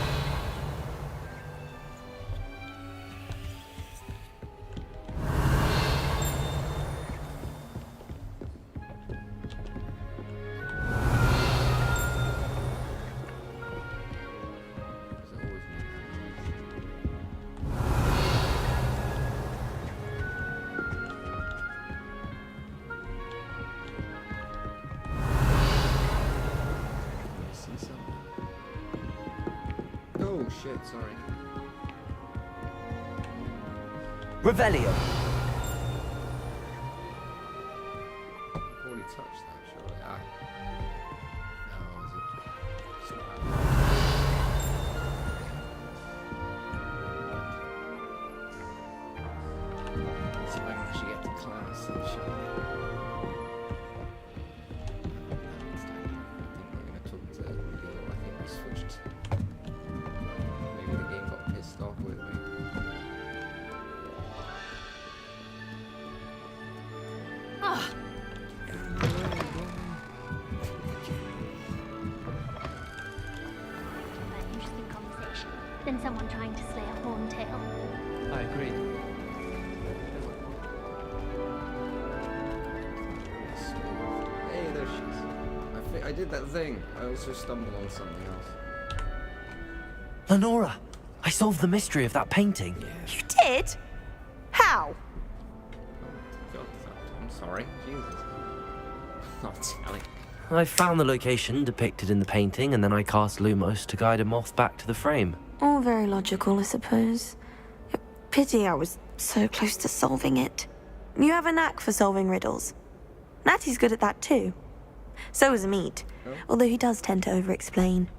Oh shit, sorry. Revelio. Already touched that, surely. Ah. Oh, is it? It's not that. See if I can actually get to class then, shall I? I think we're gonna talk to Leo. I think we switched. Maybe the game got pissed off with me. than someone trying to slay a horntail. I agree. Hey, there she is. I did that thing. I also stumbled on something else. Lenora, I solved the mystery of that painting. You did? How? God, I'm sorry. Jesus. Not telling. I found the location depicted in the painting, and then I cast Lumos to guide a moth back to the frame. All very logical, I suppose. Pity I was so close to solving it. You have a knack for solving riddles. Natty's good at that too. So is Amit, although he does tend to over-explain.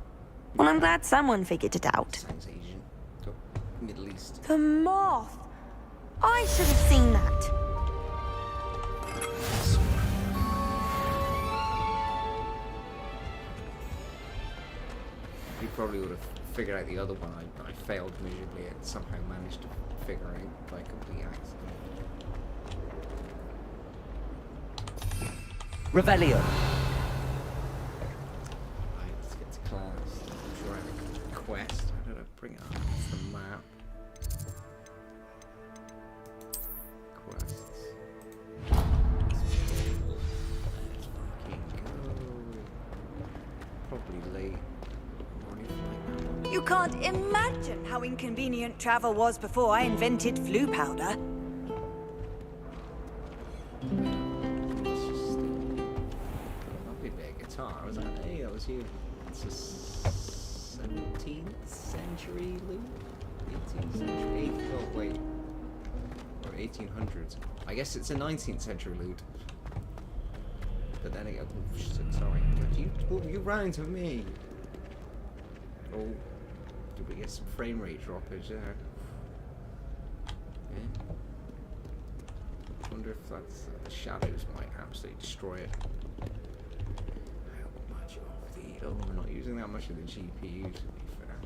Well, I'm glad someone figured it out. Sounds Asian. Go Middle East. The moth! I should have seen that. You probably would have figured out the other one. I failed miserably and somehow managed to figure out by complete accident. Revelio. Right, let's get to class. I'm sure I have a quest. How did I bring it up? It's the map. Quests. Let's fucking go. Probably late. You can't imagine how inconvenient travel was before I invented flu powder. Lovely bit of guitar. Was that? Hey, that was you. It's a 17th century loop? 18th century? Oh, wait. Or 1800s. I guess it's a 19th century loot. But then again, oh, shit, sorry. You ran into me. Oh, did we get some frame rate droppage there? Yeah. I wonder if that's the shadows might absolutely destroy it. How much of the? Oh, we're not using that much of the GPU to be fair.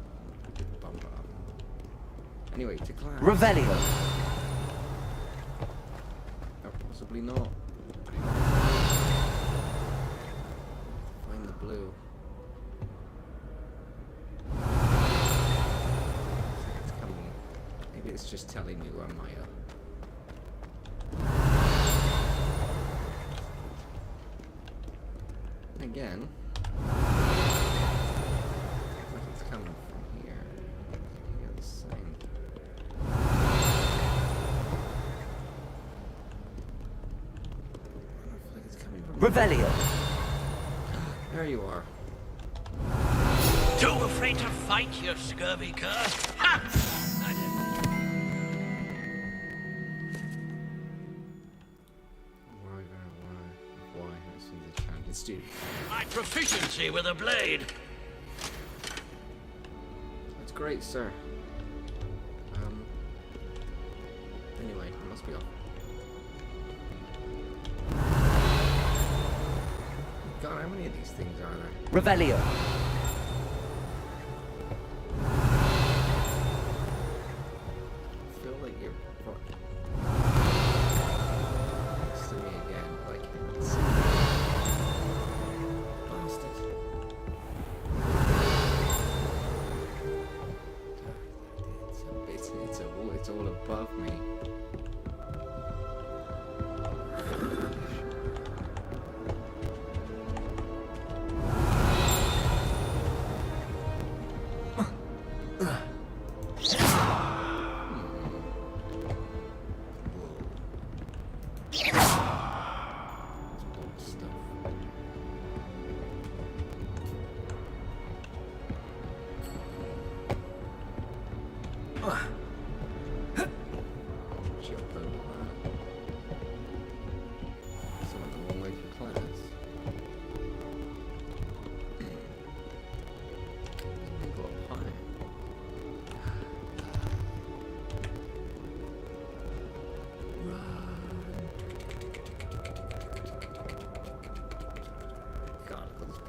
I did bump it up. Anyway, to class. Revelio. Oh, possibly not. Find the blue. Maybe it's just telling me where my Again, like it's coming from here. Yeah, the same. I feel like it's coming from Revelio. There you are. Too afraid to fight, you scurvy cur? Ha! Why? I see the chanted student. My proficiency with a blade. That's great, sir. Anyway, I must be off. God, how many of these things are there? Revelio. I feel like you're next to me again, but I can't see. Bastard. It's all above me.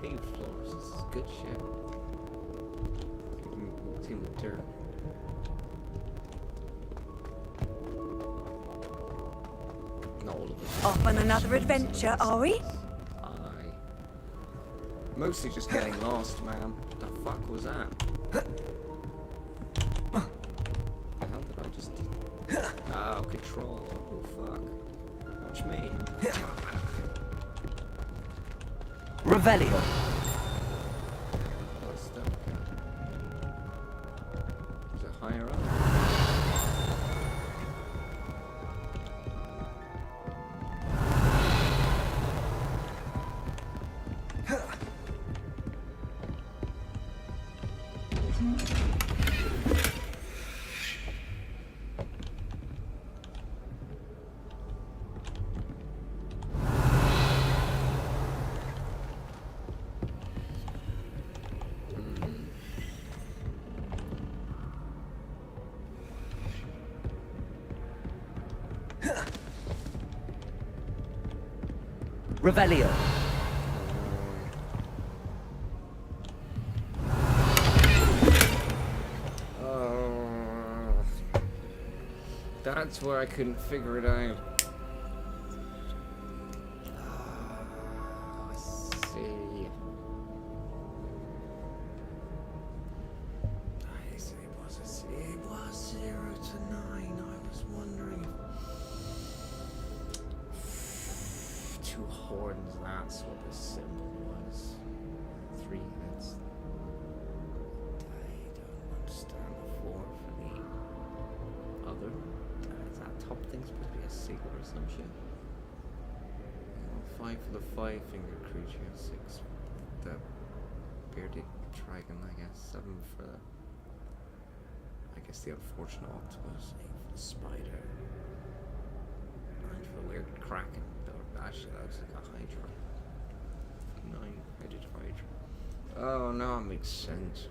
Paved floors, this is good shit. Team of dirt. Not all of us. Off on another adventure, are we? Aye. Mostly just getting lost, man. What the fuck was that? troll. Oh fuck. Watch me. Revelio. What's that? Is it higher up? Revelio. Oh, that's where I couldn't figure it out. I see. It was 0 to 9. I was wondering. 2 horns, that's what the symbol was. 3 heads. I don't understand the 4 for the other. Is that top thing supposed to be a secret or some shit? 5 for the 5-finger creature, 6 for the bearded dragon, I guess. 7 for the, I guess, the unfortunate octopus. 8 for the spider. 9 for the weird kraken. Actually, that looks like a hydra. 9-headed hydra. Oh, no, it makes sense.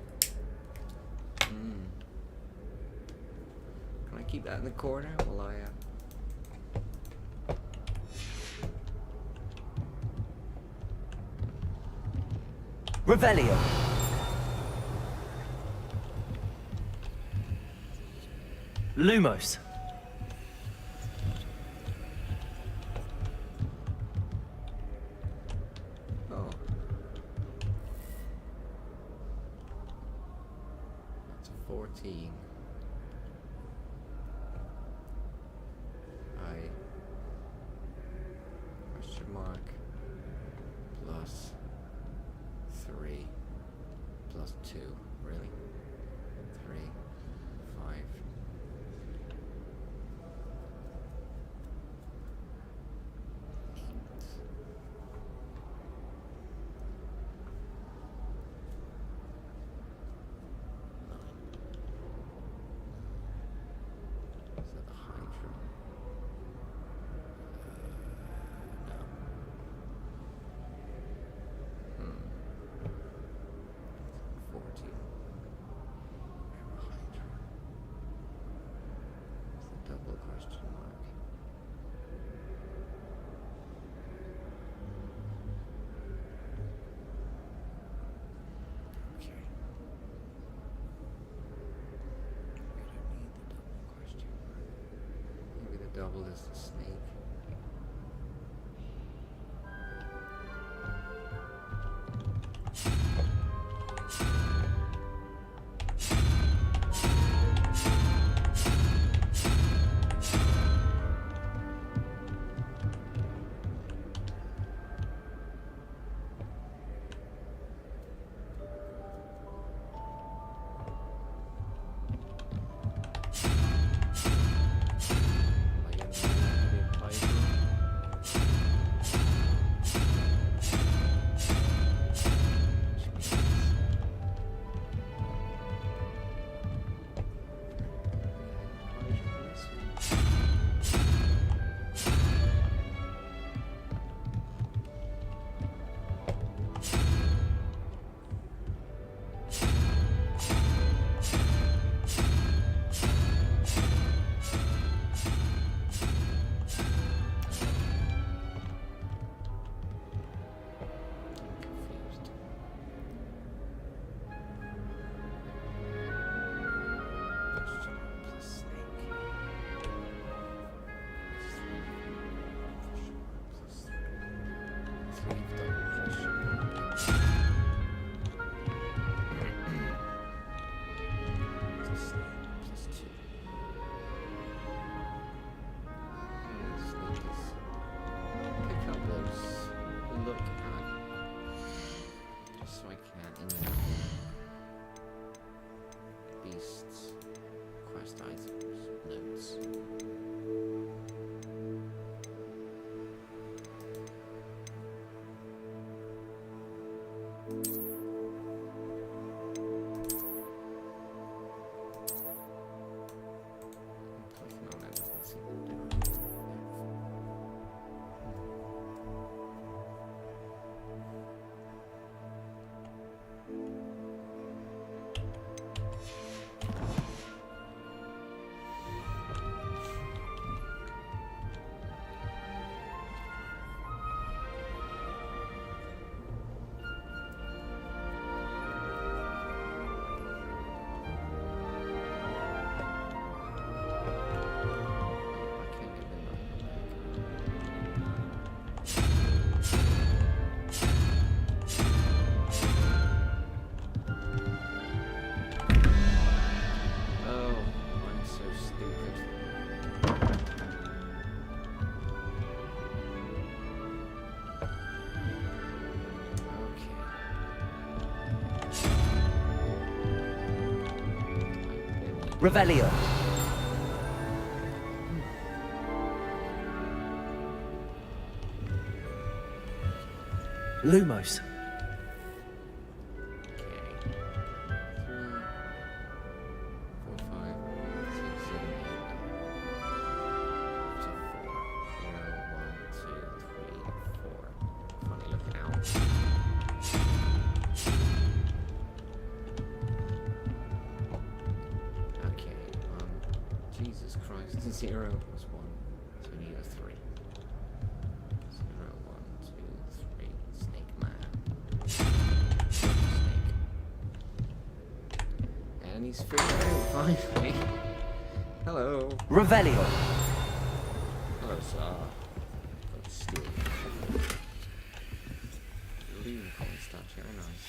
Can I keep that in the corner while I Revelio. Lumos. Oh. That's a 14. Question mark plus 3 plus 2. Really? 3, 5. Is that the hydra? No. 14. Hydra. It's the double question mark. Okay. We don't need the double question mark. Maybe the double is the snake. Am I gonna be Revelio. Lumos. Jesus Christ. 0 plus 1. So we need a 3. 0, 1, 2, 3. Snake man. Snake. And he's figured out finally. Hello. Revelio. Hello, sir. Oh, Steeb. Unicorn statue. Oh, nice.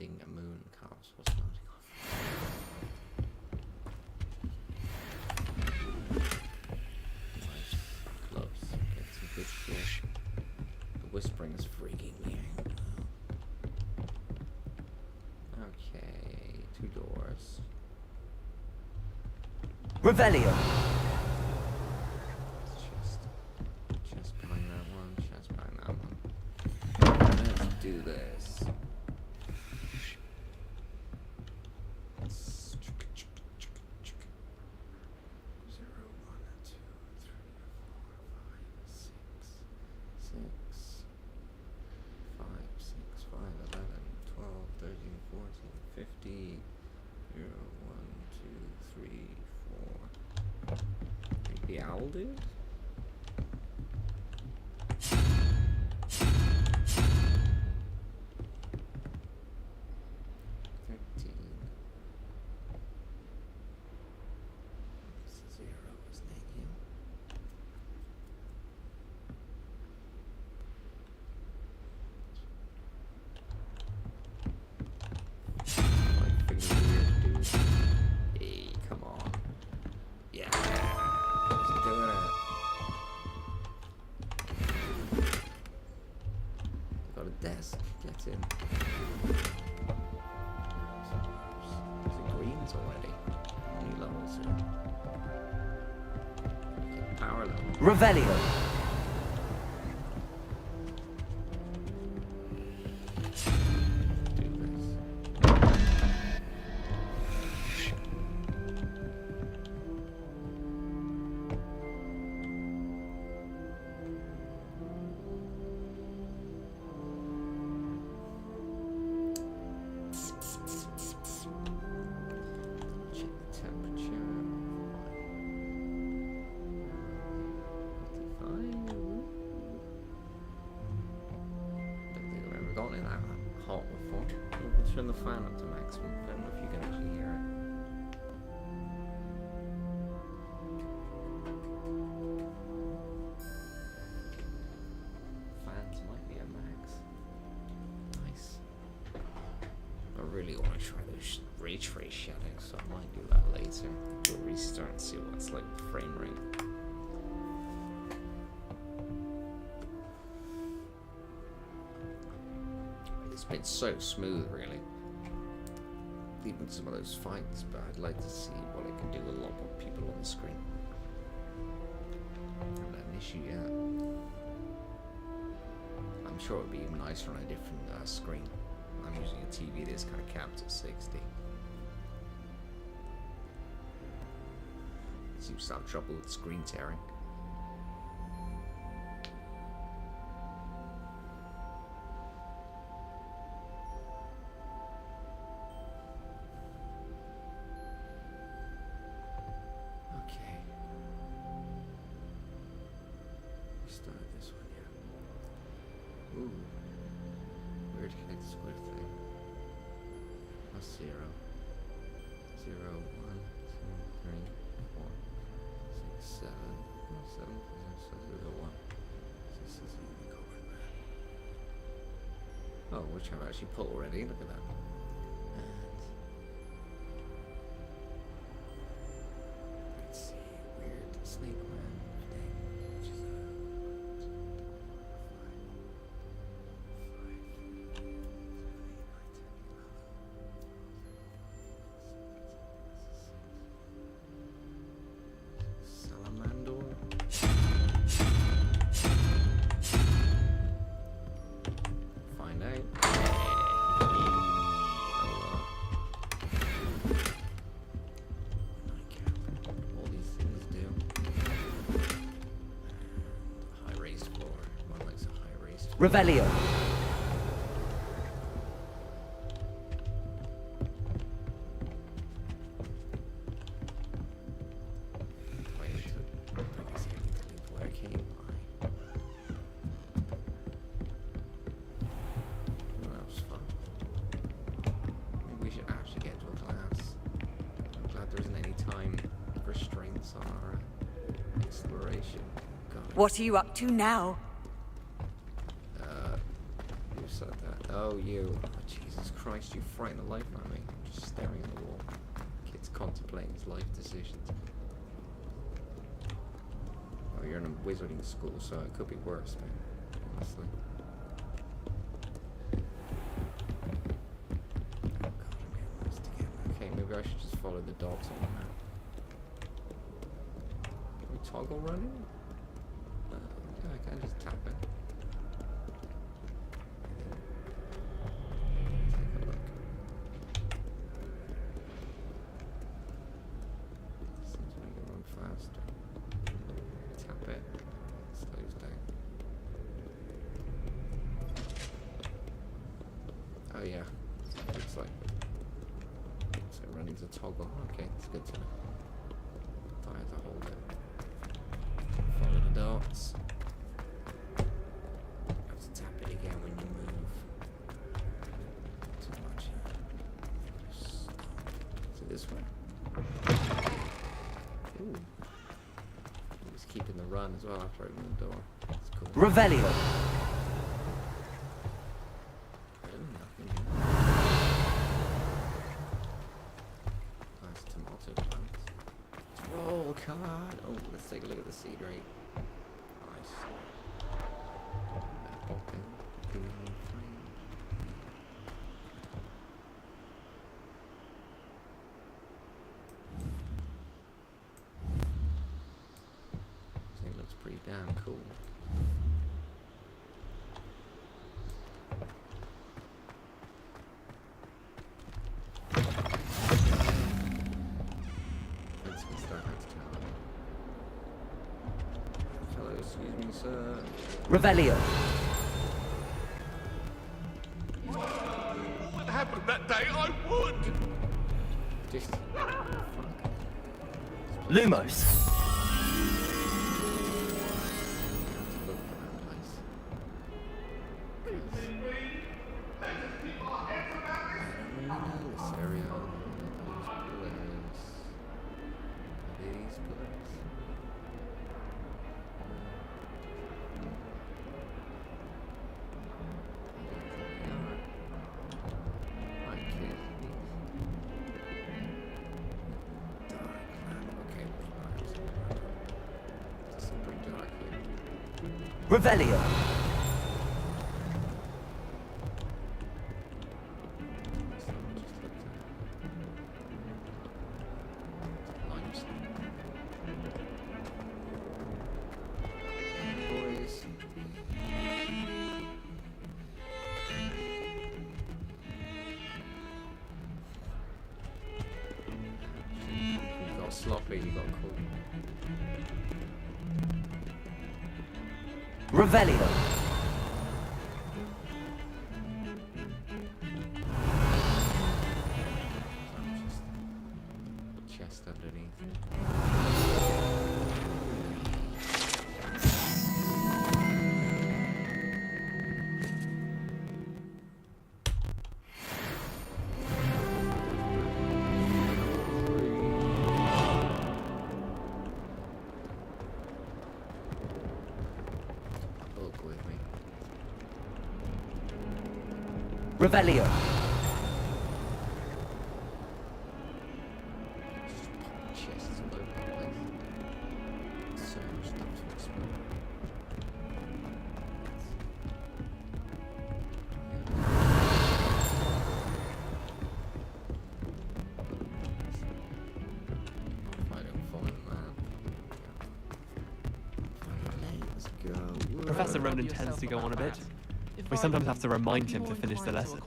A moon calves was starting off. Nice. Close. Get some good shit. The whispering is freaking me out. Okay, 2 doors. Revelio. Chest behind that one. Chest behind that one. Let's do this. The owl dude? Desk gets in. Is it greens already? How many levels are okay, power level? Revelio. Gotten in that hot before. We'll turn the fan up to maximum. I don't know if you can actually hear it. Fans might be at max. Nice. I really want to try those ray trace shadow, so I might do that later. We'll restart and see what's like with frame rate. It's been so smooth, really. Even some of those fights, but I'd like to see what it can do with a lot more people on the screen. Not an issue yet. I'm sure it would be even nicer on a different screen. I'm using a TV that's kind of capped at 60. Seems to have trouble with screen tearing. Okay. We started this one, yeah. Ooh. Where to connect the square thing? Plus 0. 0, 1, 2, 3, 4, 6, 7. 7 plus 0, 1. This is even covering that. Oh, which I've actually put already. Look at that. And let's see. Weird snake man thing. Which is Salamandor. Find out. All these things do. High raised floor. One likes a high raised floor. Revelio. Maybe we should actually get to a class. I'm glad there isn't any time restraints on our exploration. God. What are you up to now? Who said that? Oh, you. Oh, Jesus Christ, you frighten the life out of me. I'm just staring at the wall. Kid's contemplating his life decisions. Oh, you're in a wizarding school, so it could be worse, man. Honestly. Oh, God, I'm getting lost again. Okay, maybe I should just follow the dogs on the map. Can we toggle running? Yeah, I can just tap it. Take a look. Seems to make it run faster. Tap it. It slows down. Oh yeah. Looks like running's a toggle. Okay, it's good to know. I have to hold it. Follow the dots. Have to tap it again when you move. Too much. Is it this way? Ooh. He's keeping the run as well after opening the door. That's cool. Revelio. Nice tomato plants. Troll card. Oh, let's take a look at the seed rate. Nice. Apple pen. Green frame. So it looks pretty damn cool. Let's get started. Hello, excuse me, sir. Revelio. What happened that day? I would! Just Lumos. look for that place. I don't really know this area. These pillars. Right, Revelio. Boys. You got sloppy, you got cool. Revelio. Chest underneath. Book with me. Revelio. Chests all over the place. So much stuff to explore. If I don't follow the map. Let's go. Professor Ronan tends to go on a bit. We sometimes have to remind him to finish the lesson.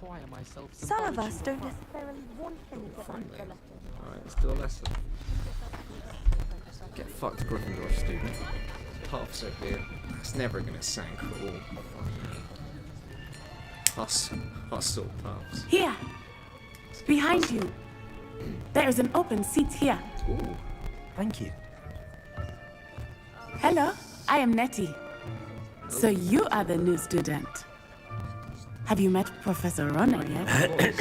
Some of us don't necessarily want him to finish the lesson. Alright, let's do a lesson. Get fucked, Gryffindor student. Puffs up here. That's never gonna sound cool. Hustle puffs. Here, behind you. There is an open seat here. Ooh. Thank you. Hello, I am Nettie. So you are the new student. Have you met Professor Ronan yet?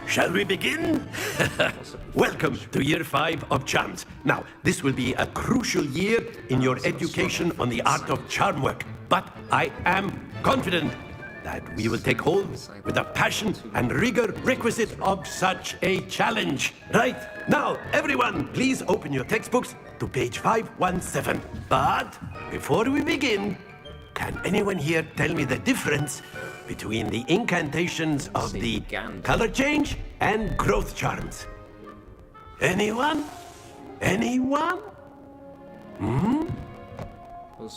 Shall we begin? Welcome to Year 5 of Charms. Now, this will be a crucial year in your education on the art of charm work. But I am confident that we will take hold with the passion and rigor requisite of such a challenge. Right, now, everyone, please open your textbooks to page 517. But before we begin, can anyone here tell me the difference between the incantations of the color change and growth charms? Anyone? Anyone? Hmm?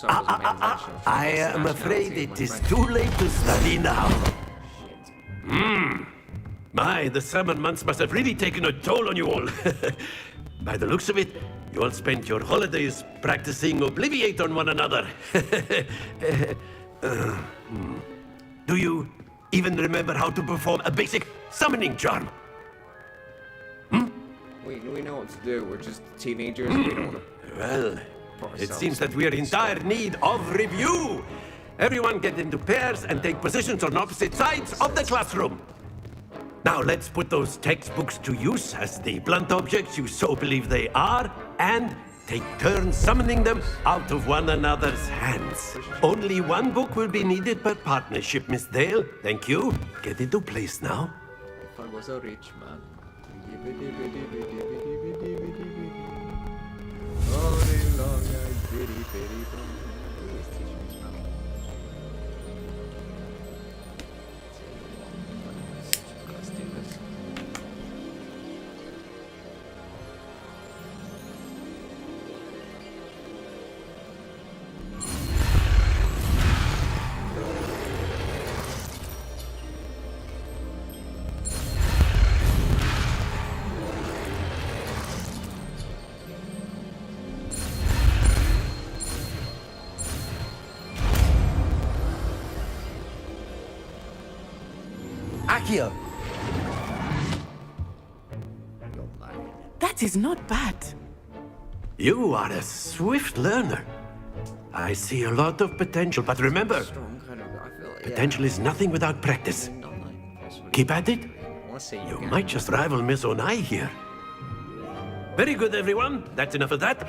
I am afraid it is too late to study now. My, the summer months must have really taken a toll on you all. By the looks of it, you all spent your holidays practicing Obliviate on one another. Do you even remember how to perform a basic summoning charm? We know what to do. We're just teenagers. We don't want to. Well, it seems that we are in dire need of review. Everyone get into pairs and take positions on opposite sides of the classroom. Now let's put those textbooks to use as the blunt objects you so believe they are, and take turns summoning them out of one another's hands. Only one book will be needed per partnership, Miss Dale. Thank you. Get into place now. If I was a rich man. Accio. That is not bad. You are a swift learner. I see a lot of potential, but remember, potential is nothing without practice. Keep at it. You might just rival Miss Onai here. Very good, everyone. That's enough of that.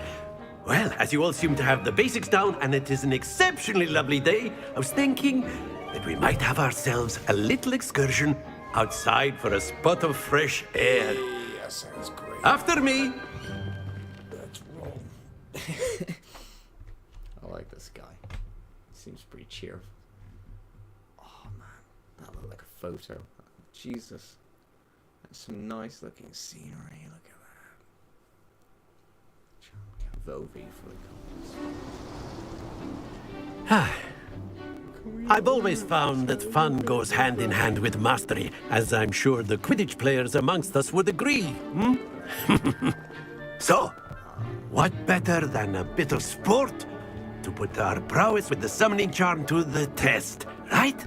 Well, as you all seem to have the basics down, and it is an exceptionally lovely day, I was thinking that we might have ourselves a little excursion outside for a spot of fresh air. That sounds great. After me. That's wrong. this guy? Seems pretty cheerful. Oh man, that looked like a photo. Jesus. That's some nice looking scenery. Look at that. Vovi for the comments. I've always found that fun goes hand in hand with mastery, as I'm sure the Quidditch players amongst us would agree. So, what better than a bit of sport to put our prowess with the summoning charm to the test, right?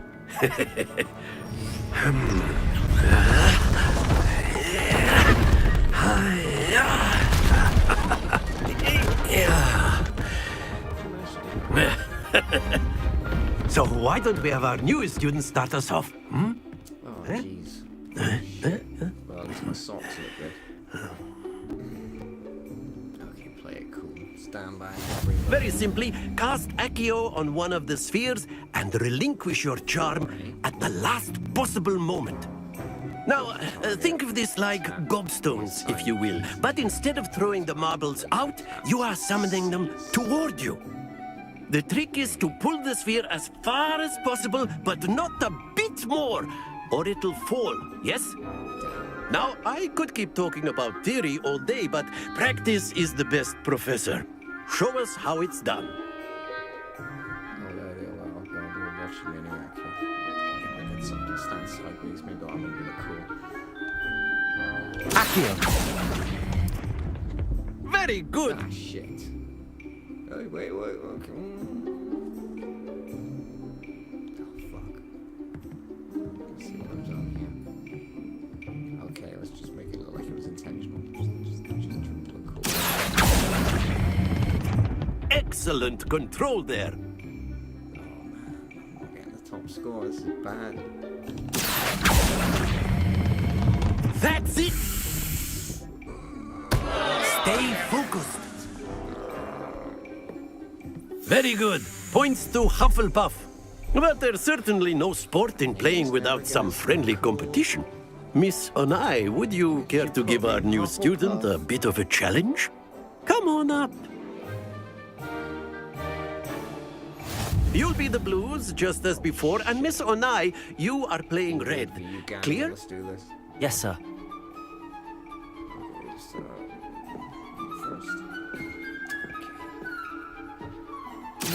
So why don't we have our newest student start us off? Oh, jeez. Well, at least my socks look good. Okay, play it cool. Stand back. Very simply, cast Accio on one of the spheres and relinquish your charm at the last possible moment. Now, think of this like gobstones, if you will. But instead of throwing the marbles out, you are summoning them toward you. The trick is to pull the sphere as far as possible, but not a bit more, or it'll fall, yes? Now, I could keep talking about theory all day, but practice is the best professor. Show us how it's done. I'll go watch you anyway, okay? I'll get something to stand sideways, maybe I'll make it look cool. Accio! Very good! Ah, shit. Oh, wait, okay. Oh, fuck. Let's see what I've done here. Okay, let's just make it look like it was intentional. Just trying to look cool. Excellent control there. Oh, man. I'm not getting the top score. This is bad. That's it! Stay focused. Very good. Points to Hufflepuff. But there's certainly no sport in playing without some friendly competition. Miss Onai, would you care to give our new student a bit of a challenge? Come on up. You'll be the blues, just as before, and Miss Onai, you are playing red. Clear? Let's do this. Yes, sir. Okay, just, first.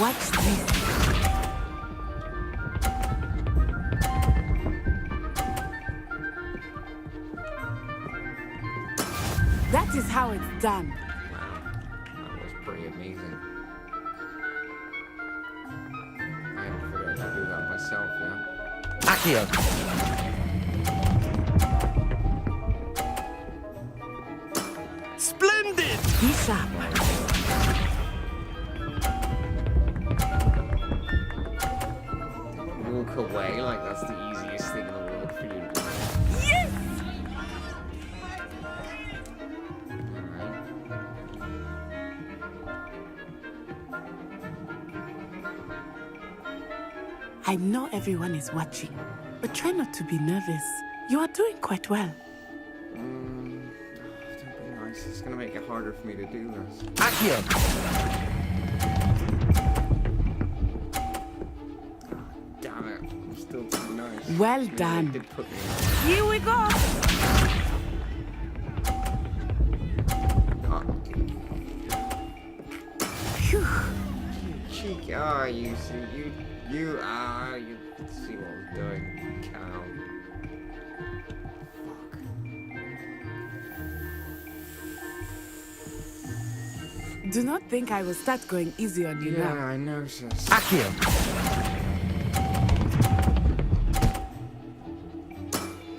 Watch this. That is how it's done. Wow, that was pretty amazing. I haven't figured out how to do that myself, yeah? Accio! Splendid! Be sharp. Walk away like that's the easiest thing in the world for you to do. Yes! I know everyone is watching, but try not to be nervous. You are doing quite well. Don't be nice. It's gonna make it harder for me to do this. Accio! Damn it. I'm still too nice. Well They done. did put me Here we go. Phew. Cheek. You see, you see what I was doing. Cow. Do not think I will start going easy on you Yeah, now. I know, sis. Accio!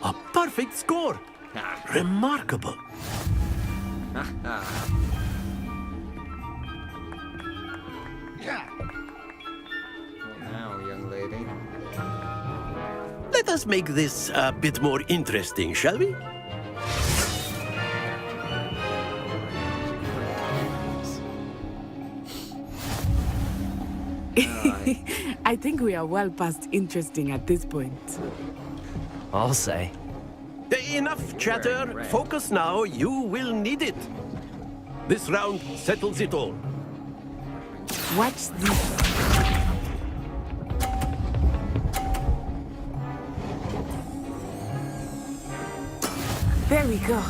A perfect score! Remarkable! What now, young lady? Let us make this a bit more interesting, shall we? I think we are well past interesting at this point. I'll say. Enough chatter. Focus now. You will need it. This round settles it all. Watch this. There we go.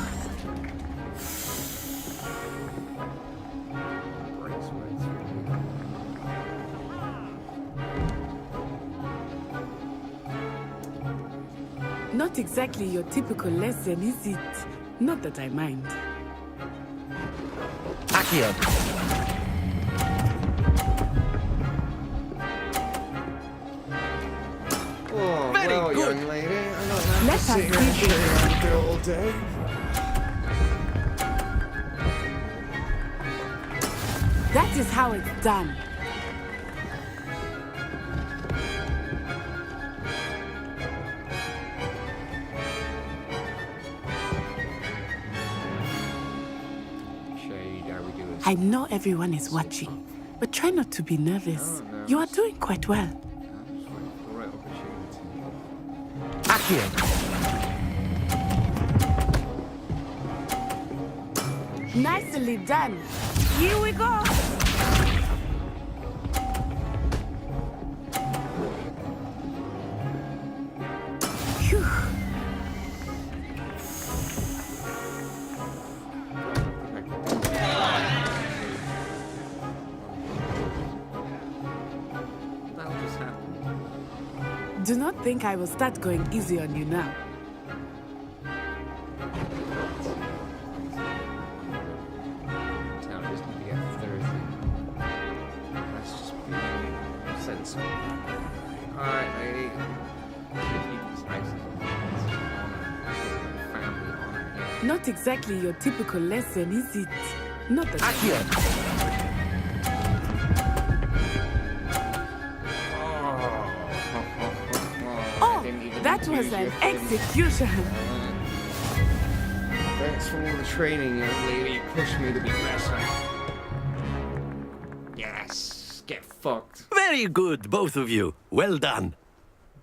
Not exactly your typical lesson, is it? Not that I mind. Accio. Oh, Very well, good. young lady. I'm not allowed Let to sit us here and see chill around here all day. That is how it's done. Shade, how we doing? I know everyone is watching, but try not to be nervous. No, You are doing quite well. Great opportunity. Accio. Nicely done. Here we go. Phew. That just happened. Do not think I will start going easy on you now. Town just need to get Thursday. That's just being sensible. Alright, lady. Keep these ices on family honor here. Not exactly your typical lesson, is it? Not that. Accio. Oh, that was an execution. Thanks for all the training, young lady. You pushed me to be better. Yes, get fucked. Very good, both of you. Well done.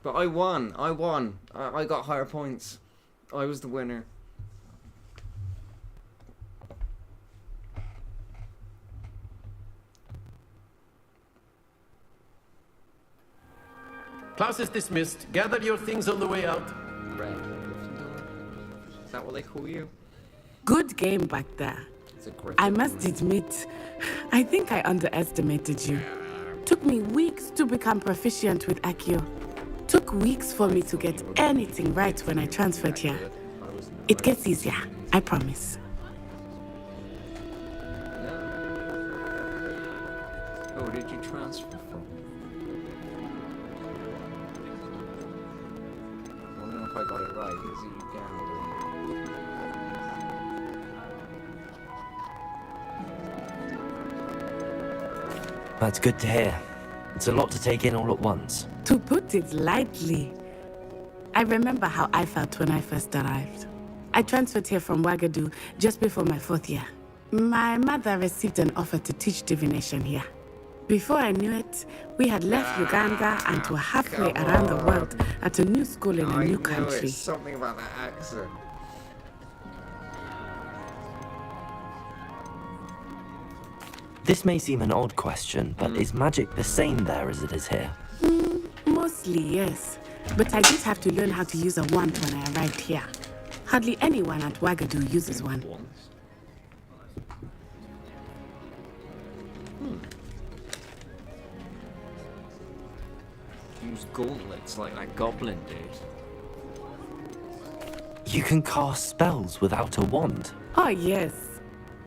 But I won. I won. I got higher points. I was the winner. Class is dismissed. Gather your things on the way out. Red. Is that what they call you? Good game back there. It's a great I must admit, I think I underestimated you. Took me weeks to become proficient with Accio. Took weeks for me to get anything right when I transferred here. It gets easier, I promise. Oh, did you transfer from? I don't know if I got it right. Is it Uganda? That's good to hear. It's a lot to take in all at once. To put it lightly, I remember how I felt when I first arrived. I transferred here from Ouagadougou just before my 4th year. My mother received an offer to teach divination here. Before I knew it, we had left Uganda and were halfway around the world at a new school in a new country. It's something about that accent. This may seem an odd question, but is magic the same there as it is here? Mostly, yes. But I did have to learn how to use a wand when I arrived here. Hardly anyone at Ouagadougou uses one. Use gauntlets like that goblin dude. You can cast spells without a wand. Oh, yes.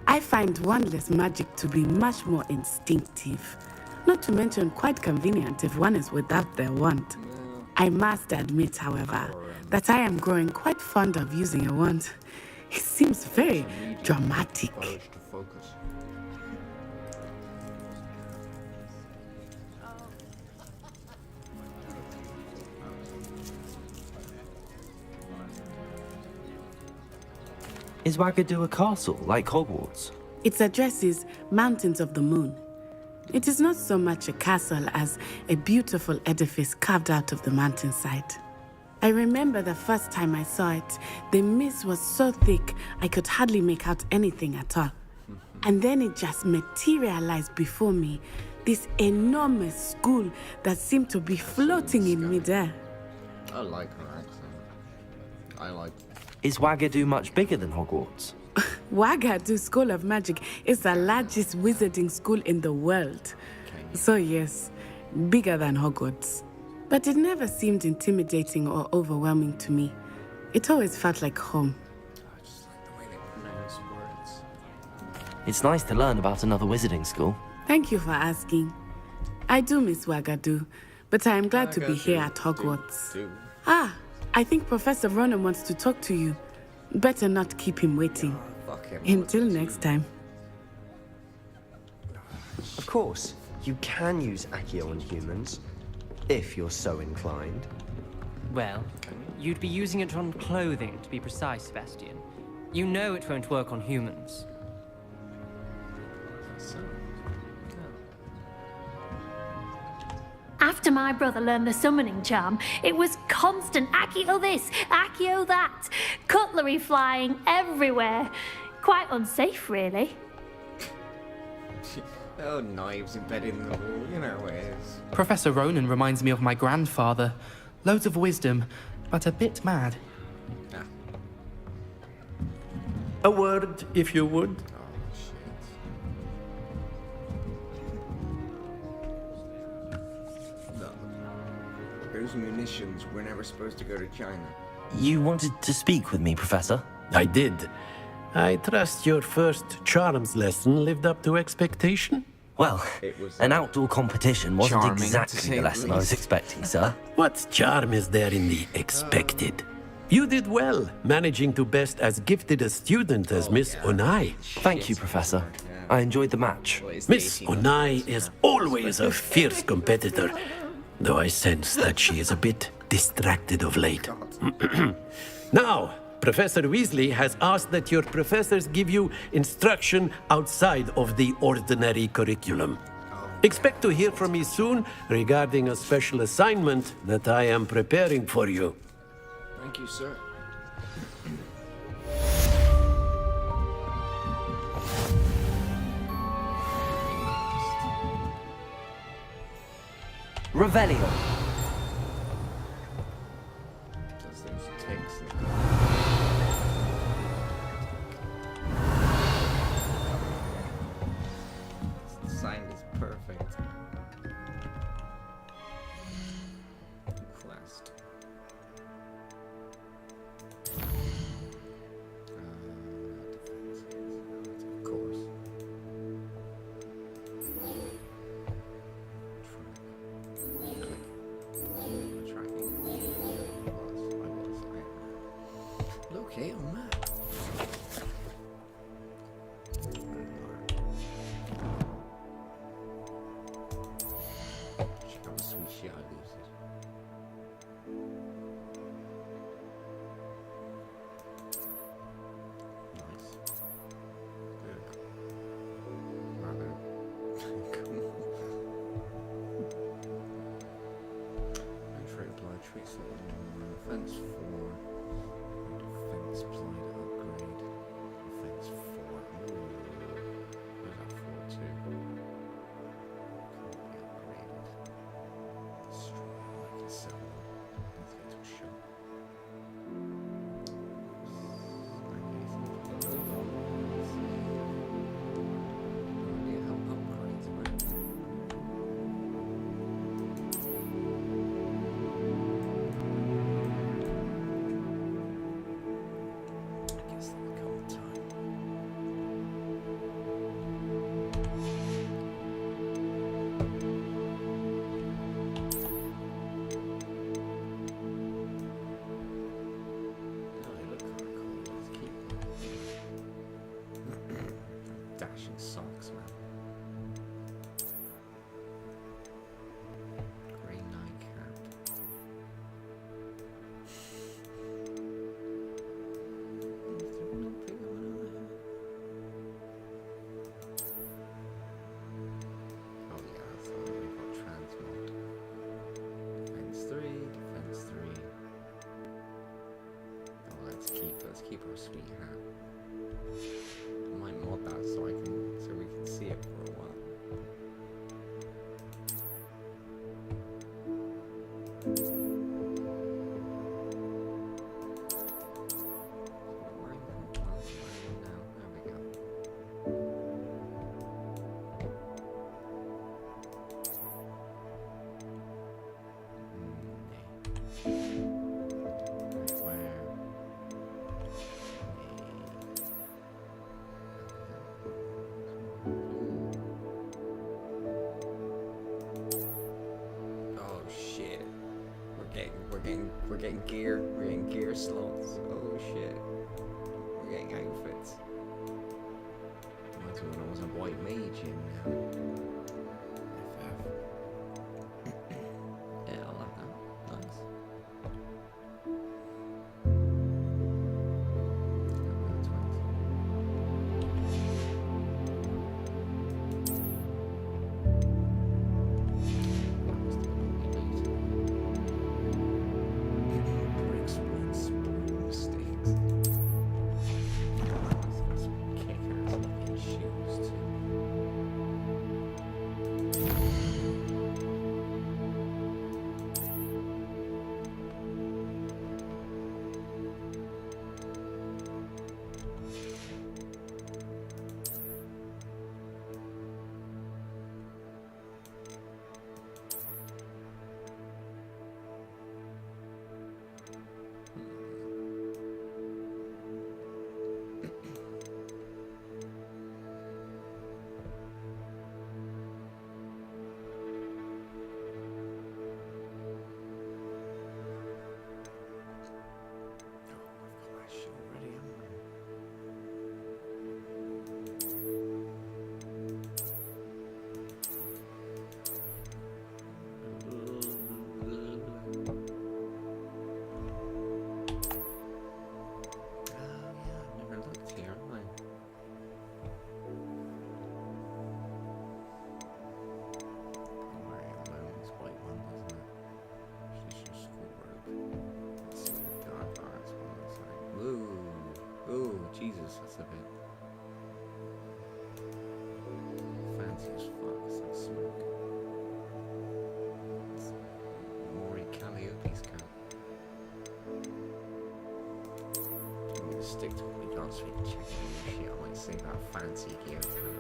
I find wandless magic to be much more instinctive. Not to mention quite convenient if one is without their wand. I must admit, however, that I am growing quite fond of using a wand. It seems very dramatic. Is Ouagadougou a castle, like Hogwarts? Its address is Mountains of the Moon. It is not so much a castle as a beautiful edifice carved out of the mountainside. I remember the first time I saw it, the mist was so thick I could hardly make out anything at all. And then it just materialized before me, this enormous school that seemed to be floating in midair. I like her accent. I like Is Wagadu much bigger than Hogwarts? Wagadu School of Magic is the largest wizarding school in the world. So yes, bigger than Hogwarts. But it never seemed intimidating or overwhelming to me. It always felt like home. I just like the way they pronounce words. It's nice to learn about another wizarding school. Thank you for asking. I do miss Wagadu, but I am glad to be here at Hogwarts. Ah, I think Professor Ronan wants to talk to you. Better not keep him waiting. Until next time. Of course, you can use Accio on humans, if you're so inclined. Well, you'd be using it on clothing, to be precise, Sebastian. You know it won't work on humans. After my brother learned the summoning charm, it was constant Accio this, Accio that, cutlery flying everywhere. Quite unsafe, really. Oh, knives embedded in the wall, you know how it is. Professor Ronan reminds me of my grandfather. Loads of wisdom, but a bit mad. A word, if you would. Those munitions were never supposed to go to China. You wanted to speak with me, Professor? I did. I trust your first charms lesson lived up to expectation? Well, an outdoor competition wasn't exactly the lesson I was expecting, sir. What charm is there in the expected? You did well, managing to best as gifted a student as Miss Onai. Thank you, Professor. I enjoyed the match. Miss Onai is always a fierce competitor, though I sense that she is a bit distracted of late. Now, Professor Weasley has asked that your professors give you instruction outside of the ordinary curriculum. Expect to hear from me soon regarding a special assignment that I am preparing for you. Thank you, sir. Revelio. Does those ticks. The sign is perfect. Quest. Of course. Locate on map. Check out the sweet shit I lose it. Nice. Good. Rather cool. Entry apply treats offense 4. Defense applied upgrade. Defense 4. Ooh. Where's that 4 to? Can't be upgraded. Destroy. I can sell them. Let's get to a shop. Yeah, how upgrades work. I guess that will come in time. Oh, they look kind of cool. Let's keep them. Dashing socks, man. Grey nightcap. Oh yeah, that's the one we've got transmod. Defense 3, defense 3. Oh, let's keep our sweet hat. I might mod that so we can see it for a while. getting gear. We're getting gear slots. Oh shit. We're getting outfits. Reminds me when I was a white mage in FF. Yeah, I like that. Nice. Jesus, that's a bit fancy as fuck. It's like smoke. It's Maury Calliope's coat. I'm gonna stick to what we got so we can check out shit. I might save that fancy gear for